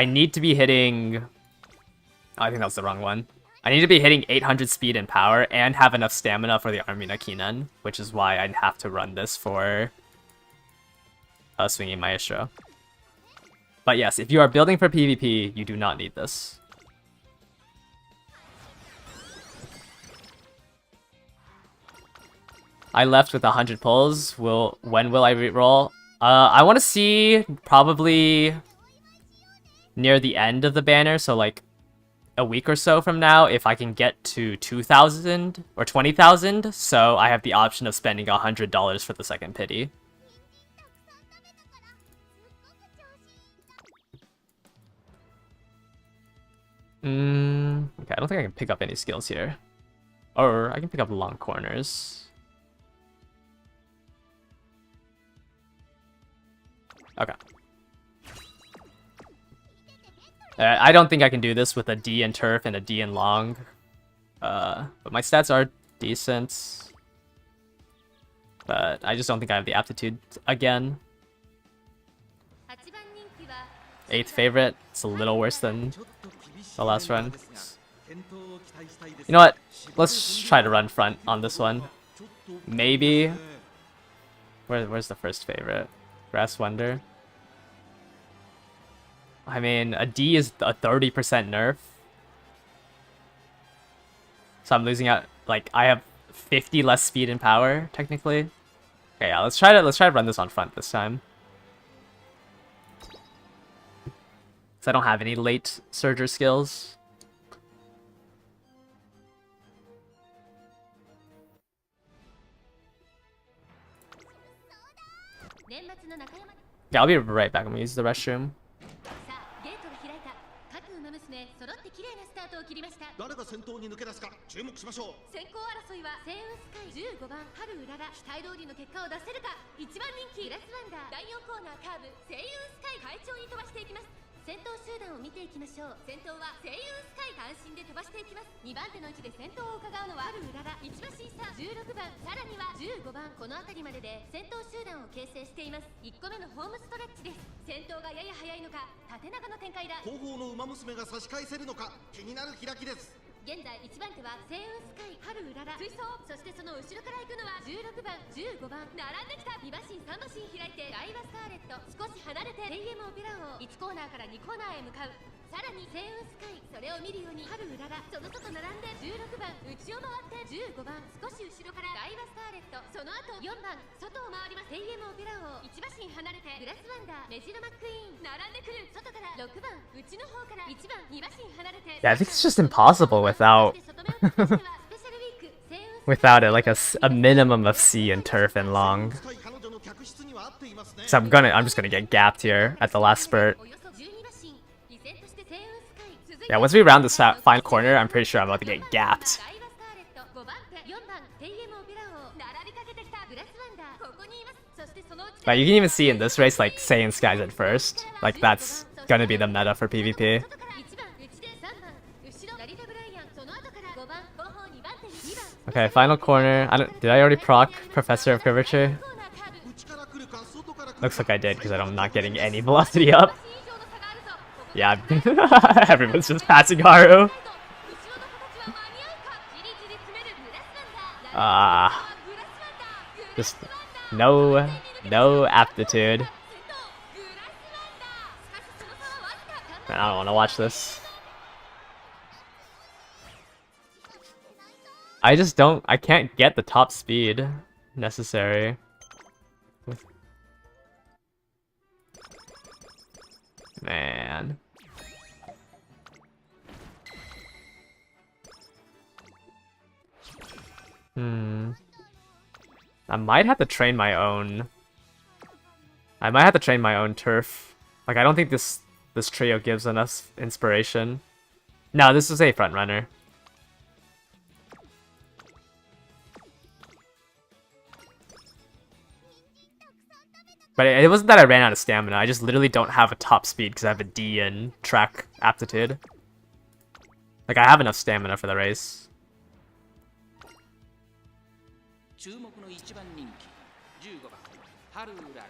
need to be hitting... I think that was the wrong one. I need to be hitting 800 speed and power and have enough stamina for the Armina Kinan, which is why I'd have to run this for Swinging Maestro. But yes, if you are building for PvP, you do not need this. I left with 100 pulls. When will I reroll? I want to see probably near the end of the banner, so like a week or so from now, if I can get to 2,000 or 20,000, so I have the option of spending $100 for the second pity. Okay, I don't think I can pick up any skills here. Or I can pick up long corners. Okay. I don't think I can do this with a D in turf and a D in long. But my stats are decent. But I just don't think I have the aptitude again. 8th favorite. It's a little worse than the last run. You know what? Let's try to run front on this one. Maybe. Where's the first favorite? Grass Wonder. I mean, a D is a 30% nerf. So I'm losing out, like, I have 50 less speed and power, technically. Okay, yeah, let's try to run this on front this time. So I don't have any late Surger skills. Yeah, I'll be right back. I'm gonna use the restroom. 誰が先頭に抜け出すか注目しましょう。先行争いはセイウンスカイ15番春うらら期待通りの結果を出せるか。1番人気グラスワンダー第4コーナーカーブセイウンスカイ快調に飛ばしていきます。先頭集団を見ていきましょう。先頭はセイウンスカイ単身で飛ばしていきます。2番手の位置で先頭を伺うのは春うらら1馬審査16番さらには15番この辺りまでで先頭集団を形成しています。1個目のホームストレッチです。先頭がやや速いのか縦長の展開だ。後方の馬娘が差し返せるのか気になる開きです。現在1番手はセイウンスカイ春うらら追走。そしてその後ろから行くのは16番15番並んできた。2馬身3馬身開いてライバスターレット少し離れてレイエムオペラ王1コーナーから2コーナーへ向かう。さらにセイウンスカイそれを見るように春うららその外並んで16番内を回って15番少し後ろからライバスターレットその後4番外を回ります。レイエムオペラ王1馬身離れてグラスワンダーメジロマックイーン並んでくる。外から6番内の方から1番2馬身離れて Yeah, I think it's just impossible without without it, like a minimum of C in turf and long. So I'm just gonna get gapped here at the last spurt. Yeah, once we round this final corner, I'm pretty sure I'm about to get gapped. But you can even see in this race, like, Saiyan Skies at first. Like, that's gonna be the meta for PvP. Okay, final corner. Did I already proc Professor of Curvature? Looks like I did, because I'm not getting any velocity up. Yeah, everyone's just passing Haru. Just no aptitude. Man, I don't want to watch this. I can't get the top speed necessary. Man. I might have to train my own. I might have to train my own turf. Like, I don't think this trio gives enough inspiration. No, this is a front runner. But it wasn't that I ran out of stamina, I just literally don't have a top speed because I have a D in track aptitude. Like, I have enough stamina for the race. 注目の一番人気15番ハルウララ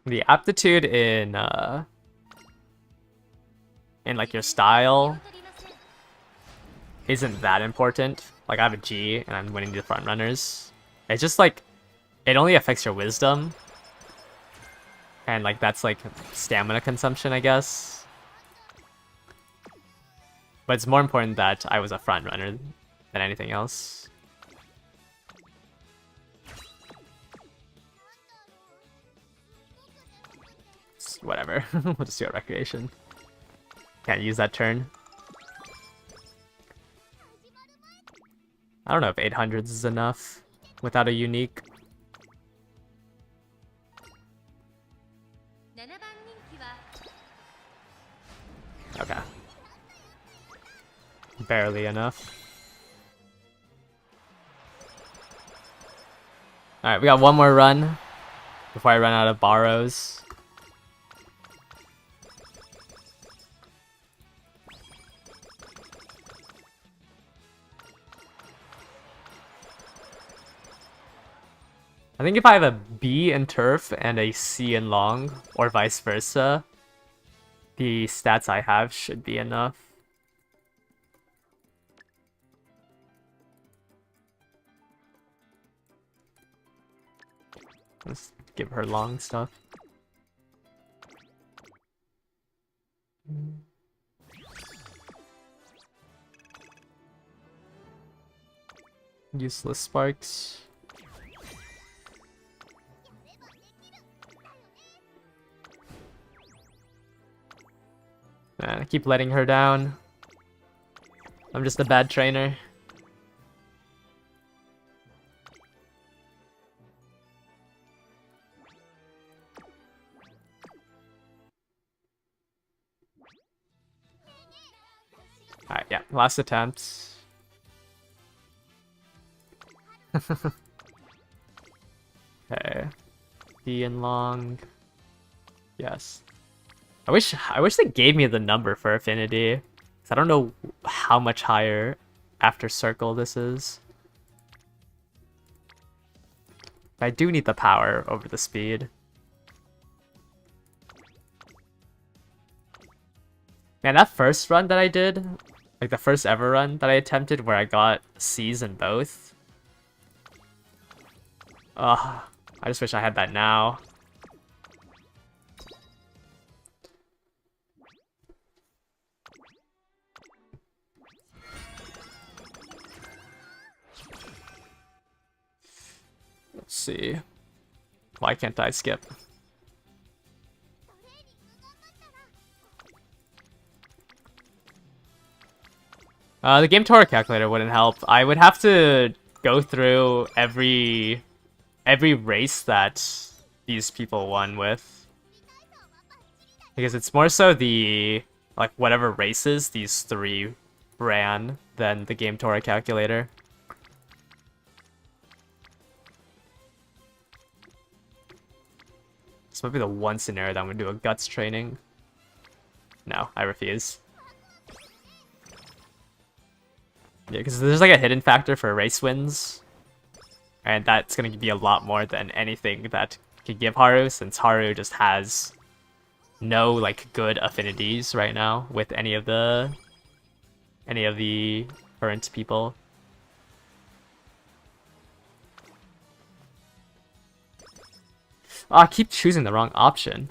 The aptitude in like your style isn't that important. Like I have a G and I'm winning the front runners. It's just like it only affects your wisdom. And like that's like stamina consumption, I guess. But it's more important that I was a front runner than anything else. Whatever. We'll just do a recreation. Can't use that turn. I don't know if 800s is enough without a unique. Okay. Barely enough. Alright, we got one more run before I run out of borrows. I think if I have a B in turf and a C in long, or vice versa, the stats I have should be enough. Let's give her long stuff. Useless sparks. Man, I keep letting her down. I'm just a bad trainer. Alright, yeah, last attempt. Okay. D and long. Yes. I wish they gave me the number for affinity. 'Cause I don't know how much higher after circle this is. But I do need the power over the speed. Man, that first run that I did, like the first ever run that I attempted where I got C's in both. Ugh, I just wish I had that now. Let's see. Why can't I skip? The Game Torah calculator wouldn't help. I would have to go through every race that these people won with. Because it's more so the, like, whatever races these three ran than the Game Torah calculator. This might be the one scenario that I'm gonna do a guts training. No, I refuse. Yeah, because there's like a hidden factor for race wins. And that's gonna be a lot more than anything that could give Haru, since Haru just has no like good affinities right now with any of the current people. Oh, I keep choosing the wrong option.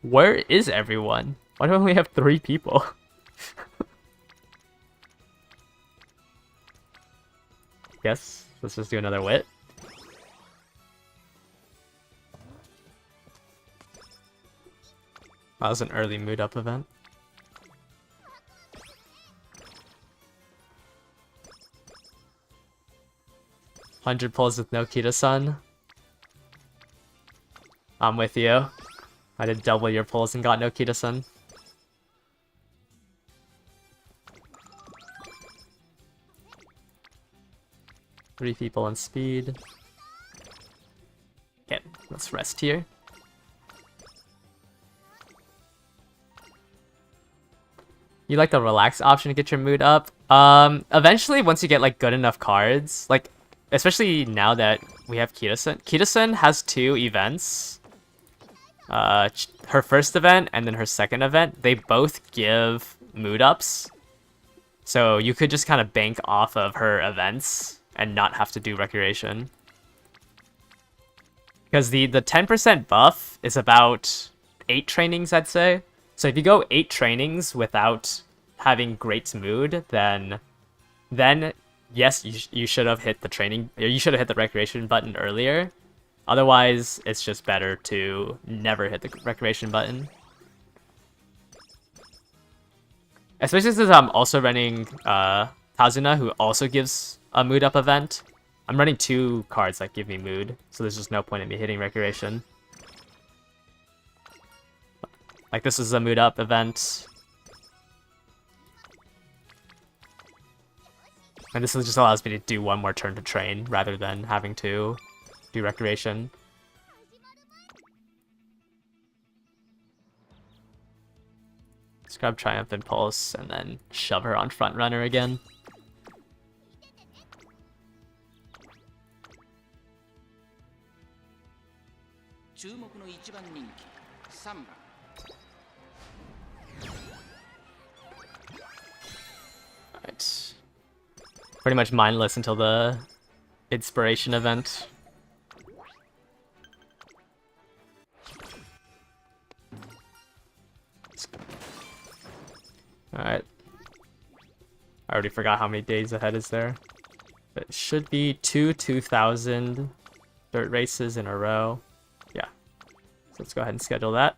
Where is everyone? Why do I only have 3 people? Yes, let's just do another wit. That was an early mood up event. $100 pulls with no Kita-san. I'm with you. I did double your pulls and got no Kita-san. Three people on speed. Okay, let's rest here. You like the relax option to get your mood up? Eventually, once you get like good enough cards, like especially now that we have Kita-san. Kita-san has 2 events. Her first event and then her second event. They both give mood ups, so you could just kind of bank off of her events and not have to do recreation. Because the 10% buff is about 8 trainings, I'd say. So if you go 8 trainings without having great mood, then yes, you should have hit the training, or you should have hit the recreation button earlier. Otherwise, it's just better to never hit the recreation button. Especially since I'm also running Kazuna, who also gives a mood up event. I'm running 2 cards that give me mood, so there's just no point in me hitting recreation. Like this is a mood up event. And this just allows me to do 1 more turn to train rather than having to do recreation. Let's grab Triumphant Pulse and then shove her on front runner again. Alright. Pretty much mindless until the inspiration event. Alright. I already forgot how many days ahead is there. But it should be 2 2000 dirt races in a row. Yeah. So let's go ahead and schedule that.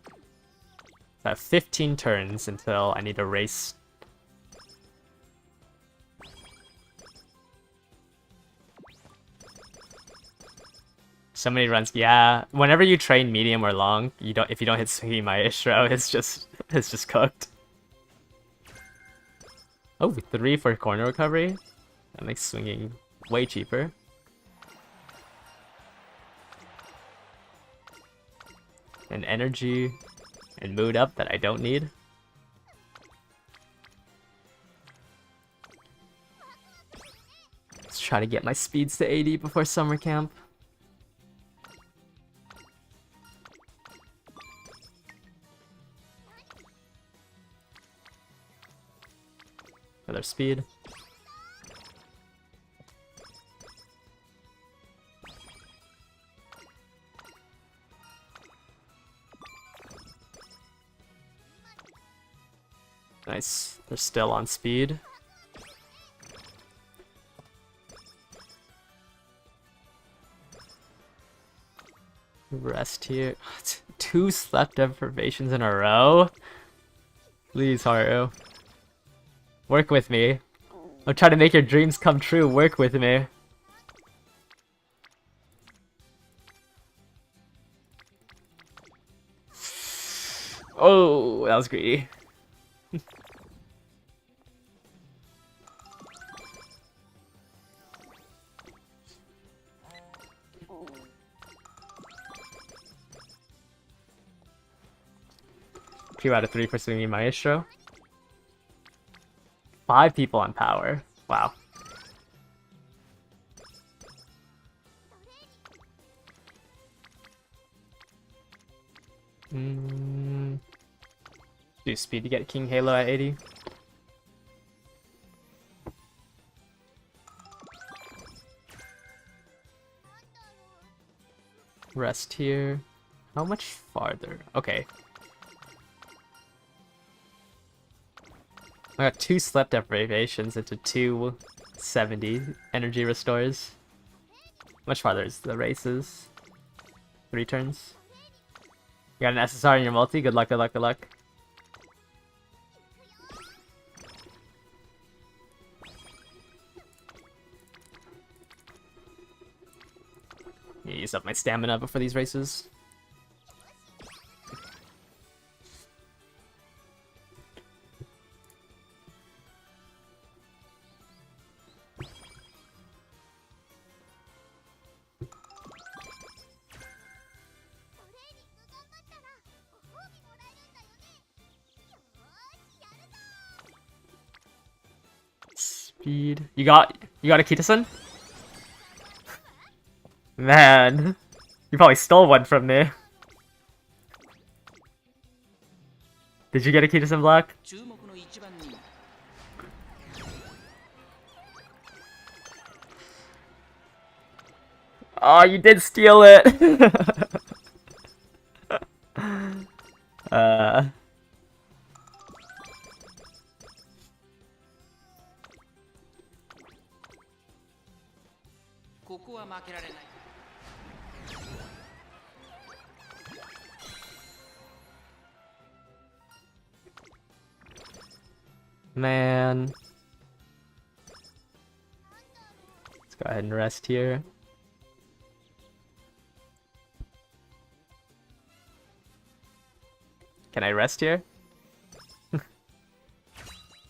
I have 15 turns until I need to race. So many runs. Yeah, whenever you train medium or long, if you don't hit Swingy Maestro, it's just cooked. Oh, 3 for corner recovery. That makes swinging way cheaper. And energy and mood up that I don't need. Let's try to get my speeds to 80 before summer camp. Another speed. Nice. They're still on speed. Rest here. 2 slept deprivations in a row? Please, Haru. Work with me. I'm trying to make your dreams come true. Work with me. Oh, that was greedy. Two out of 3 for Swingy Maestro. 5 people on power. Wow. Do speed to get King Halo at 80. Rest here. How much farther? Okay. I got 2 sleep deprivations into 270 energy restores. Much farther is the races. 3 turns. You got an SSR in your multi. Good luck, good luck, good luck. Use up my stamina before these races. speed. You got a Kitasen? Man, you probably stole one from me. Did you get a Kitasen Black? 注目の1番人 Oh, you did steal it. uh. ここは負けられない Man. Let's go ahead and rest here. Can I rest here?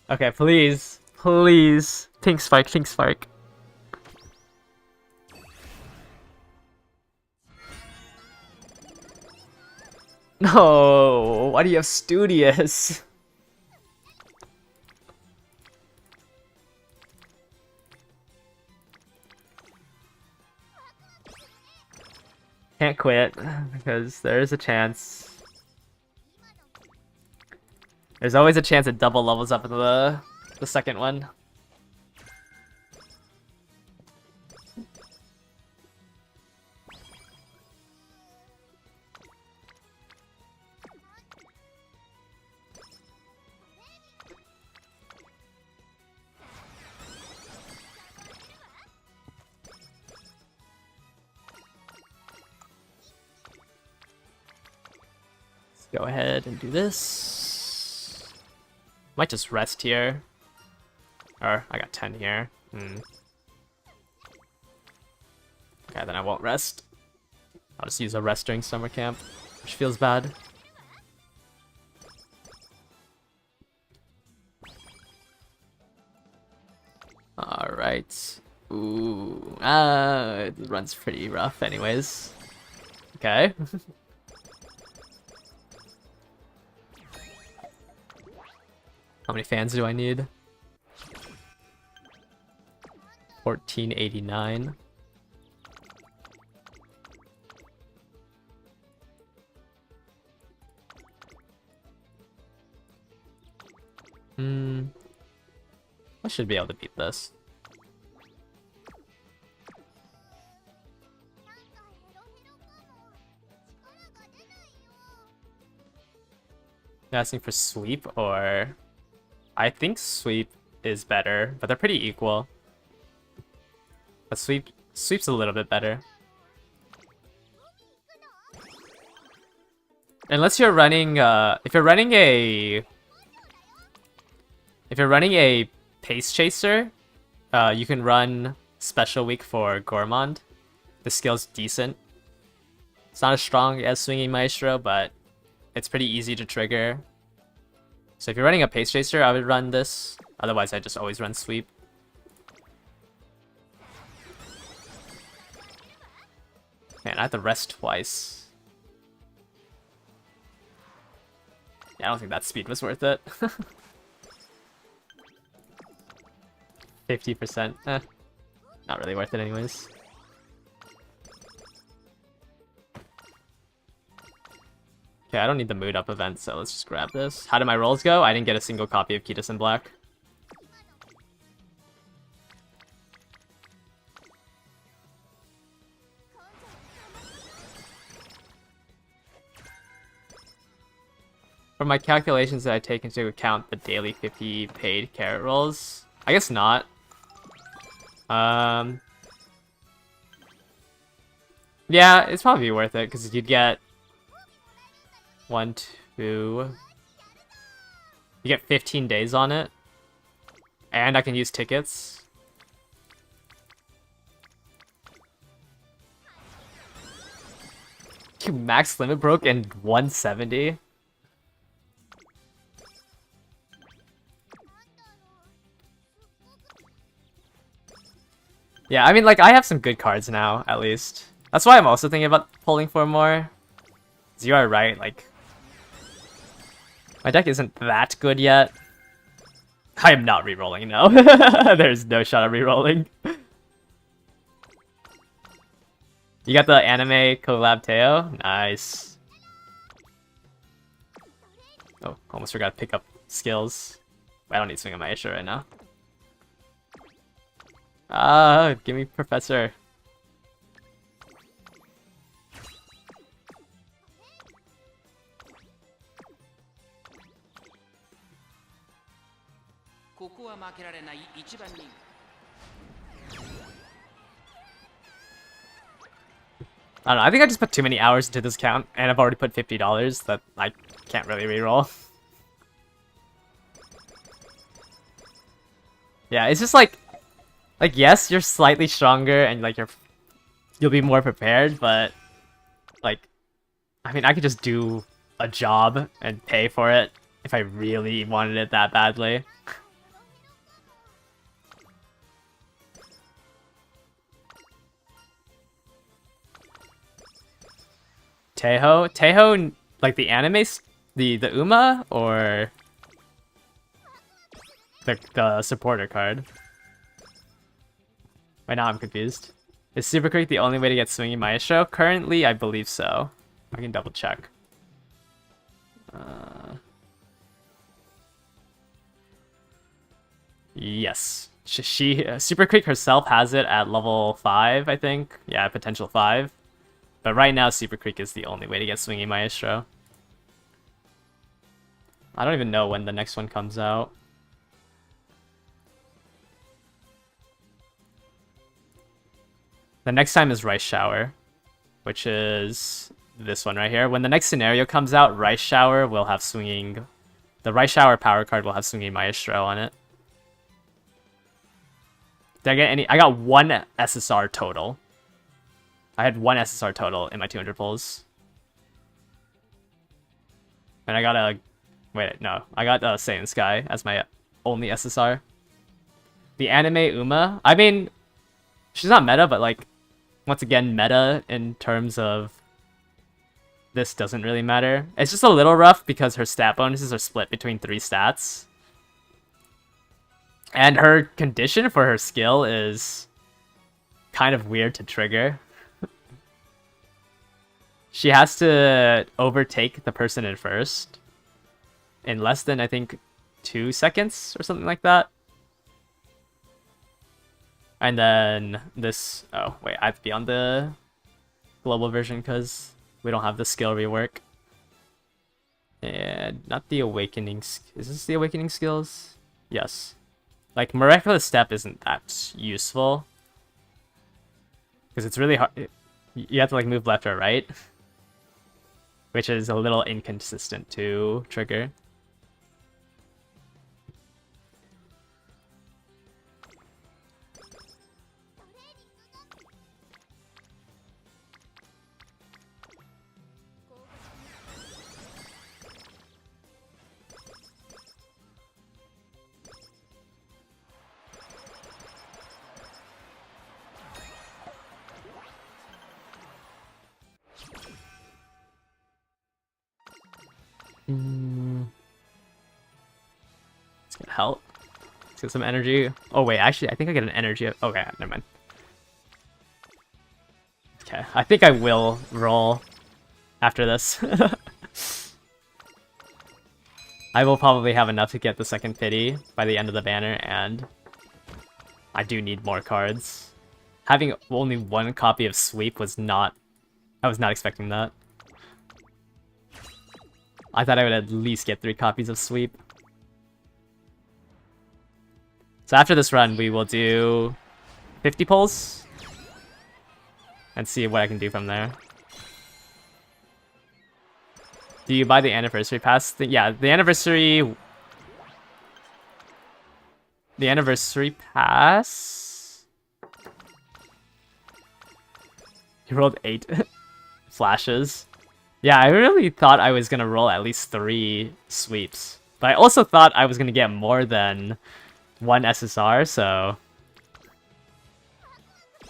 Okay, please. Please. Pink Spike, Pink Spike. No! Why do you have Studious? Can't quit, because there is a chance. There's always a chance it double levels up in the second one. Go ahead and do this. Might just rest here. Or, I got 10 here. Okay, then I won't rest. I'll just use a rest during summer camp, which feels bad. Alright. Ooh. It runs pretty rough anyways. Okay. How many fans do I need? 1489. I should be able to beat this. Asking for sweep, or I think sweep is better, but they're pretty equal. But sweep's a little bit better. Unless you're running if you're running a pace chaser, you can run special week for Gourmand. The skill's decent. It's not as strong as Swinging Maestro, but it's pretty easy to trigger. So if you're running a pace chaser, I would run this. Otherwise, I just always run sweep. Man, I have to rest twice. Yeah, I don't think that speed was worth it. 50%. Not really worth it anyways. Okay, I don't need the mood up event, so let's just grab this. How did my rolls go? I didn't get a single copy of Kitasen Black. For my calculations, did I take into account the daily 50 paid carrot rolls? I guess not. Yeah, it's probably worth it, because you'd get 1, 2... You get 15 days on it. And I can use tickets. Max limit broke in 170. Yeah, I mean, like, I have some good cards now, at least. That's why I'm also thinking about pulling for more. You are right, like... My deck isn't that good yet. I am not rerolling, no. There's no shot of rerolling. You got the anime collab Teo? Nice. Oh, almost forgot to pick up skills. I don't need Swing of Maestro right now. Ah, give me Professor. I don't know, I think I just put too many hours into this account, and I've already put $50 that I can't really reroll. Yeah, it's just like yes, you're slightly stronger and like you'll be more prepared, but like, I mean, I could just do a job and pay for it if I really wanted it that badly. Teho, like the anime, the Uma, or the supporter card? Right now I'm confused. Is Super Quick the only way to get Swinging Maestro? Currently, I believe so. I can double check. Yes. Super Quick herself has it at level 5, I think. Yeah, potential 5. But right now, Super Quick is the only way to get Swinging Maestro. I don't even know when the next one comes out. The next time is Rice Shower, which is this one right here. When the next scenario comes out, Rice Shower will have Swinging... The Rice Shower power card will have Swinging Maestro on it. Did I get any? I got 1 SSR total. I had 1 SSR total in my 200 pulls. And I got a... Wait, no. I got Saiyan Sky as my only SSR. The anime Uma. I mean, she's not meta, but like, once again, meta in terms of this doesn't really matter. It's just a little rough because her stat bonuses are split between 3 stats. And her condition for her skill is kind of weird to trigger. She has to overtake the person in first in less than, I think, 2 seconds or something like that. And then this... Oh, wait, I have to be on the global version because we don't have the skill rework. And not the awakening... Is this the awakening skills? Yes. Like, Miraculous Step isn't that useful. Because it's really hard... You have to, like, move left or right. Which is a little inconsistent to trigger. Let's get help. Let's get some energy. Oh wait, actually, I think I get an energy. Okay, never mind. Okay, I think I will roll after this. I will probably have enough to get the second pity by the end of the banner, and I do need more cards. Having only 1 copy of Sweep was not... I was not expecting that. I thought I would at least get 3 copies of Sweep. So after this run, we will do 50 pulls and see what I can do from there. Do you buy the anniversary pass? Yeah, the anniversary pass. He rolled 8 flashes. Yeah, I really thought I was gonna roll at least 3 sweeps. But I also thought I was gonna get more than 1 SSR, so...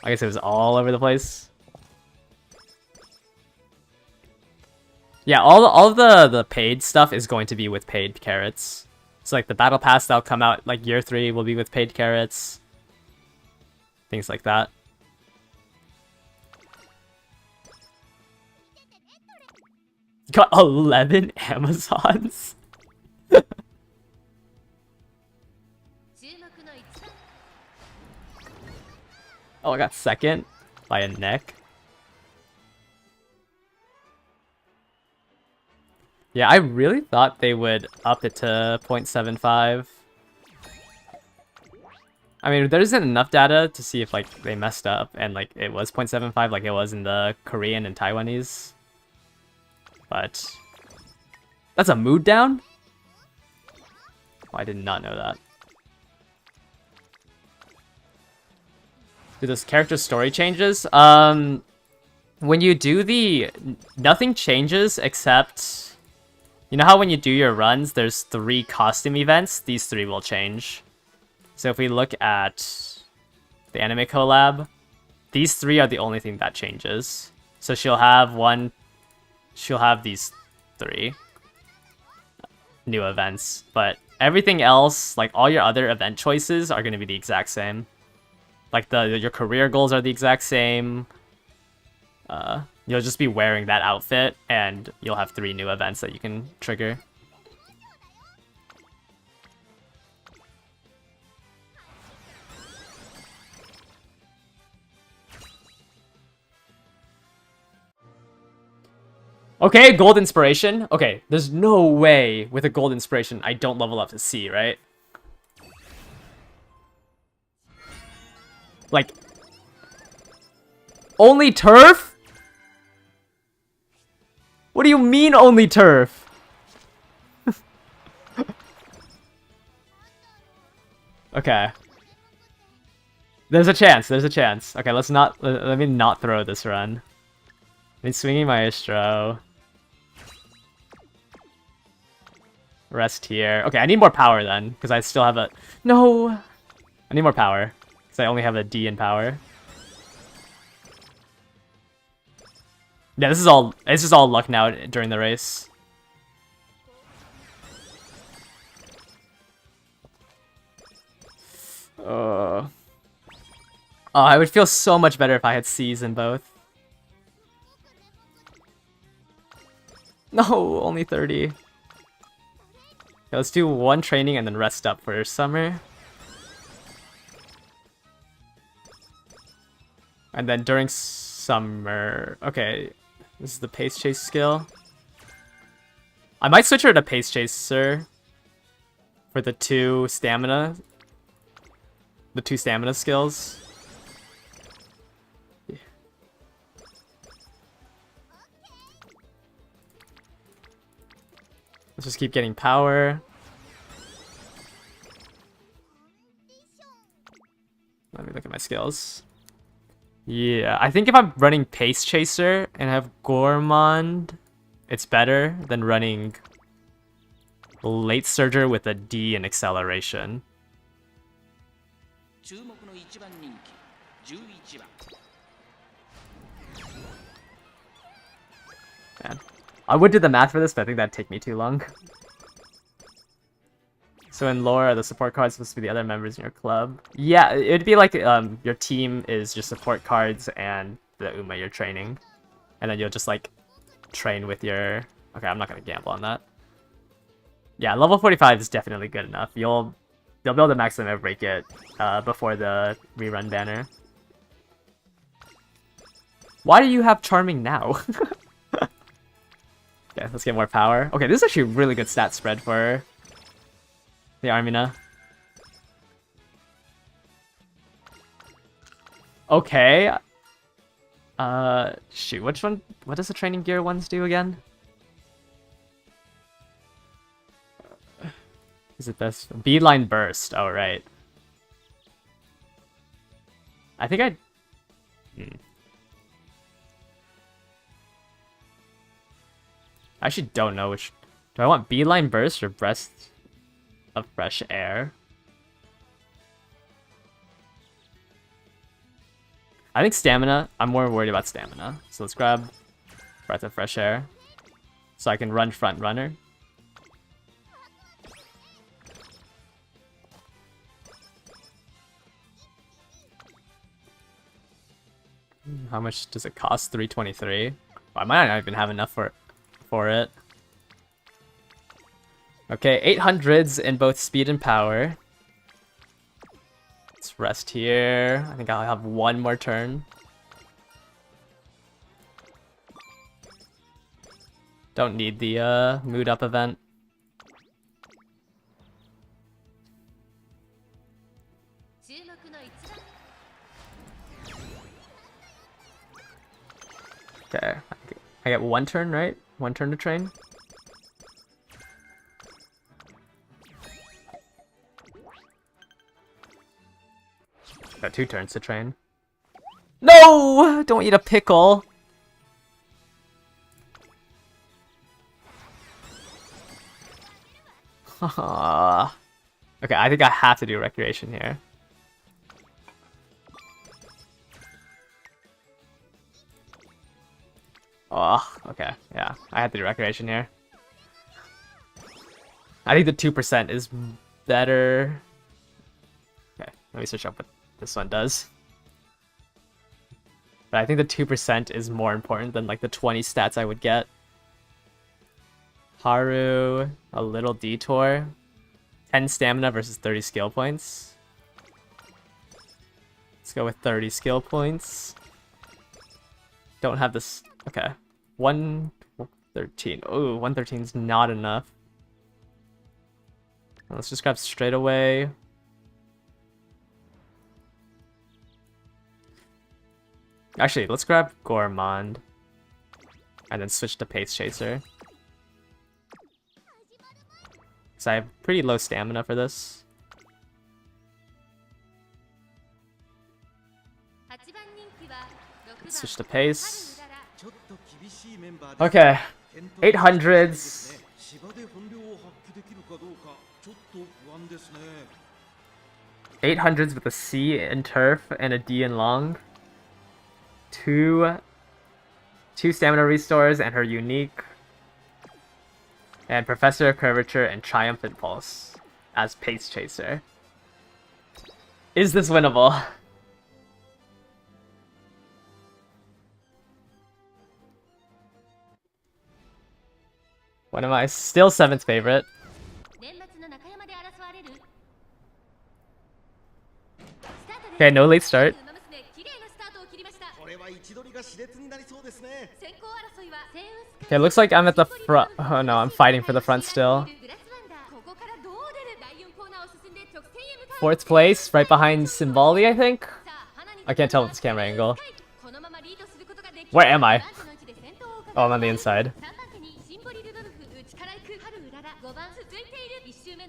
I guess it was all over the place. Yeah, all of the paid stuff is going to be with paid carrots. So like the battle pass that'll come out like year 3 will be with paid carrots. Things like that. Got 11 Amazons. Oh, I got second by a neck. Yeah, I really thought they would up it to 0.75. I mean, there isn't enough data to see if like they messed up and like it was 0.75 like it was in the Korean and Taiwanese. But that's a mood down? Oh, I did not know that. Do those character story changes? When you do nothing changes except, you know how when you do your runs, there's 3 costume events? These 3 will change. So if we look at the anime collab, these 3 are the only thing that changes. So she'll have these 3 new events, but everything else, like all your other event choices, are going to be the exact same. Like your career goals are the exact same. You'll just be wearing that outfit, and you'll have 3 new events that you can trigger. Okay, gold inspiration. Okay, there's no way with a gold inspiration I don't level up to C, right? Like, only turf? What do you mean only turf? Okay. There's a chance, there's a chance. Okay, let me not throw this run. I mean, swinging maestro. Rest here. Okay, I need more power then, because I still have a... No! I need more power, because I only have a D in power. Yeah, it's just all luck now during the race. Oh, I would feel so much better if I had C's in both. No, only 30. Okay, let's do 1 training and then rest up for summer. And then during summer... Okay, this is the pace chase skill. I might switch her to pace chaser for the 2 stamina. The 2 stamina skills. Yeah. Let's just keep getting power. Let me look at my skills. Yeah, I think if I'm running Pace Chaser and have Gourmand, it's better than running Late Surger with a D in acceleration. Man, I would do the math for this, but I think that'd take me too long. So in lore, are the support cards supposed to be the other members in your club? Yeah, it'd be like your team is just support cards and the Uma you're training. And then you'll just like train with your... Okay, I'm not gonna gamble on that. Yeah, level 45 is definitely good enough. You'll be able to maximum break it before the rerun banner. Why do you have Charming now? Okay, let's get more power. Okay, this is actually a really good stat spread for the Armina. Okay. Shoot, which one? What does the training gear ones do again? Is it this? Beeline burst. Oh, right. I think I... I actually don't know which... Do I want Beeline burst or Breath of Fresh Air? I think stamina. I'm more worried about stamina. So let's grab Breath of Fresh Air. So I can run front runner. How much does it cost? 323. I might not even have enough for it. Okay, 800s in both speed and power. Let's rest here. I think I'll have one more turn. Don't need the mood up event. Okay, I get one turn, right? One turn to train. Got 2 turns to train. No! Don't eat a pickle! Okay, I think I have to do recreation here. Oh, okay, yeah, I have to do recreation here. I think the 2% is better. Okay, let me search up what this one does. But I think the 2% is more important than like the 20 stats I would get. Haru, a little detour. 10 stamina versus 30 skill points. Let's go with 30 skill points. Don't have this. Okay. 113. Oh, 113 is not enough. Let's just grab straight away. Actually, let's grab Gourmand. And then switch to Pace Chaser. Because I have pretty low stamina for this. Switch to Pace. Okay, 800s. 800s with a C in turf and a D in long. Two stamina restores and her unique. And Professor of Curvature and Triumphant Pulse as Pace Chaser. Is this winnable? One of my still 7th favorite. Okay, no late start. Okay, looks like I'm at the front. Oh no, I'm fighting for the front still. 4th place, right behind Symboli, I think? I can't tell with this camera angle. Where am I? Oh, I'm on the inside.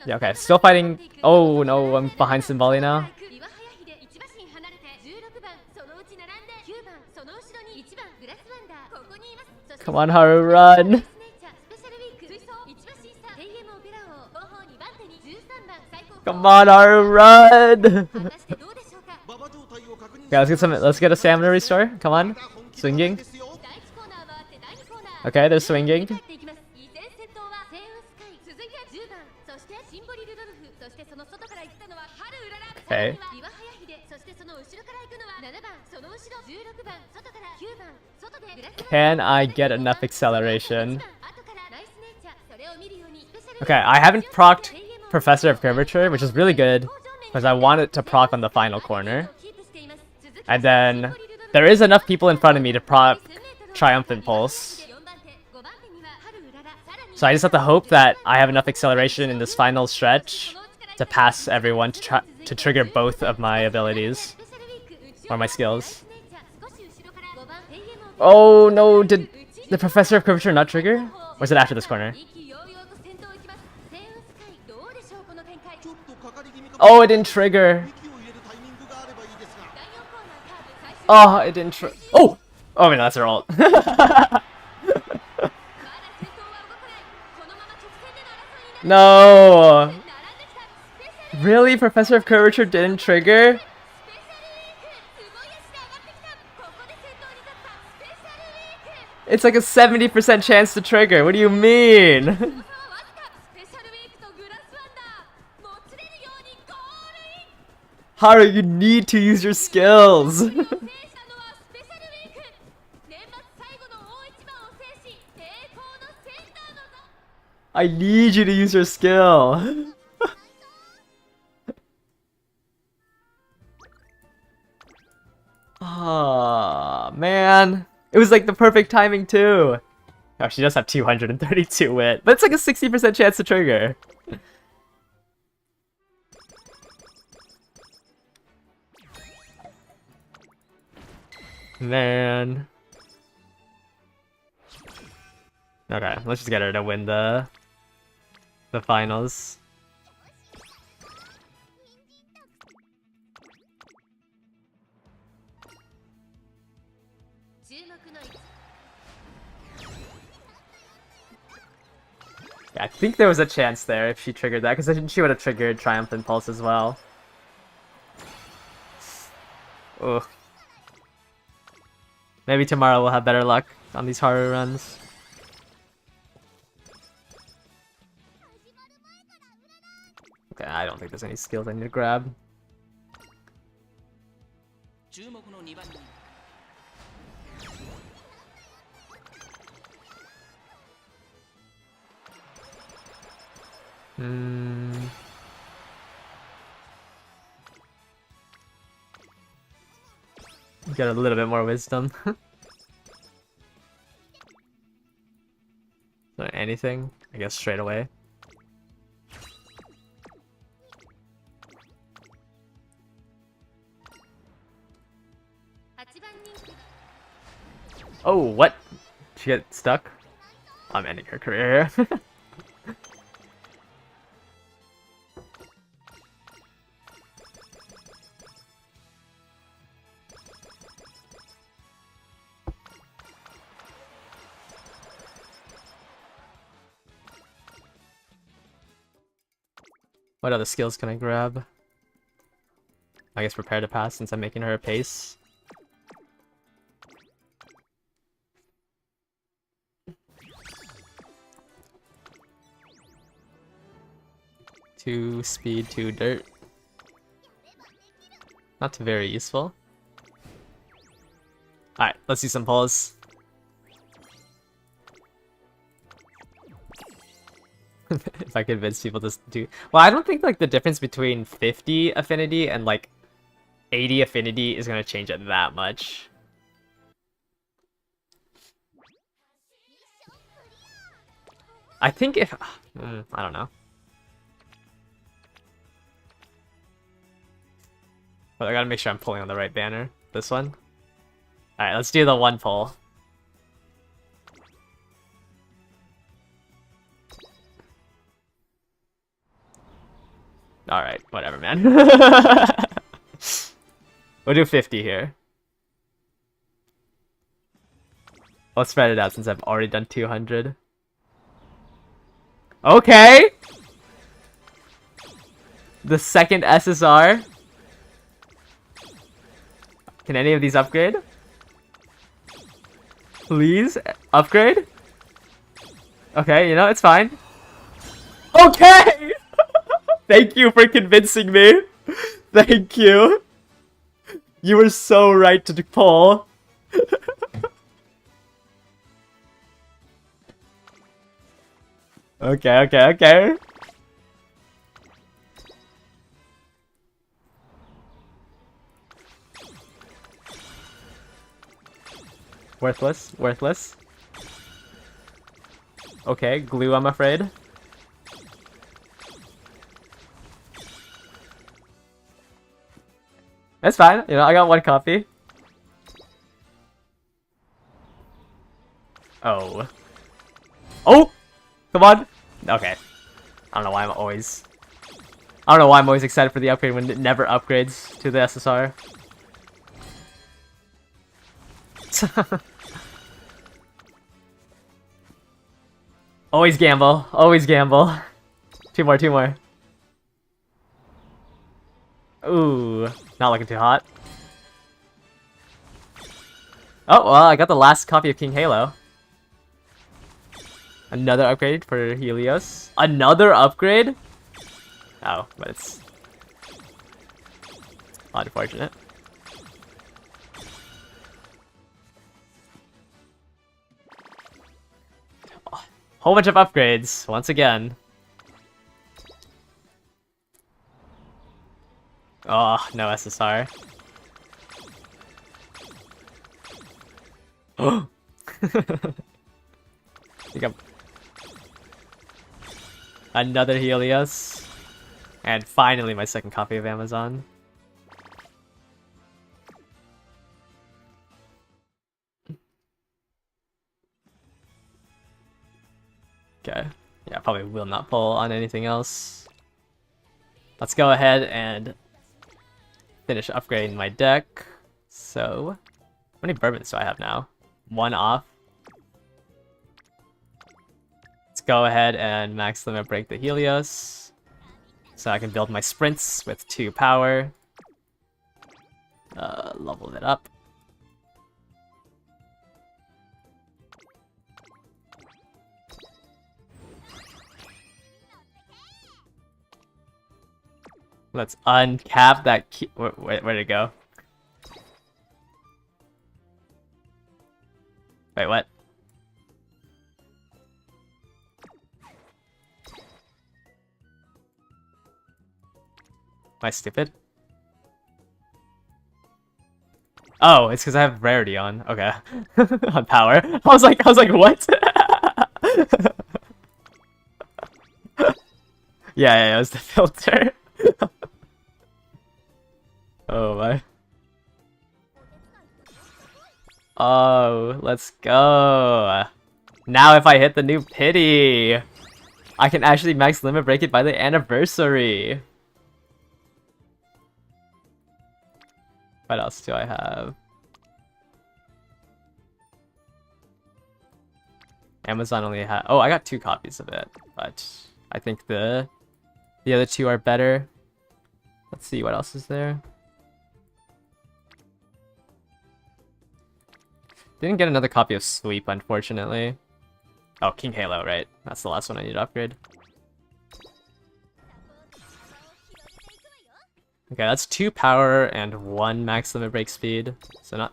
Yeah, okay, still fighting. Oh no, I'm behind Symboli now. Come on, Haru, run! Come on, Haru, run! Yeah, let's get a stamina restore. Come on, swinging. Okay, they're swinging. Okay. Can I get enough acceleration? Okay, I haven't procced Professor of Curvature, which is really good, because I want it to proc on the final corner. And then, there is enough people in front of me to proc Triumphant Pulse. So I just have to hope that I have enough acceleration in this final stretch to pass everyone to trigger both of my abilities. Or my skills. Oh no, did the Professor of Curvature not trigger? Or is it after this corner? Oh, it didn't trigger. Oh, it didn't trigger. Oh! Oh, no, that's her ult. No! Really? Professor of Curvature didn't trigger? It's like a 70% chance to trigger. What do you mean? Haru, you need to use your skills. I need you to use your skill. Oh man, it was like the perfect timing too. Oh, she does have 232 wit, but it's like a 60% chance to trigger. Man. Okay, let's just get her to win the finals. Yeah, I think there was a chance there if she triggered that, because I think she would have triggered Triumphant Pulse as well. Ugh. Maybe tomorrow we'll have better luck on these harder runs. Okay, I don't think there's any skills I need to grab. 注目の2番人 Get a little bit more wisdom. So anything? I guess straight away. Oh, what? She get stuck? I'm ending her career. What other skills can I grab? I guess prepare to pass since I'm making her a pace. Two speed, two dirt. Not very useful. Alright, let's do some pulls. If I convince people to do... Well, I don't think like the difference between 50 affinity and like 80 affinity is gonna change it that much. I think if... I don't know. But I gotta make sure I'm pulling on the right banner. This one. Alright, let's do the one pull. Alright, whatever, man. We'll do 50 here. I'll spread it out since I've already done 200. Okay! The second SSR. Can any of these upgrade? Please? Upgrade? Okay, you know, it's fine. Okay! Thank you for convincing me. Thank you. You were so right to pull. Okay. Worthless. Okay, glue, I'm afraid. That's fine, you know, I got one copy. Oh. Oh! Come on! Okay. I don't know why I'm always excited for the upgrade when it never upgrades to the SSR. Always gamble. Two more. Ooh, not looking too hot. Oh, well, I got the last copy of King Halo. Another upgrade for Helios. Another upgrade? Oh, but it's unfortunate. Whole bunch of upgrades, once again. Oh, no SSR. Oh! Another Helios. And finally my second copy of Amazon. Okay. Yeah, probably will not pull on anything else. Let's go ahead and finish upgrading my deck. So, how many bourbons do I have now? 1 off. Let's go ahead and max limit break the Helios. So I can build my sprints with 2 power. Level it up. Let's uncap that key. Where'd it go? Wait, what? Am I stupid? Oh, it's because I have rarity on. Okay, on power. I was like, what? Yeah, it was the filter. Oh my. Oh, let's go. Now if I hit the new pity, I can actually max limit break it by the anniversary. What else do I have? Amazon only had... Oh, I got 2 copies of it, but I think the other 2 are better. Let's see, what else is there? Didn't get another copy of Sweep, unfortunately. Oh, King Halo, right. That's the last one I need to upgrade. Okay, that's 2 power and 1 max limit break speed. So not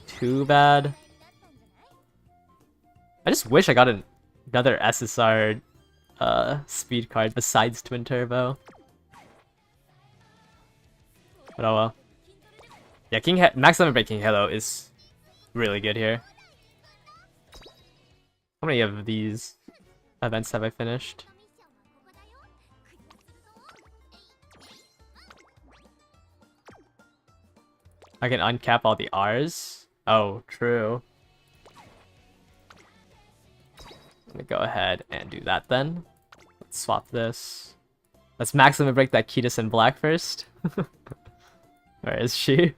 too bad. I just wish I got another SSR speed card besides Twin Turbo. But oh well. Yeah, max limit break King Halo is really good here. How many of these events have I finished? I can uncap all the R's? Oh, true. Let me go ahead and do that then. Let's swap this. Let's max limit break that Kiedis in black first. Where is she?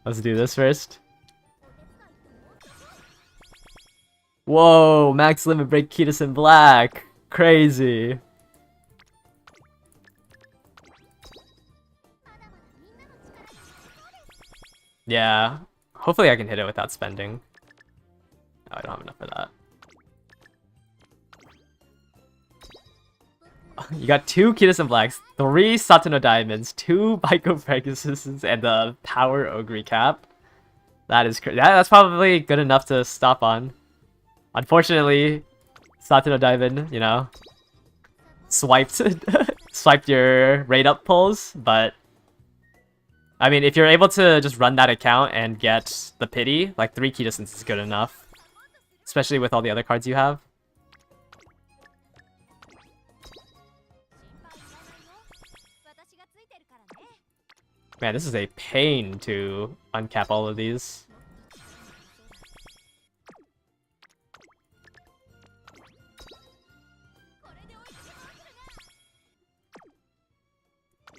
Let's do this first. Whoa, max limit break Kiedis in black. Crazy. Yeah. Hopefully I can hit it without spending. Oh, I don't have enough for that. You got 2 Kiedis in blacks, 3 Satono diamonds, 2 Baiko Pegasus, and the power Ogre cap. That is crazy. That's probably good enough to stop on. Unfortunately, Satono diamond, you know, swiped your rate up pulls, but I mean, if you're able to just run that account and get the pity, like 3 key distance is good enough. Especially with all the other cards you have. Man, this is a pain to uncap all of these.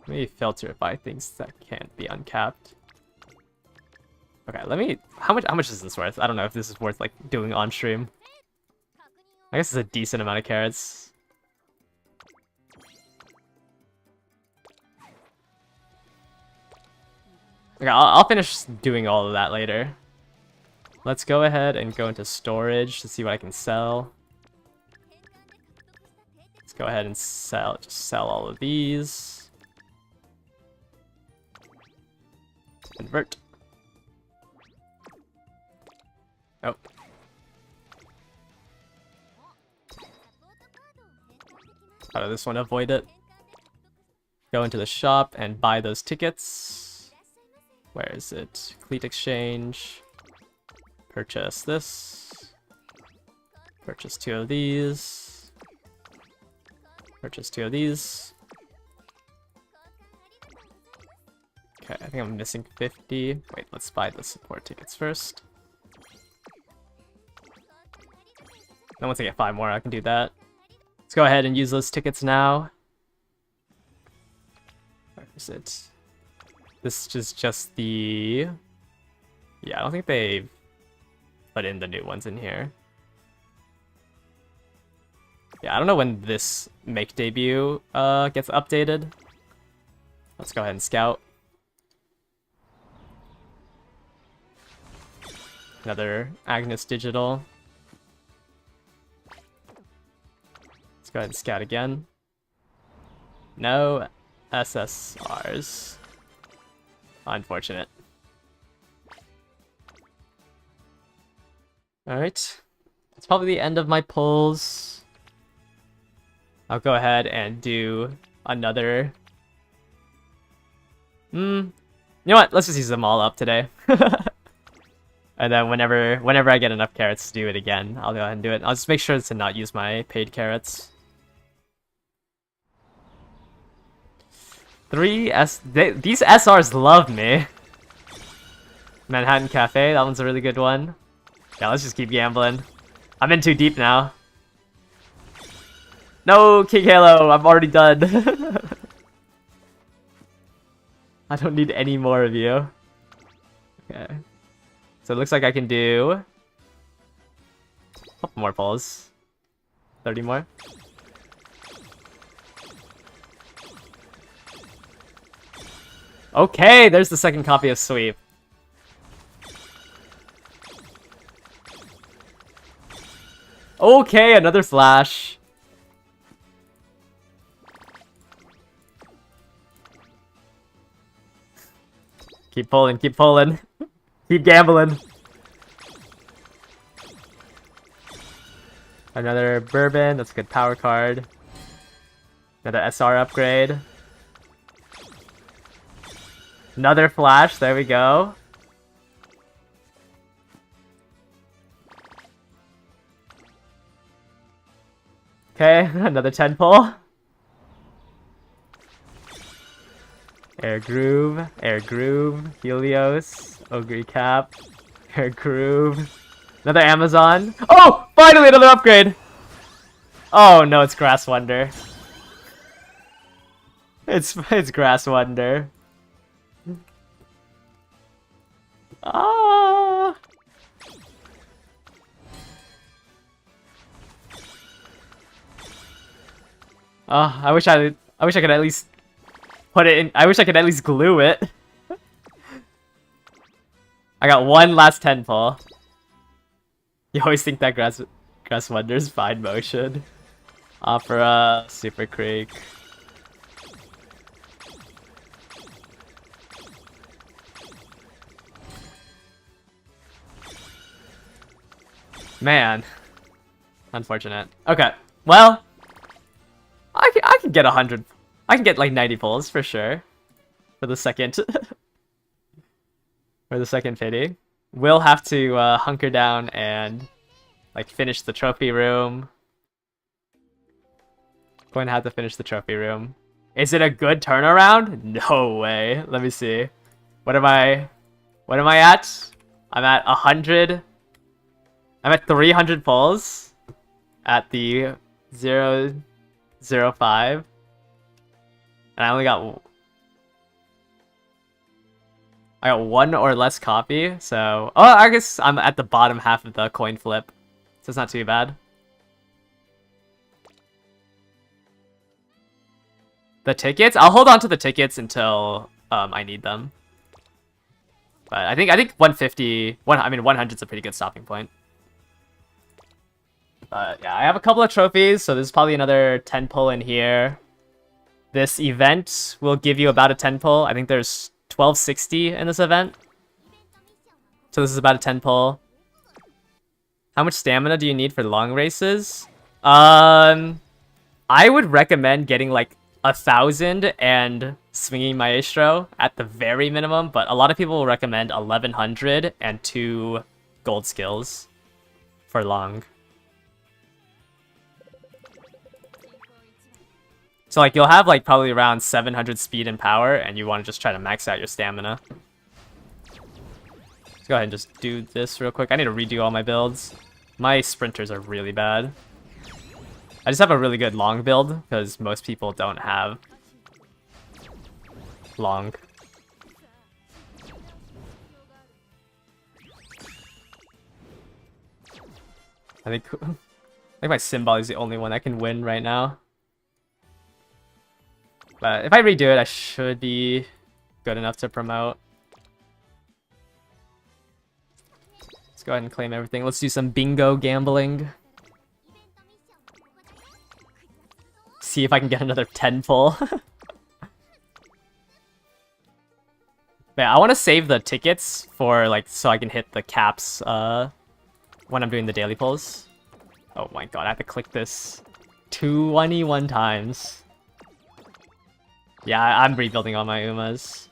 Let me filter by things that can't be uncapped. Okay, let me... How much is this worth? I don't know if this is worth, like, doing on stream. I guess it's a decent amount of carrots. Okay, I'll finish doing all of that later. Let's go ahead and go into storage to see what I can sell. Let's go ahead and just sell all of these. Convert. Oh. How did this one avoid it? Go into the shop and buy those tickets. Where is it? Cleat exchange. Purchase this. Purchase 2 of these. Purchase 2 of these. Okay, I think I'm missing 50. Wait, let's buy the support tickets first. Then once I get 5 more, I can do that. Let's go ahead and use those tickets now. Where is it? This is just the... Yeah, I don't think they've put in the new ones in here. Yeah, I don't know when this make debut gets updated. Let's go ahead and scout. Another Agnes Digital. Let's go ahead and scout again. No SSRs. Unfortunate. Alright. That's probably the end of my pulls. I'll go ahead and do another... You know what? Let's just use them all up today. And then whenever I get enough carrots to do it again, I'll go ahead and do it. I'll just make sure to not use my paid carrots. These SRs love me. Manhattan Cafe, that one's a really good one. Yeah, let's just keep gambling. I'm in too deep now. No, King Halo, I'm already done. I don't need any more of you. Okay. So it looks like I can do a couple more pulls. 30 more. Okay, there's the second copy of Sweep. Okay, another flash. Keep pulling, keep pulling. Keep gambling. Another Bourbon, that's a good power card. Another SR upgrade. Another flash, there we go. Okay, another 10 pull. Air Groove, Helios, Ogre Cap, Air Groove, another Amazon. Oh! Finally another upgrade! Oh no, it's Grass Wonder. It's Grass Wonder. Ah! Oh, I wish I could at least put it in. I wish I could at least glue it. I got one last 10 pull. You always think that Grass Wonder's fine motion. Opera, Super Creek. Man. Unfortunate. Okay. Well, I can get 100. I can get like 90 pulls for sure. For the second. For the second pity. We'll have to hunker down and like finish the trophy room. Going to have to finish the trophy room. Is it a good turnaround? No way. Let me see. What am I at? I'm at 100. I'm at 300 pulls at the 005. And I only got one or less copy, so... Oh, I guess I'm at the bottom half of the coin flip. So it's not too bad. The tickets? I'll hold on to the tickets until I need them. But I think 150... 100's a pretty good stopping point. But yeah, I have a couple of trophies, so there's probably another 10 pull in here. This event will give you about a 10 pull. I think there's 1260 in this event. So this is about a 10 pull. How much stamina do you need for long races? I would recommend getting like 1,000 and swinging Maestro at the very minimum, but a lot of people will recommend 1,100 and 2 gold skills for long. So like you'll have like probably around 700 speed and power, and you want to just try to max out your stamina. Let's go ahead and just do this real quick. I need to redo all my builds. My sprinters are really bad. I just have a really good long build, because most people don't have long. I think my Symbol is the only one that can win right now. But if I redo it, I should be good enough to promote. Let's go ahead and claim everything. Let's do some bingo gambling. See if I can get another 10 pull. Yeah, I want to save the tickets for like so I can hit the caps when I'm doing the daily pulls. Oh my god, I have to click this 21 times. Yeah, I'm rebuilding all my Umas.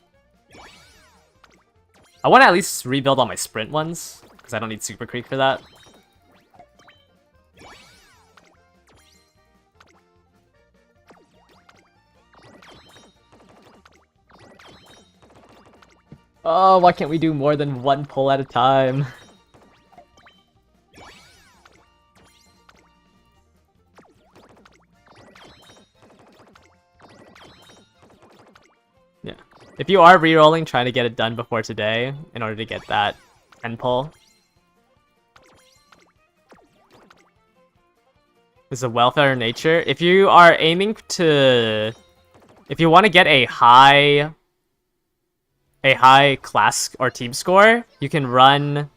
I want to at least rebuild all my sprint ones, because I don't need Super Creek for that. Oh, why can't we do more than 1 pull at a time? Yeah. If you are re-rolling, trying to get it done before today in order to get that 10 pull. This is a welfare nature. If you are aiming to... If you want to get a high class or team score, you can run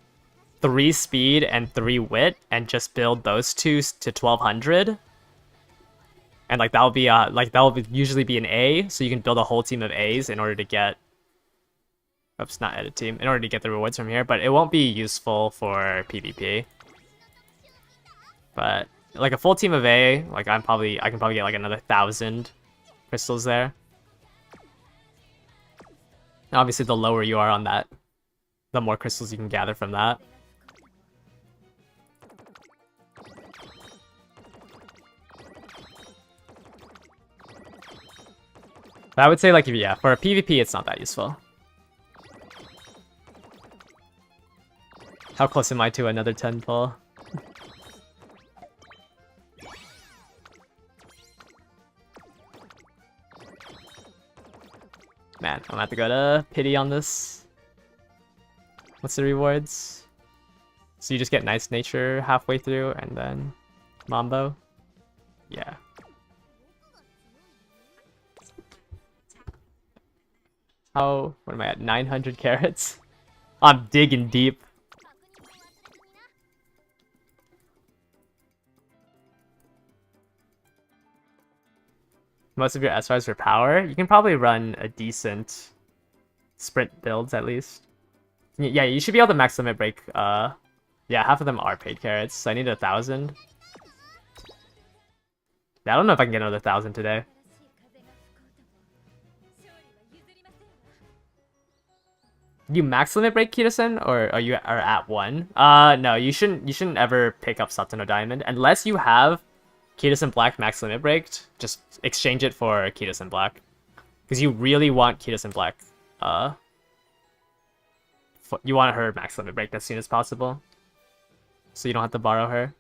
3 speed and 3 wit and just build those two to 1200. And like that'll be usually be an A, so you can build a whole team of A's in order to get oops, not edit team, in order to get the rewards from here, but it won't be useful for PvP. But like a full team of A, like I can probably get like another 1,000 crystals there. And obviously, the lower you are on that, the more crystals you can gather from that. But I would say, like, yeah, for a PvP, it's not that useful. How close am I to another 10 pull? Man, I'm gonna have to go to pity on this. What's the rewards? So you just get nice nature halfway through and then Mambo? Yeah. How, what am I at? 900 carats? I'm digging deep. Most of your SRs for power, you can probably run a decent sprint builds at least. Yeah, you should be able to max limit break. Yeah, half of them are paid carrots, so I need 1,000. Yeah, I don't know if I can get another 1,000 today. You max limit break Kitasen, or are you at 1? No, you shouldn't ever pick up Satuno Diamond unless you have Kitasen Black max limit breaked. Just exchange it for Kitasen Black, because you really want Kitasen Black. You want her max limit break as soon as possible, so you don't have to borrow her.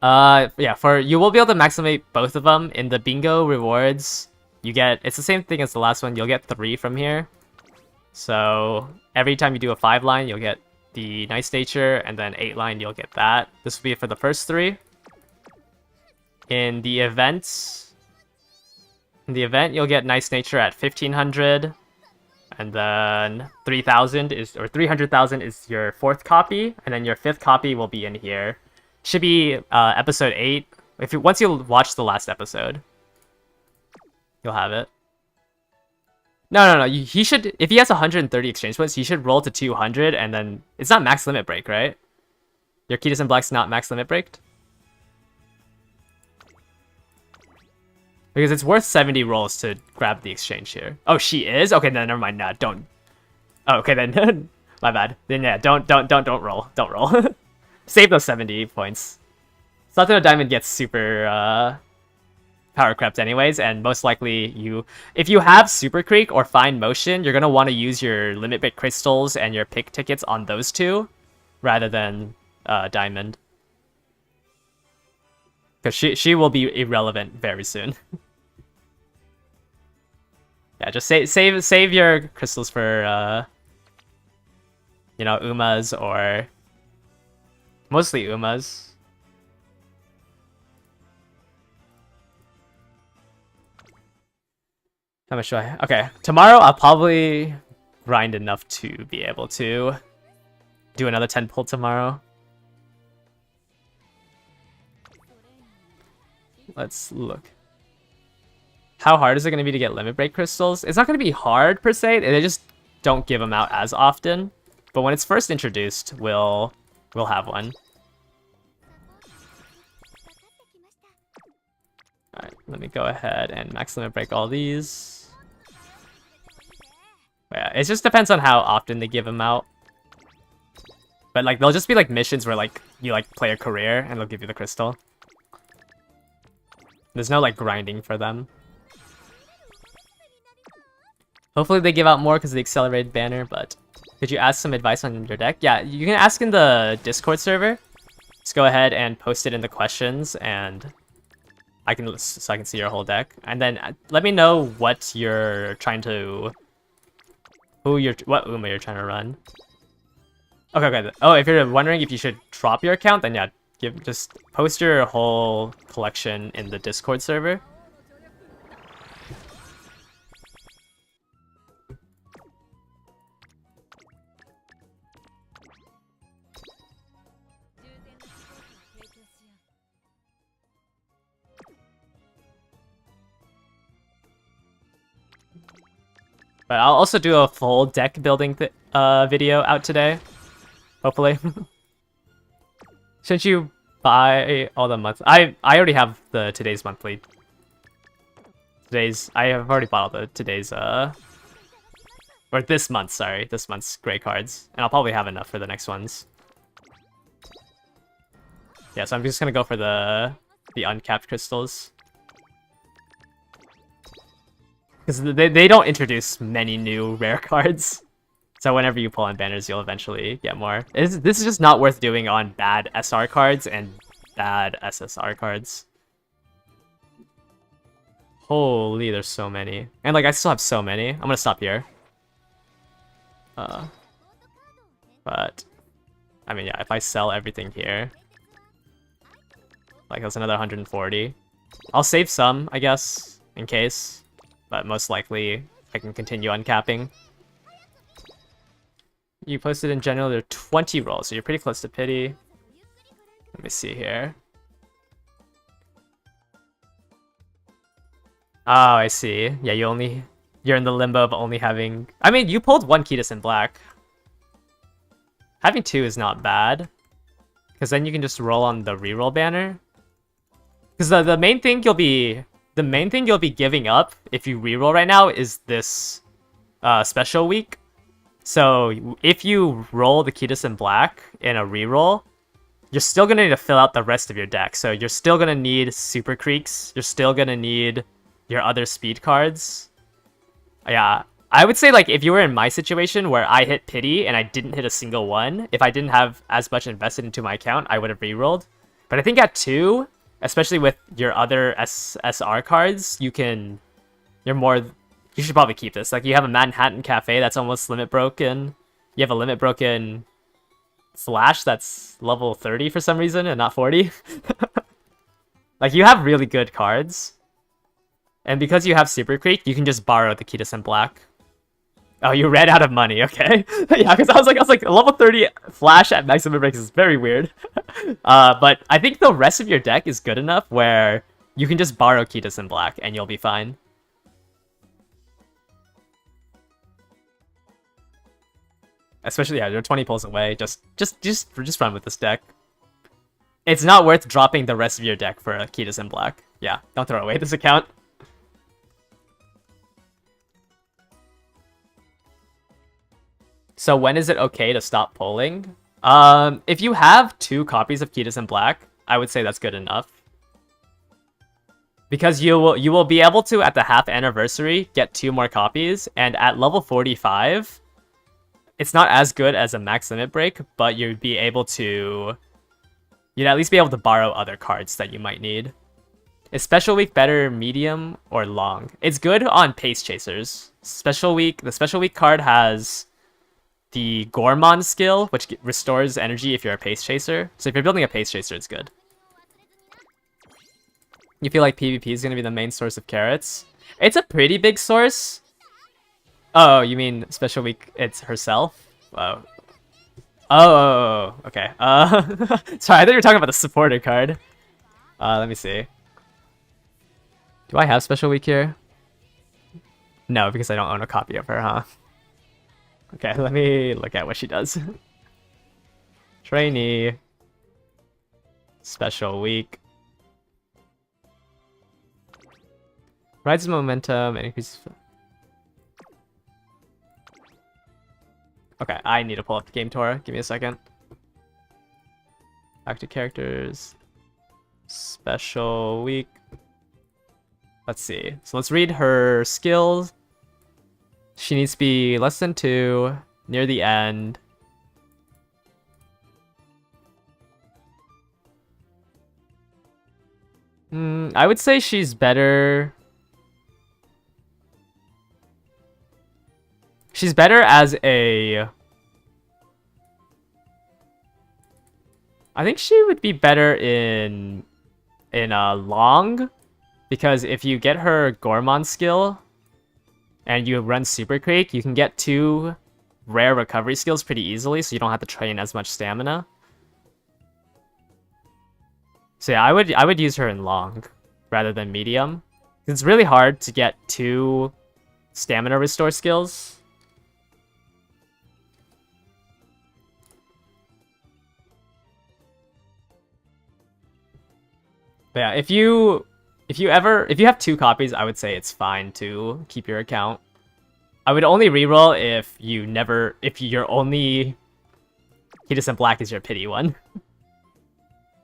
Yeah, you will be able to max limit both of them in the bingo rewards. You get, it's the same thing as the last one. You'll get 3 from here. So every time you do a 5 line, you'll get the nice nature, and then 8 line, you'll get that. This will be for the first 3. In the event, you'll get nice nature at 1,500, and then 3,000 is, or 300,000 is your 4th copy, and then your 5th copy will be in here. Should be episode 8. Once you watch the last episode, you'll have it. No. He should, if he has 130 exchange points, he should roll to 200, and then it's not max limit break, right? Your Key to Black's not max limit breaked? Because it's worth 70 rolls to grab the exchange here. Oh, she is? Okay, then never mind. Nah, don't. Oh, okay, then. My bad. Then yeah, don't roll. Don't roll. Save those 70 points. Slatano Diamond gets super power crept anyways, and most likely if you have Super Creek or Fine Motion, you're gonna want to use your limit break crystals and your pick tickets on those two, rather than Diamond. Because she will be irrelevant very soon. Yeah, just save your crystals for you know, Umas or mostly Umas. How much do I? Okay, tomorrow I'll probably grind enough to be able to do another 10 pull tomorrow. Let's look. How hard is it going to be to get limit break crystals? It's not going to be hard per se. They just don't give them out as often. But when it's first introduced, we'll have one. Alright, let me go ahead and max limit break all these. Yeah, it just depends on how often they give them out. But like, they'll just be like missions where like you like play a career and they'll give you the crystal. There's no like grinding for them. Hopefully they give out more because of the accelerated banner, but could you ask some advice on your deck? Yeah, you can ask in the Discord server. Just go ahead and post it in the questions, and I can see your whole deck. And then let me know what you're trying to, what Uma you're trying to run. Okay. Oh, if you're wondering if you should drop your account, then yeah, just post your whole collection in the Discord server. But I'll also do a full deck building video out today, hopefully. Shouldn't you buy all the months? I already have the today's monthly. I have already bought all the today's or this month, sorry, this month's gray cards, and I'll probably have enough for the next ones. Yeah, so I'm just gonna go for the uncapped crystals. Because they don't introduce many new rare cards. So whenever you pull on banners, you'll eventually get more. This is just not worth doing on bad SR cards and bad SSR cards. Holy, there's so many. And like, I still have so many. I'm gonna stop here. But, I mean, yeah, if I sell everything here, like that's another 140. I'll save some, I guess, in case. But most likely, I can continue uncapping. You posted in general, there are 20 rolls, so you're pretty close to pity. Let me see here. Oh, I see. Yeah, you're in the limbo of only having... I mean, you pulled one Key to Black. Having two is not bad. Because then you can just roll on the reroll banner. Because the main thing you'll be... The main thing you'll be giving up if you reroll right now is this special week. So if you roll the Key to Black in a reroll, you're still going to need to fill out the rest of your deck. So you're still going to need Super Creeks. You're still going to need your other speed cards. Yeah, I would say like if you were in my situation where I hit pity and I didn't hit a single one, if I didn't have as much invested into my account, I would have rerolled. But I think at 2... especially with your other SR cards, you should probably keep this. Like, you have a Manhattan Cafe that's almost limit broken. You have a limit broken Flash that's level 30 for some reason and not 40. Like, you have really good cards. And because you have Super Creek, you can just borrow the Key to Black. Oh, you ran out of money, okay. Yeah, because I was like, level 30 Flash at max limit breaks is very weird. But I think the rest of your deck is good enough where you can just borrow Key to Black and you'll be fine. Especially, yeah, you're 20 pulls away. Just run with this deck. it's not worth dropping the rest of your deck for a Key in Black. Yeah, don't throw away this account. So when is it okay to stop pulling? If you have 2 copies of Key in Black, I would say that's good enough. Because you will be able to, at the half anniversary, get 2 more copies, and at level 45, it's not as good as a max limit break, but you'd be able to... You'd at least be able to borrow other cards that you might need. Is Special Week better medium or long? It's good on Pace Chasers. The Special Week card has the Gormon skill, which restores energy if you're a Pace Chaser. So if you're building a Pace Chaser, it's good. You feel like PvP is going to be the main source of carrots? It's a pretty big source. Oh, you mean Special Week, it's herself? Wow. Oh, okay. Sorry, I thought you were talking about the supporter card. Let me see. Do I have Special Week here? No, because I don't own a copy of her, huh? Okay, let me look at what she does. Trainee. Special Week. Rides momentum and increases... Okay, I need to pull up the game tour. Give me a second. Back to characters. Special Week. Let's see. So let's read her skills. She needs to be less than 2, near the end. I would say she's better... She's better as a... I think she would be better in long, because if you get her Gormon skill and you run Super Quake, you can get 2 rare recovery skills pretty easily, so you don't have to train as much stamina. So yeah, I would use her in long rather than medium. It's really hard to get 2 stamina restore skills. But yeah, if you have 2 copies, I would say it's fine to keep your account. I would only reroll if your only Key in Black is your pity one.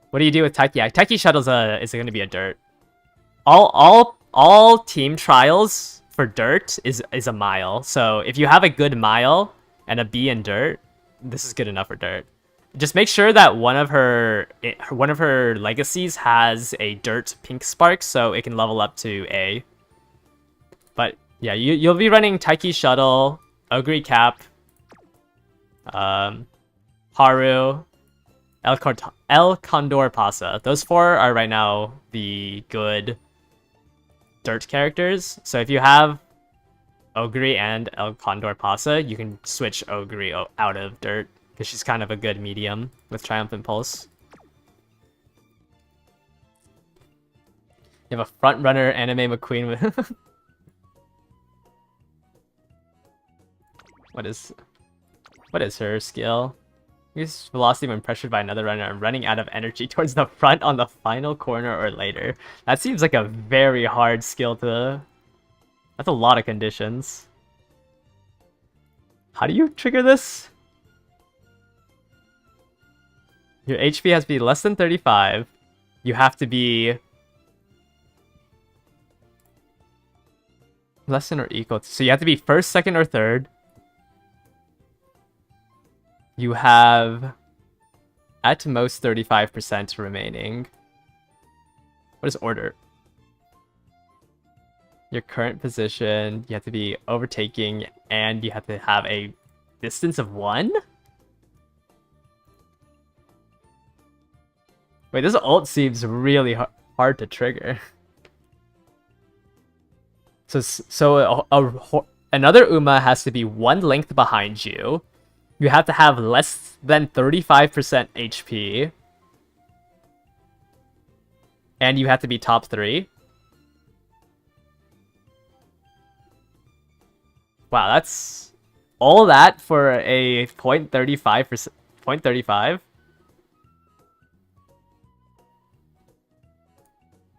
What do you do with Taiki? Yeah, Taiki Shuttle's is going to be a dirt. All team trials for dirt is a mile. So if you have a good mile and a B in dirt, this is good enough for dirt. Just make sure that one of her legacies has a dirt pink spark, so it can level up to A. But yeah, you'll be running Taiki Shuttle, Ogre Cap, Haru, El Condor Pasa. Those 4 are right now the good dirt characters. So if you have Ogre and El Condor Pasa, you can switch Ogre out of dirt, because she's kind of a good medium with Triumphant Pulse. You have a front runner anime McQueen with... What is her skill? Use velocity when pressured by another runner and running out of energy towards the front on the final corner or later. That seems like a very hard skill to... That's a lot of conditions. How do you trigger this? Your HP has to be less than 35. You have to be less than or equal to... So you have to be first, second, or third. You have at most 35% remaining. What is order? Your current position, you have to be overtaking, and you have to have a distance of 1? Wait, this ult seems really hard to trigger. So another Uma has to be 1 length behind you. You have to have less than 35% HP. And you have to be top 3. Wow, that's all that for a 0.35%. 0.35?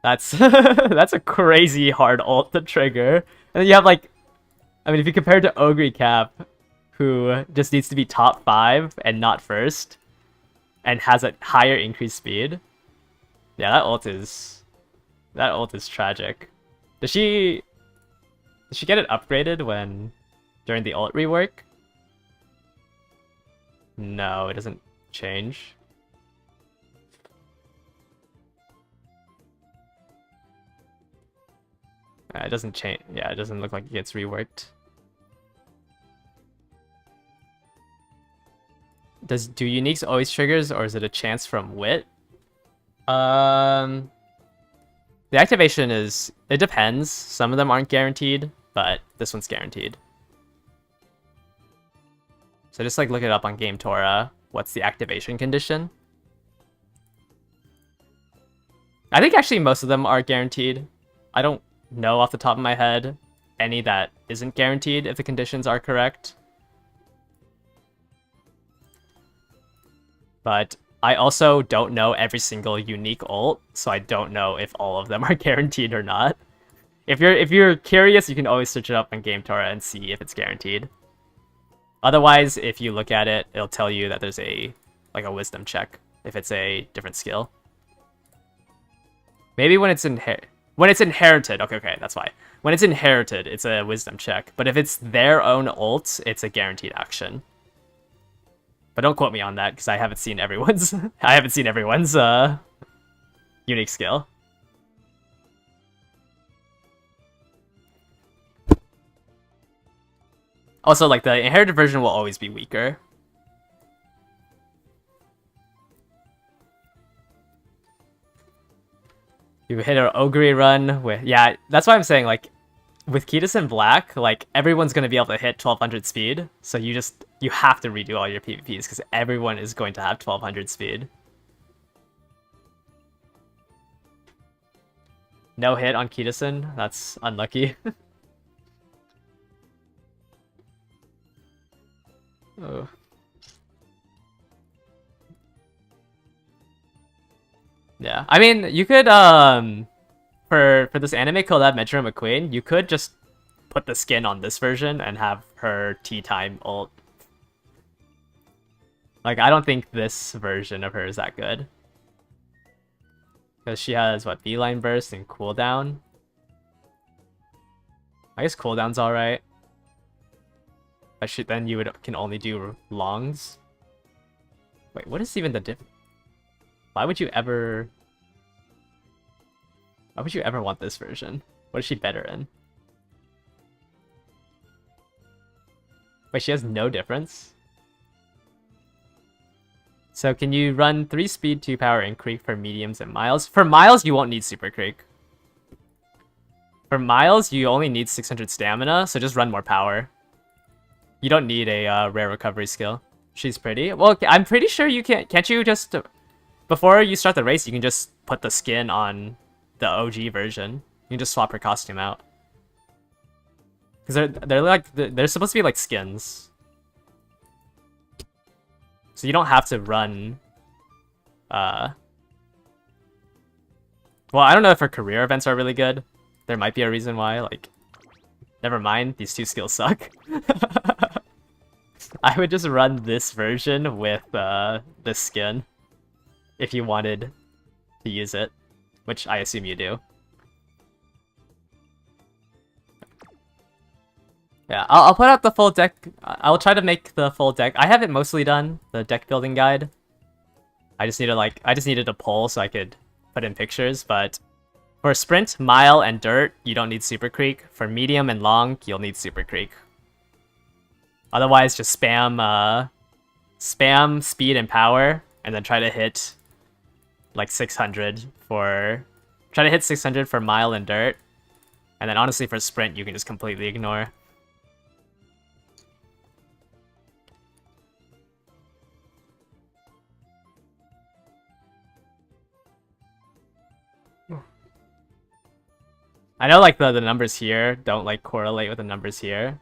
That's that's a crazy hard ult to trigger. And then you have like, I mean, if you compare it to Ogre Cap, who just needs to be top 5 and not first, and has a higher increased speed. Yeah, that ult is tragic. Did she get it upgraded during the ult rework? No, it doesn't change. It doesn't change. Yeah, it doesn't look like it gets reworked. Do uniques always triggers, or is it a chance from wit? The activation it depends. Some of them aren't guaranteed, but this one's guaranteed. So just like look it up on GameTora. What's the activation condition? I think actually most of them are guaranteed. I don't know off the top of my head any that isn't guaranteed if the conditions are correct. But I also don't know every single unique ult, so I don't know if all of them are guaranteed or not. If you're curious, you can always search it up on GameTora and see if it's guaranteed. Otherwise, if you look at it, it'll tell you that there's a wisdom check if it's a different skill. Maybe when it's inherited, okay, that's why. When it's inherited, it's a wisdom check. But if it's their own ult, it's a guaranteed action. But don't quote me on that because I haven't seen everyone's unique skill. Also, like, the inherited version will always be weaker. You hit an Ogre run with... Yeah, that's why I'm saying, like, with Kidison Black, like, everyone's going to be able to hit 1200 speed. So you have to redo all your PvPs because everyone is going to have 1200 speed. No hit on Kidison. That's unlucky. Oh. Yeah, I mean, you could for this anime collab Metro McQueen, you could just put the skin on this version and have her tea time ult. Like, I don't think this version of her is that good. Because she has, what, beeline burst and cooldown? I guess cooldown's alright. But then you can only do longs. Wait, what is even the difference? Why would you ever want this version? What is she better in? Wait, she has no difference? So can you run 3 speed, 2 power, and creek for mediums and miles? For miles, you won't need super creek. For miles, you only need 600 stamina, so just run more power. You don't need a rare recovery skill. She's pretty. Well, I'm pretty sure you can't you just... Before you start the race, you can just put the skin on the OG version. You can just swap her costume out. Because they're supposed to be like skins. So you don't have to run... Well, I don't know if her career events are really good. There might be a reason why, like... Never mind, these 2 skills suck. I would just run this version with this skin. If you wanted to use it. Which I assume you do. Yeah, I'll put out the full deck. I'll try to make the full deck. I have it mostly done, the deck building guide. I just needed a poll so I could put in pictures, but for sprint, mile, and dirt, you don't need Super Creek. For medium and long, you'll need Super Creek. Otherwise, just spam speed and power, and then try to hit like 600 for... Try to hit 600 for mile and dirt. And then honestly for sprint, you can just completely ignore. I know like the numbers here don't like correlate with the numbers here.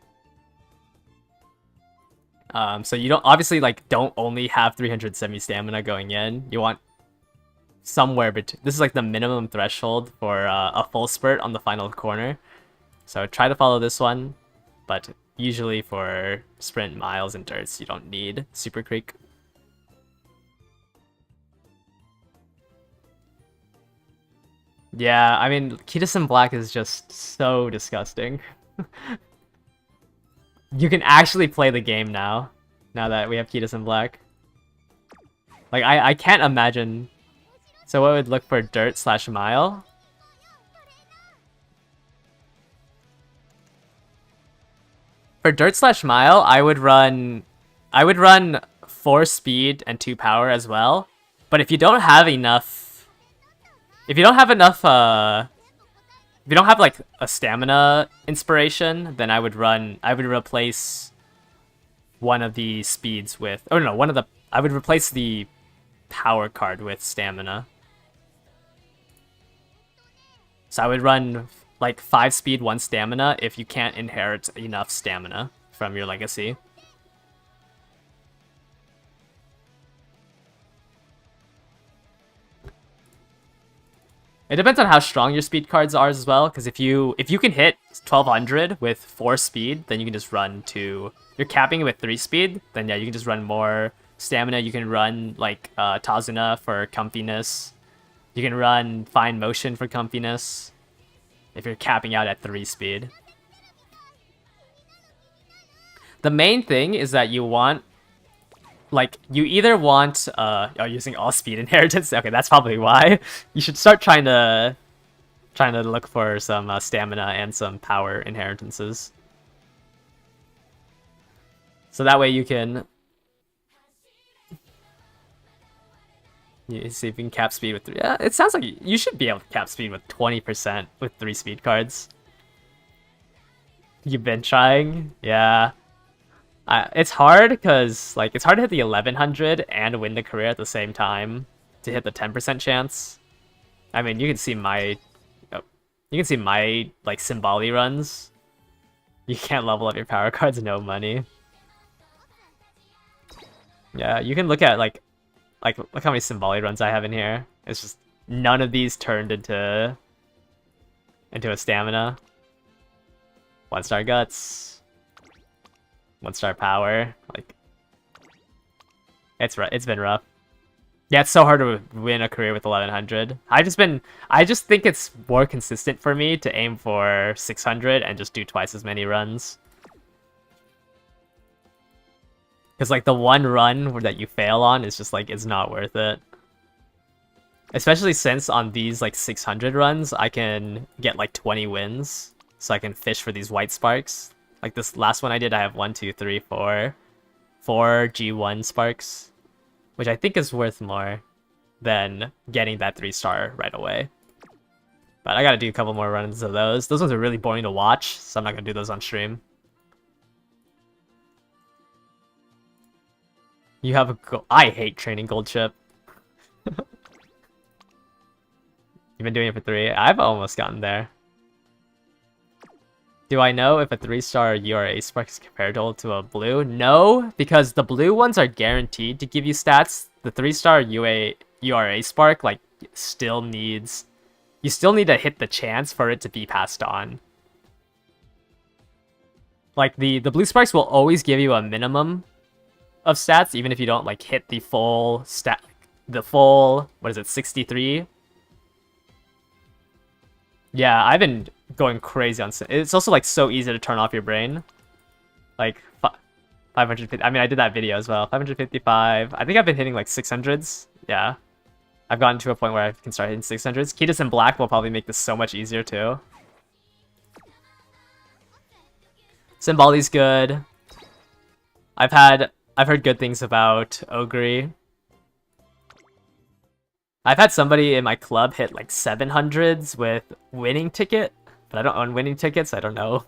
So you don't obviously like don't only have 370 stamina going in. You want somewhere between. This is like the minimum threshold for a full spurt on the final corner. So try to follow this one, but usually for sprint, miles, and dirts, you don't need Super Creek. Yeah, I mean, Kitasen Black is just so disgusting. You can actually play the game now that we have Kitasen Black. Like, I can't imagine. So what would look for dirt/mile? For dirt/mile, I would run 4 speed and 2 power as well. But if you don't have enough, if you don't have like a stamina inspiration, then I would replace one of the speeds with, oh no, I would replace the power card with stamina. So I would run like 5 speed, 1 stamina if you can't inherit enough stamina from your legacy. It depends on how strong your speed cards are as well, because if you can hit 1200 with 4 speed, then you can just run to, you're capping it with 3 speed, then yeah, you can just run more stamina. You can run like Tazuna for comfiness. You can run Fine Motion for comfiness if you're capping out at 3 speed. The main thing is that you want, like, you either want using all speed inheritance. Okay, that's probably why. You should start trying to look for some stamina and some power inheritances. So that way you can see if you can cap speed with 3. Yeah, it sounds like you should be able to cap speed with 20% with 3 speed cards. You've been trying? Yeah. It's hard because, like, it's hard to hit the 1100 and win the career at the same time to hit the 10% chance. I mean, you can see my like Symboli runs. You can't level up your power cards, no money. Yeah, you can look at like look how many Symboli runs I have in here. It's just none of these turned into a stamina. 1-star guts. 1-star power. Like, it's been rough. Yeah, it's so hard to win a career with 1100. I just think it's more consistent for me to aim for 600 and just do twice as many runs. Because like the one run that you fail on is just like, it's not worth it. Especially since on these like 600 runs, I can get like 20 wins. So I can fish for these white sparks. Like this last one I did, I have 4 G1 sparks, which I think is worth more than getting that 3-star right away. But I gotta do a couple more runs of those. Those ones are really boring to watch, so I'm not gonna do those on stream. You have a I hate training gold chip. You've been doing it for 3. I've almost gotten there. Do I know if a 3-star URA spark is comparable to a blue? No, because the blue ones are guaranteed to give you stats. The 3-star URA spark, like, you still need to hit the chance for it to be passed on. Like, the blue sparks will always give you a minimum of stats, even if you don't, like, hit the full stat, what is it, 63? Yeah, I've been going crazy on... It's also, like, so easy to turn off your brain. Like, 550... I mean, I did that video as well. 555... I think I've been hitting, like, 600s. Yeah. I've gotten to a point where I can start hitting 600s. Kitasen Black will probably make this so much easier, too. Symboli's good. I've heard good things about Ogre. I've had somebody in my club hit like 700s with winning ticket, but I don't own winning tickets. I don't know.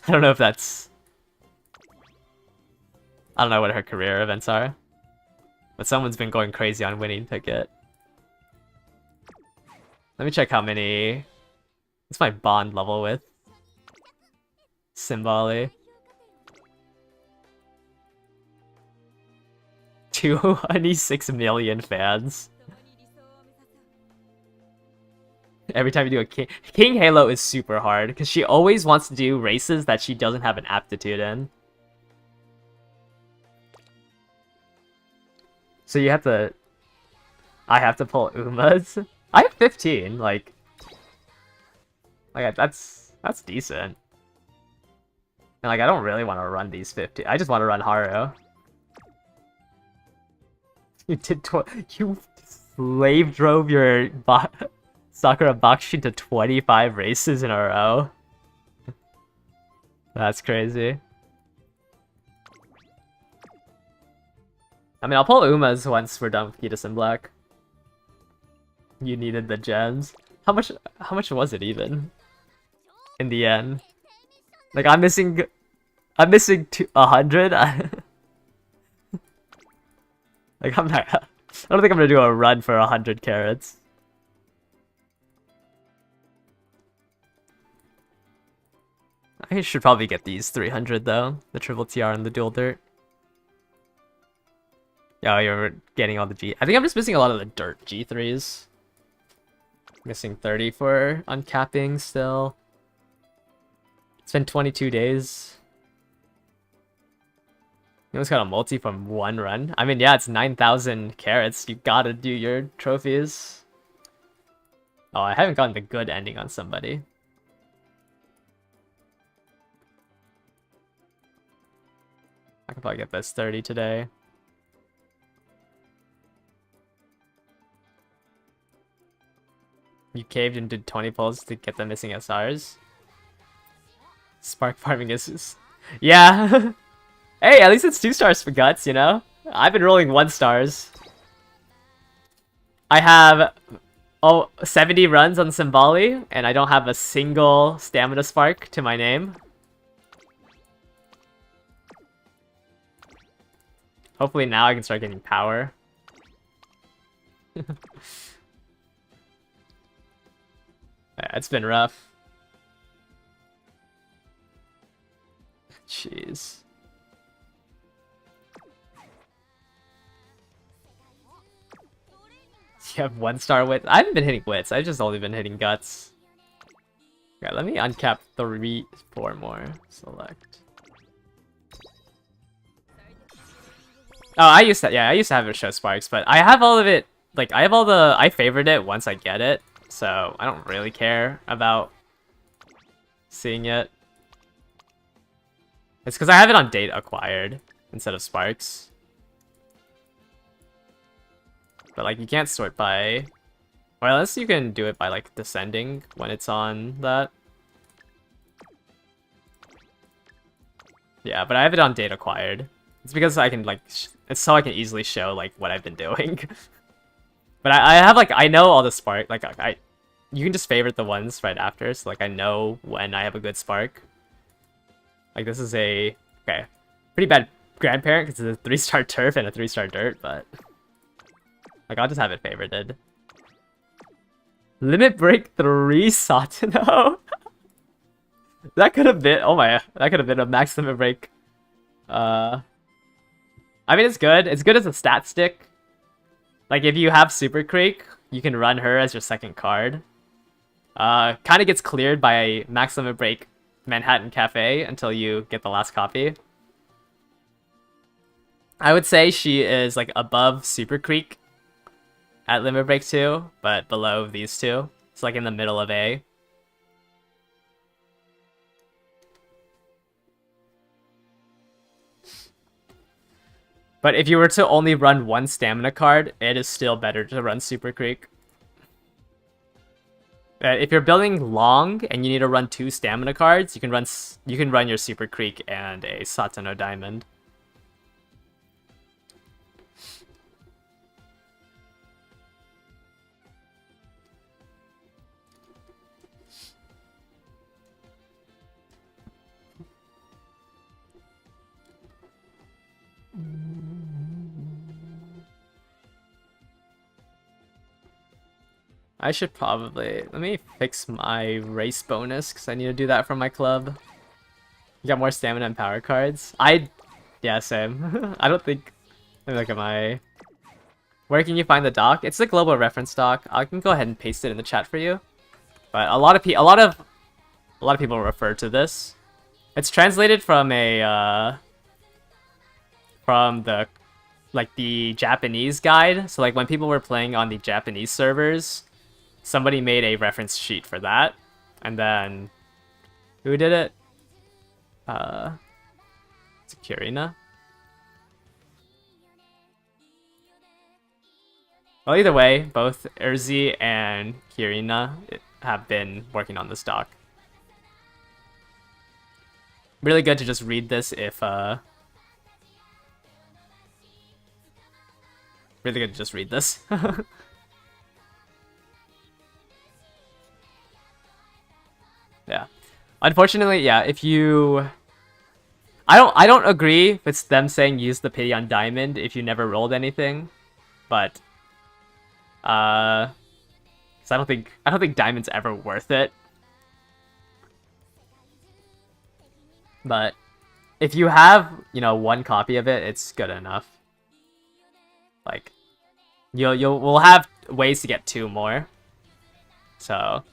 I don't know if that's... I don't know what her career events are. But someone's been going crazy on winning ticket. Let me check how many... What's my bond level with Symboli? 26 million fans. Every time you do a King Halo is super hard because she always wants to do races that she doesn't have an aptitude in. So you have to... I have to pull Umas. I have 15, like that's decent. And like I don't really want to run these 50. I just want to run Haru. You did you slave drove your Sakura Bakshi to 25 races in a row. That's crazy. I mean, I'll pull Umas once we're done with Gitas in Black. You needed the gems. How much was it even? In the end, like I'm missing 100. Like I'm not. I don't think I'm gonna do a run for 100 carats. I should probably get these 300 though. The triple TR and the dual dirt. Oh, you're getting all the G. I think I'm just missing a lot of the dirt G3s. Missing 30 for uncapping still. It's been 22 days. You almost got a multi from one run. I mean, yeah, it's 9,000 carats. You gotta do your trophies. Oh, I haven't gotten the good ending on somebody. I could probably get this 30 today. You caved and did 20 pulls to get the missing SRs. Spark farming is... Yeah! Hey, at least it's 2 stars for guts, you know? I've been rolling 1 stars. I have 70 runs on Symboli, and I don't have a single stamina spark to my name. Hopefully now I can start getting power. Yeah, it's been rough. Jeez. You have 1 star wits. I haven't been hitting wits. I've just only been hitting guts. Okay, let me uncap 4 more. Select. Oh, I used to have it show sparks, but I have all of it. Like I favored it once I get it, so I don't really care about seeing it. It's because I have it on date acquired instead of sparks. But like you can't sort by, or unless you can do it by like descending when it's on that. Yeah, but I have it on date acquired. It's because I can like, it's so I can easily show like what I've been doing. But I have like, I know all the spark, like you can just favorite the ones right after, so like I know when I have a good spark. Like this is a, okay, pretty bad grandparent because it's a 3-star turf and a 3-star dirt, but like I'll just have it favorited. Limit break 3 Satano. That could have been, oh my, that could have been a max limit break. I mean it's good. It's good as a stat stick. Like if you have Super Creek, you can run her as your second card. Kind of gets cleared by max limit break Manhattan Cafe until you get the last copy. I would say she is like above Super Creek at limit break 2, but below these two. It's like in the middle of A. But if you were to only run 1 stamina card, it is still better to run Super Creek. If you're building long and you need to run 2 stamina cards, you can run your Super Creek and a Satano Diamond. I should probably... Let me fix my race bonus, because I need to do that for my club. You got more stamina and power cards? Yeah, same. I don't think... Let me look at my... Where can you find the doc? It's the global reference doc. I can go ahead and paste it in the chat for you. But a lot of people refer to this. It's translated from the Japanese guide. So like when people were playing on the Japanese servers, somebody made a reference sheet for that. And then who did it? It's Kirina. Well, either way, both Urzi and Kirina have been working on this doc. Really good to just read this if really good to just read this. Yeah. Unfortunately, yeah, if you I don't agree with them saying use the pity on diamond if you never rolled anything, but 'cause I don't think diamond's ever worth it. But if you have, one copy of it, it's good enough. Like we'll have ways to get 2 more. So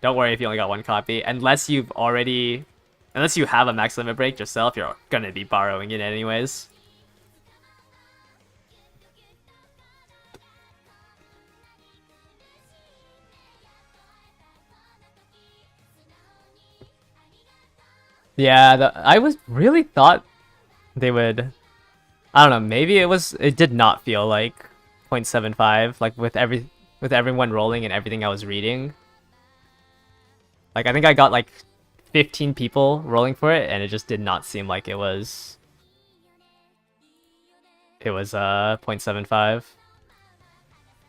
don't worry if you only got 1 copy, unless you have a max limit break yourself, you're gonna be borrowing it anyways. Yeah, I was really thought they would. I don't know. Maybe it did not feel like 0.75. Like with everyone rolling and everything I was reading. Like I think I got like 15 people rolling for it, and it just did not seem like it was 0.75.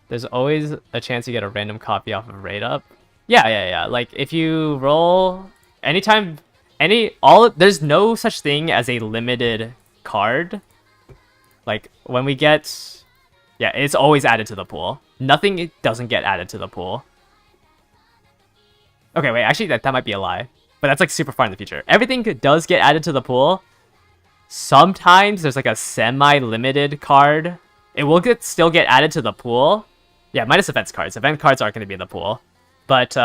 There's always a chance you get a random copy off of Raid Up. Yeah. Like if you roll anytime. There's no such thing as a limited card. Like when we get, yeah, it's always added to the pool. Nothing doesn't get added to the pool. Okay, wait, actually that might be a lie, but that's like super far in the future. Everything does get added to the pool. Sometimes there's like a semi-limited card. It will still get added to the pool. Yeah, minus events cards. Event cards aren't going to be in the pool, but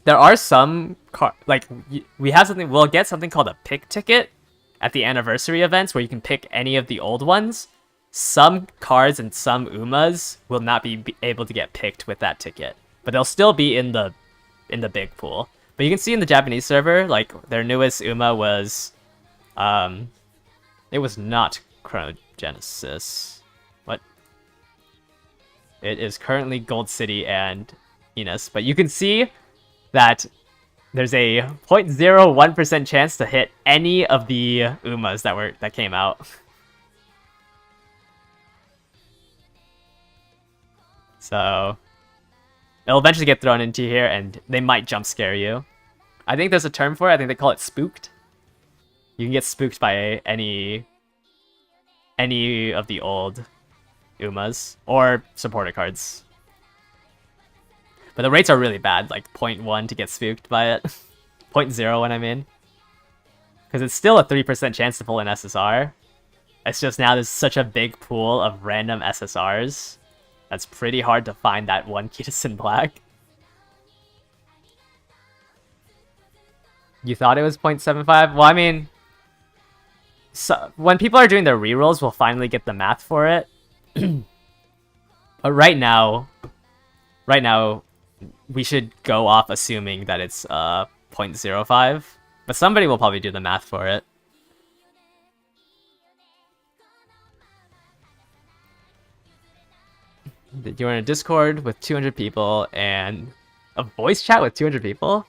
there are some we'll get something called a pick ticket at the anniversary events where you can pick any of the old ones. Some cards and some Umas will not be able to get picked with that ticket, but they'll still be in the big pool. But you can see in the Japanese server, like their newest Uma was it was not Chronogenesis. What? It is currently Gold City and Enos, but you can see that there's a 0.01% chance to hit any of the Umas that came out. So it'll eventually get thrown into here, and they might jump scare you. I think there's a term for it. I think they call it spooked. You can get spooked by any of the old Umas or supporter cards. But the rates are really bad, like 0.1 to get spooked by it. 0.01, I mean. Because it's still a 3% chance to pull an SSR. It's just now there's such a big pool of random SSRs. That's pretty hard to find that one Kitasin Black. You thought it was 0.75? Well, I mean, so when people are doing their rerolls, we'll finally get the math for it. But right now, we should go off assuming that it's 0.05. But somebody will probably do the math for it. You're in a Discord with 200 people and a voice chat with 200 people?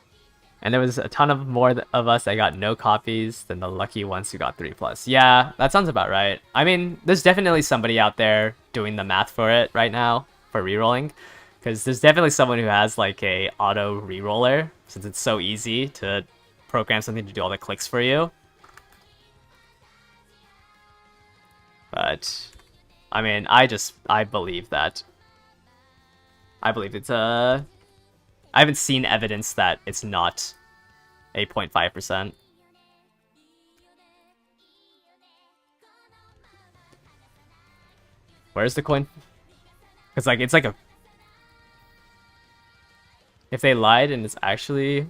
And there was a ton of more of us that got no copies than the lucky ones who got 3+. Yeah, that sounds about right. I mean, there's definitely somebody out there doing the math for it right now for rerolling. Because there's definitely someone who has like a auto reroller, since it's so easy to program something to do all the clicks for you. But, I mean, I believe that. I believe it's I haven't seen evidence that it's not a 0.5%. Where's the coin? Because like it's like a If they lied and it's actually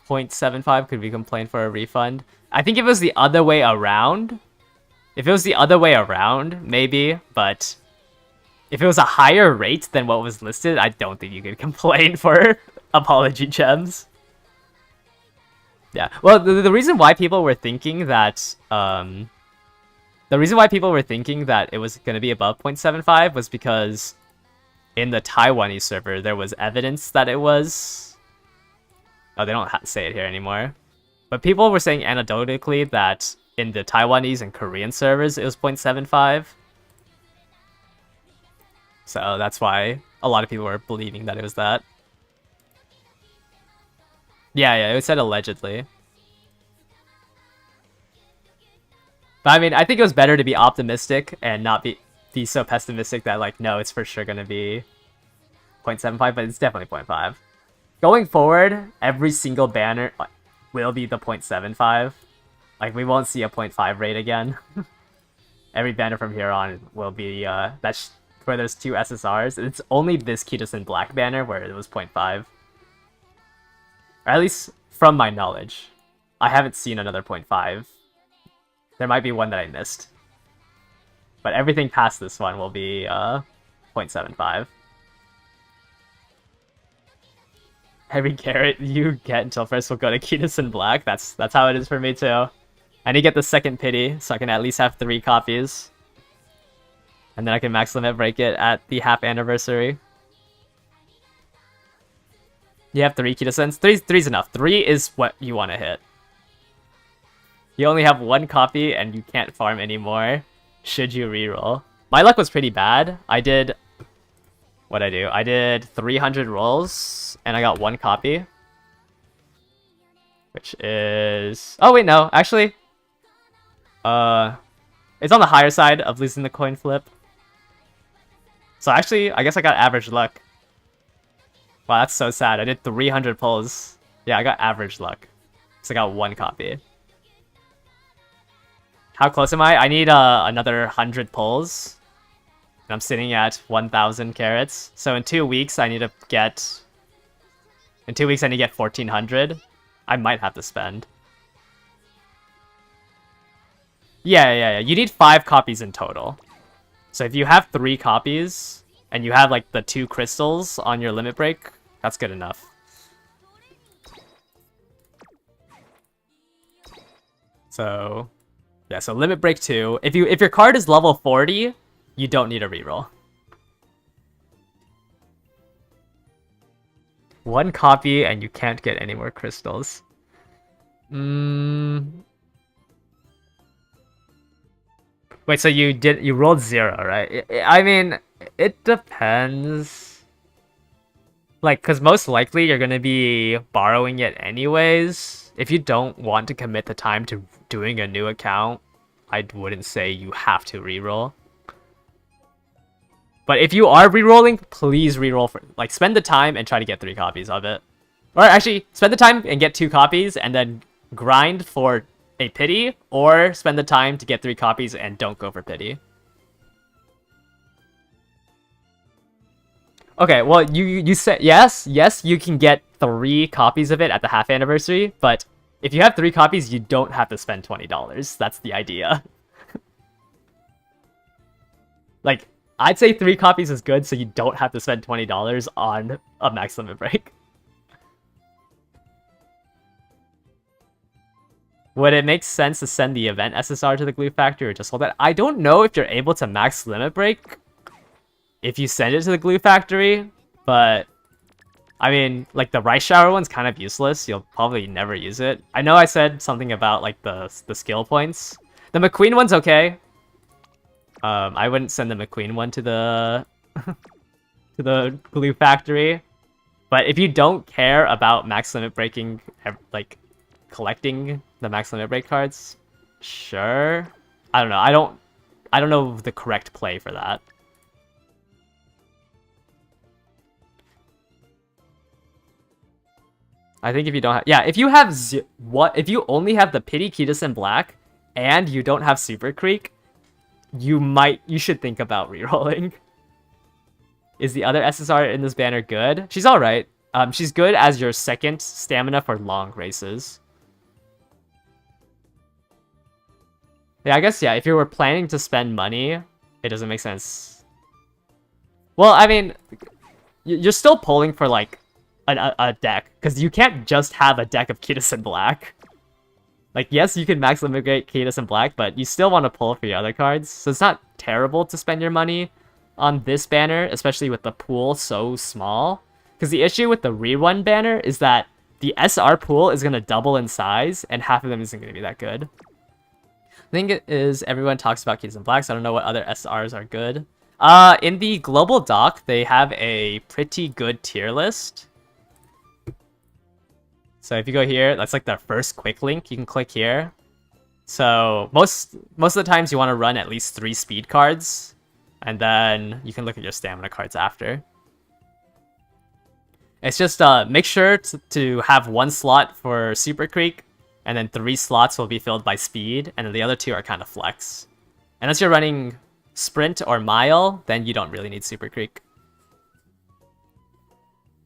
0.75, could we complain for a refund? I think if it was the other way around, maybe, but if it was a higher rate than what was listed, I don't think you could complain for apology gems. Yeah, well, the reason why people were thinking that, it was going to be above 0.75 was because in the Taiwanese server, there was evidence that it was... Oh, they don't say it here anymore. But people were saying anecdotally that in the Taiwanese and Korean servers, it was 0.75. So that's why a lot of people were believing that it was that. Yeah, it said allegedly. But I mean, I think it was better to be optimistic and not be so pessimistic that, like, no, it's for sure going to be 0.75, but it's definitely 0.5. Going forward, every single banner will be the 0.75. Like, we won't see a 0.5 rate again. Every banner from here on will be, that's where there's 2 SSRs. It's only this Kitasen Black banner where it was 0.5. Or at least from my knowledge. I haven't seen another 0.5. There might be one that I missed. But everything past this one will be 0.75. Every carrot you get until first will go to Kitasen Black. That's how it is for me too. I need to get the second pity so I can at least have 3 copies. And then I can max limit break it at the half anniversary. You have 3 Kitasens? 3's enough. 3 is what you want to hit. You only have 1 copy and you can't farm anymore. Should you reroll? My luck was pretty bad. I did... What'd I do? I did 300 rolls and I got 1 copy. Which is... Oh wait, no. Actually... It's on the higher side of losing the coin flip. So actually, I guess I got average luck. Wow, that's so sad. I did 300 pulls. Yeah, I got average luck. So I got 1 copy. How close am I? I need another 100 pulls. And I'm sitting at 1,000 carats. So in 2 weeks, I need to get... In 2 weeks, I need to get 1,400. I might have to spend. Yeah. You need 5 copies in total. So if you have 3 copies, and you have, like, the 2 crystals on your limit break, that's good enough. So... Yeah, so limit break 2. If your card is level 40, you don't need a reroll. 1 copy and you can't get any more crystals. Wait, so you rolled 0, right? I mean, it depends. Like, cause most likely you're gonna be borrowing it anyways. If you don't want to commit the time to doing a new account, I wouldn't say you have to reroll. But if you are rerolling, please reroll for, like, spend the time and try to get 3 copies of it. Or actually, spend the time and get 2 copies and then grind for a pity, or spend the time to get 3 copies and don't go for pity. Okay, well, you said yes, you can get 3 copies of it at the half anniversary, but if you have 3 copies, you don't have to spend $20. That's the idea. Like, I'd say 3 copies is good, so you don't have to spend $20 on a max limit break. Would it make sense to send the event SSR to the glue factory or just hold that? I don't know if you're able to max limit break if you send it to the glue factory, but I mean, like, the rice shower one's kind of useless. You'll probably never use it. I know I said something about, like, the skill points. The McQueen one's okay. I wouldn't send the McQueen one to the to the glue factory. But if you don't care about max limit breaking, like, collecting the max limit break cards, sure. I don't know. I don't know the correct play for that. I think if you don't have... Yeah, if you have... If you only have the Pity Kitasen Black and you don't have Super Creek, you should think about rerolling. Is the other SSR in this banner good? She's alright. She's good as your second stamina for long races. Yeah, I guess, yeah, if you were planning to spend money, it doesn't make sense. Well, I mean, you're still pulling for, like, a deck, because you can't just have a deck of Kidus in black. Like, yes, you can max limit break Kidus in black, but you still want to pull for your other cards, so it's not terrible to spend your money on this banner, especially with the pool so small. Because the issue with the rerun banner is that the SR pool is going to double in size, and half of them isn't going to be that good. I think it is everyone talks about Kidus in black, so I don't know what other SRs are good. In the global doc, they have a pretty good tier list. So if you go here, that's like the first quick link. You can click here. So most of the times you want to run at least 3 speed cards, and then you can look at your stamina cards after. It's just make sure to have 1 slot for Super Creek, and then 3 slots will be filled by speed, and then the other 2 are kind of flex. Unless you're running sprint or mile, then you don't really need Super Creek.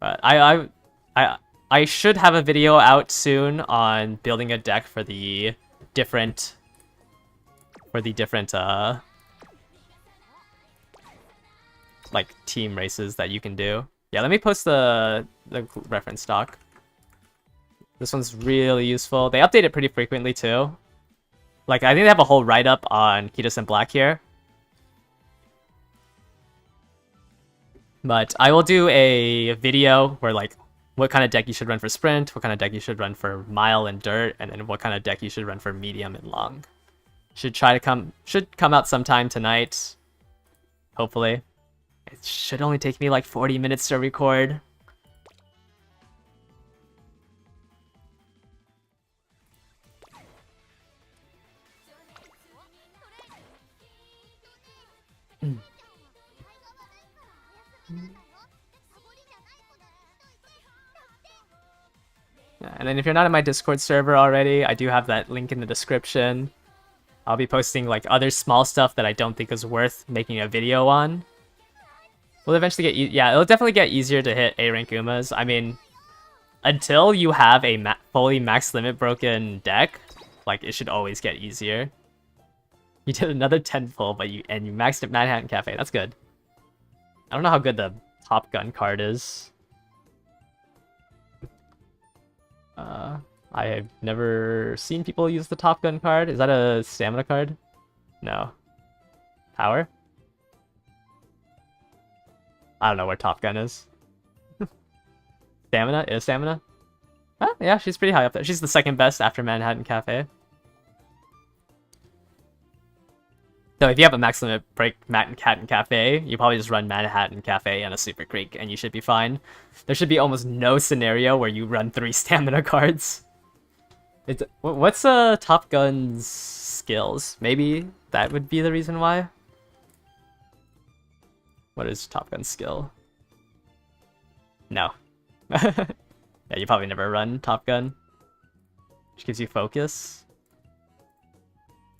But I should have a video out soon on building a deck for the different like team races that you can do. Yeah, let me post the reference doc. This one's really useful. They update it pretty frequently too. Like, I think they have a whole write-up on Kidus in black here. But I will do a video where, like, what kind of deck you should run for sprint, what kind of deck you should run for mile and dirt, and then what kind of deck you should run for medium and long. Should come out sometime tonight, hopefully. It should only take me like 40 minutes to record. And then if you're not in my Discord server already, I do have that link in the description. I'll be posting like other small stuff that I don't think is worth making a video on. We'll eventually get yeah, it'll definitely get easier to hit A rank Umas. I mean, until you have a fully max limit broken deck, like, it should always get easier. You did another 10 pull, but you maxed at Manhattan Cafe. That's good. I don't know how good the Top Gun card is. I have never seen people use the Top Gun card. Is that a stamina card? No. Power? I don't know where Top Gun is. Stamina? Is stamina? Huh? Yeah, she's pretty high up there. She's the second best after Manhattan Cafe. So if you have a max limit break Manhattan Cafe, you probably just run Manhattan Cafe and a Super Creek, and you should be fine. There should be almost no scenario where you run 3 stamina cards. What's Top Gun's skills? Maybe that would be the reason why. What is Top Gun's skill? No. Yeah, you probably never run Top Gun. Which gives you focus.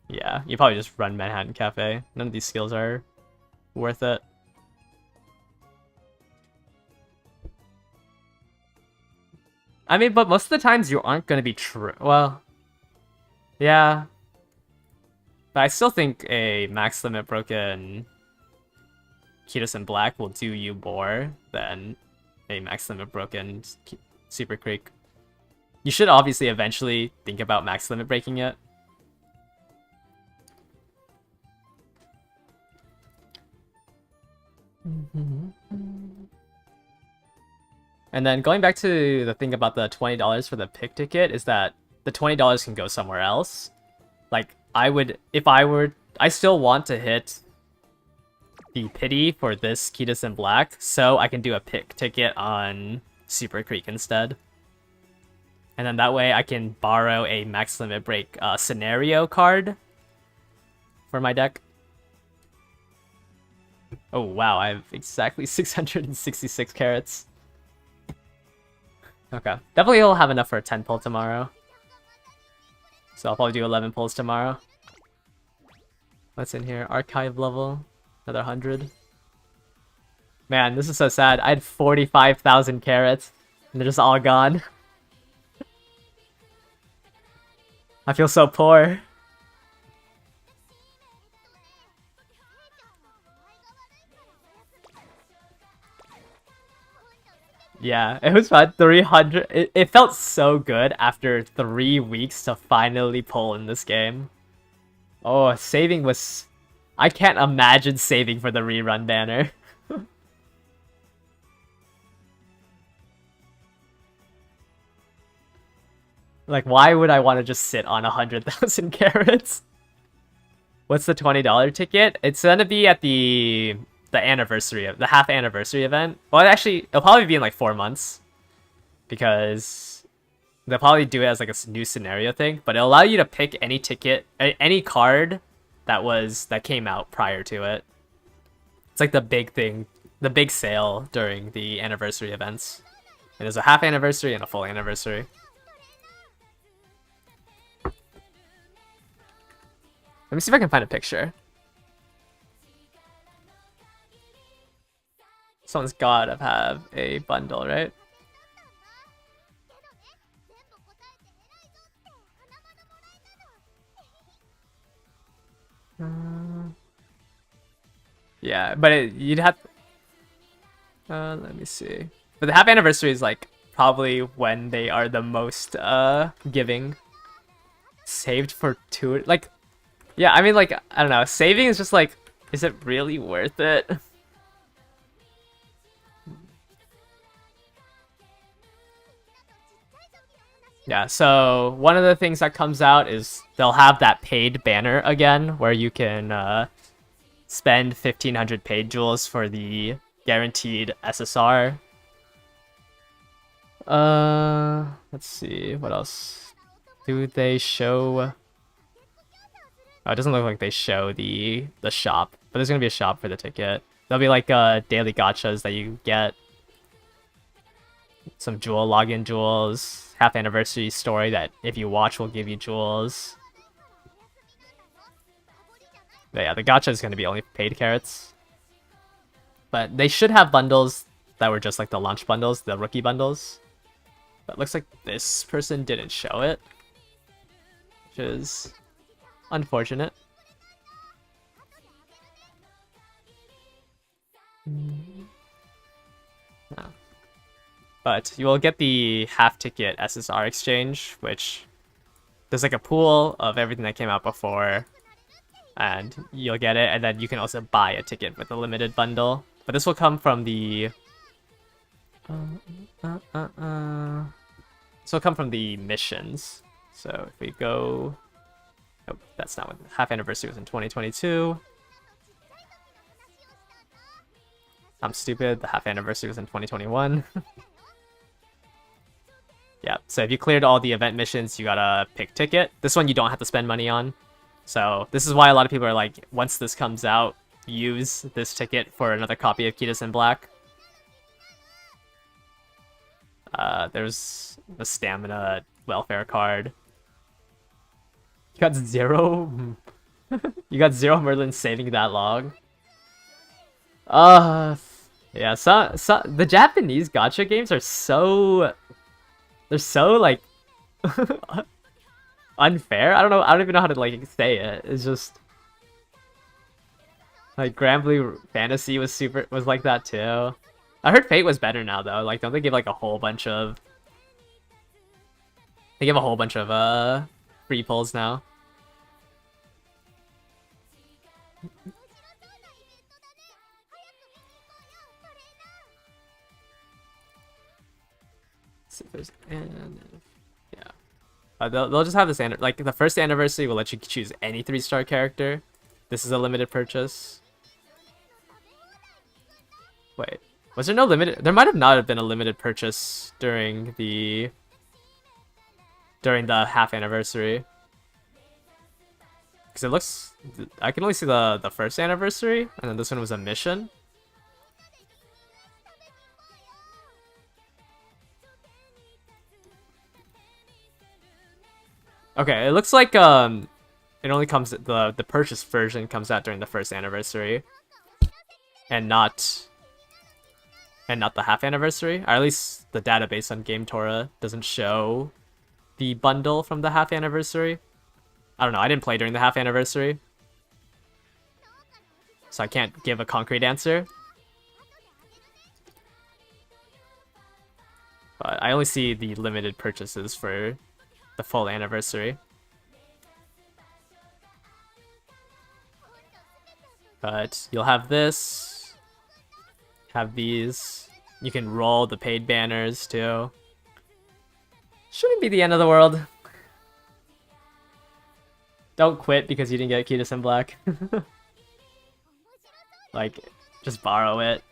Yeah, you probably just run Manhattan Cafe. None of these skills are worth it. I mean, but most of the times you aren't going to be true. Well, yeah. But I still think a max limit broken Kidus in black will do you more than a max limit broken Super Creek. You should obviously eventually think about max limit breaking it. And then going back to the thing about the $20 for the pick ticket is that the $20 can go somewhere else. Like, I still want to hit the pity for this Kidus in black, so I can do a pick ticket on Super Creek instead. And then that way I can borrow a max limit break scenario card for my deck. Oh wow, I have exactly 666 carats. Okay, definitely will have enough for a 10 pull tomorrow. So I'll probably do 11 pulls tomorrow. What's in here? Archive level. Another 100. Man, this is so sad. I had 45,000 carats. And they're just all gone. I feel so poor. Yeah, it was fun. 300. It felt so good after 3 weeks to finally pull in this game. Oh, saving was... I can't imagine saving for the rerun banner. Like, why would I want to just sit on 100,000 carats? What's the $20 ticket? It's gonna be at the anniversary of the half anniversary event. Well, actually, it'll probably be in like 4 months because they'll probably do it as like a new scenario thing. But it'll allow you to pick any ticket, any card that came out prior to it. It's like the big thing, the big sale during the anniversary events. And there's a half anniversary and a full anniversary. Let me see if I can find a picture. Someone's gotta have a bundle, right? Yeah, but you'd have... let me see. But the half anniversary is like probably when they are the most giving. Saved for 2... Like... Yeah, I mean, like, I don't know. Saving is just like, is it really worth it? Yeah, so one of the things that comes out is they'll have that paid banner again, where you can spend 1,500 paid jewels for the guaranteed SSR. Let's see, what else? Do they show... Oh, it doesn't look like they show the shop, but there's gonna be a shop for the ticket. There'll be like daily gachas that you get. Some jewel login jewels, half anniversary story that if you watch will give you jewels. But yeah, the gacha is gonna be only paid carats. But they should have bundles that were just like the launch bundles, the rookie bundles. But it looks like this person didn't show it, which is unfortunate. No. But you will get the half ticket SSR exchange, which there's like a pool of everything that came out before, and you'll get it, and then you can also buy a ticket with a limited bundle. But this will come from the this will come from the missions. So if we go... Oh, that's not what half anniversary was in 2022. I'm stupid. The half anniversary was in 2021. Yeah, so if you cleared all the event missions, you gotta pick ticket. This one you don't have to spend money on. So this is why a lot of people are like, once this comes out, use this ticket for another copy of Kitas in Black. There's the stamina welfare card. You got 0? You got 0 Merlin saving that long? Yeah, so the Japanese gacha games are so... They're so, like... unfair? I don't even know how to, like, say it. It's just... Like, Granblue Fantasy was like that, too. I heard Fate was better now, though. Like, don't they give, like, a whole bunch of... They give a whole bunch of, free pulls now. See if there's yeah. They'll just have this like the first anniversary will let you choose any 3-star character. This is a limited purchase. Wait, was there no limited? There might have not have been a limited purchase during the half anniversary. Because it looks... I can only see the first anniversary, and then this one was a mission. Okay, it looks like it only comes... The purchase version comes out during the first anniversary. And not and not the half anniversary. Or at least the database on GameTora doesn't show the bundle from the half anniversary. I don't know, I didn't play during the half anniversary, so I can't give a concrete answer. But I only see the limited purchases for the full anniversary. But you'll have this, have these. You can roll the paid banners too. Shouldn't be the end of the world. Don't quit because you didn't get Cutis in Black. Like, just borrow it.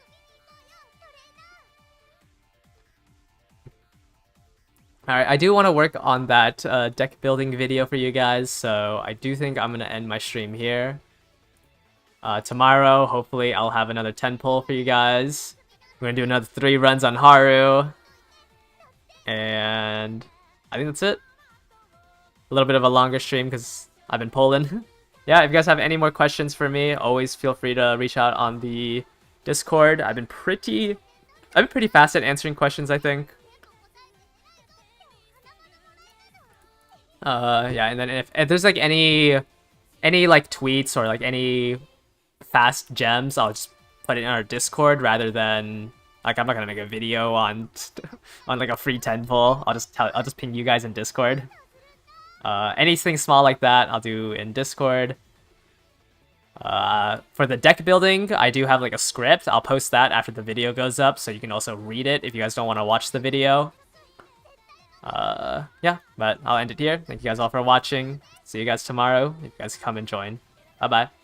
Alright, I do want to work on that deck building video for you guys, so I do think I'm going to end my stream here. Tomorrow, hopefully, I'll have another 10 pull for you guys. We're going to do another 3 runs on Haru. And I think that's it. A little bit of a longer stream because I've been pulling. Yeah, if you guys have any more questions for me, always feel free to reach out on the Discord. I've been pretty fast at answering questions, I think. Yeah, and then if there's like any like tweets or like any fast gems, I'll just put it in our Discord rather than like I'm not gonna make a video on on like a free 10 pull. I'll just ping you guys in Discord. Anything small like that, I'll do in Discord. For the deck building, I do have like a script. I'll post that after the video goes up, so you can also read it if you guys don't want to watch the video. Yeah, but I'll end it here. Thank you guys all for watching. See you guys tomorrow if you guys come and join. Bye bye.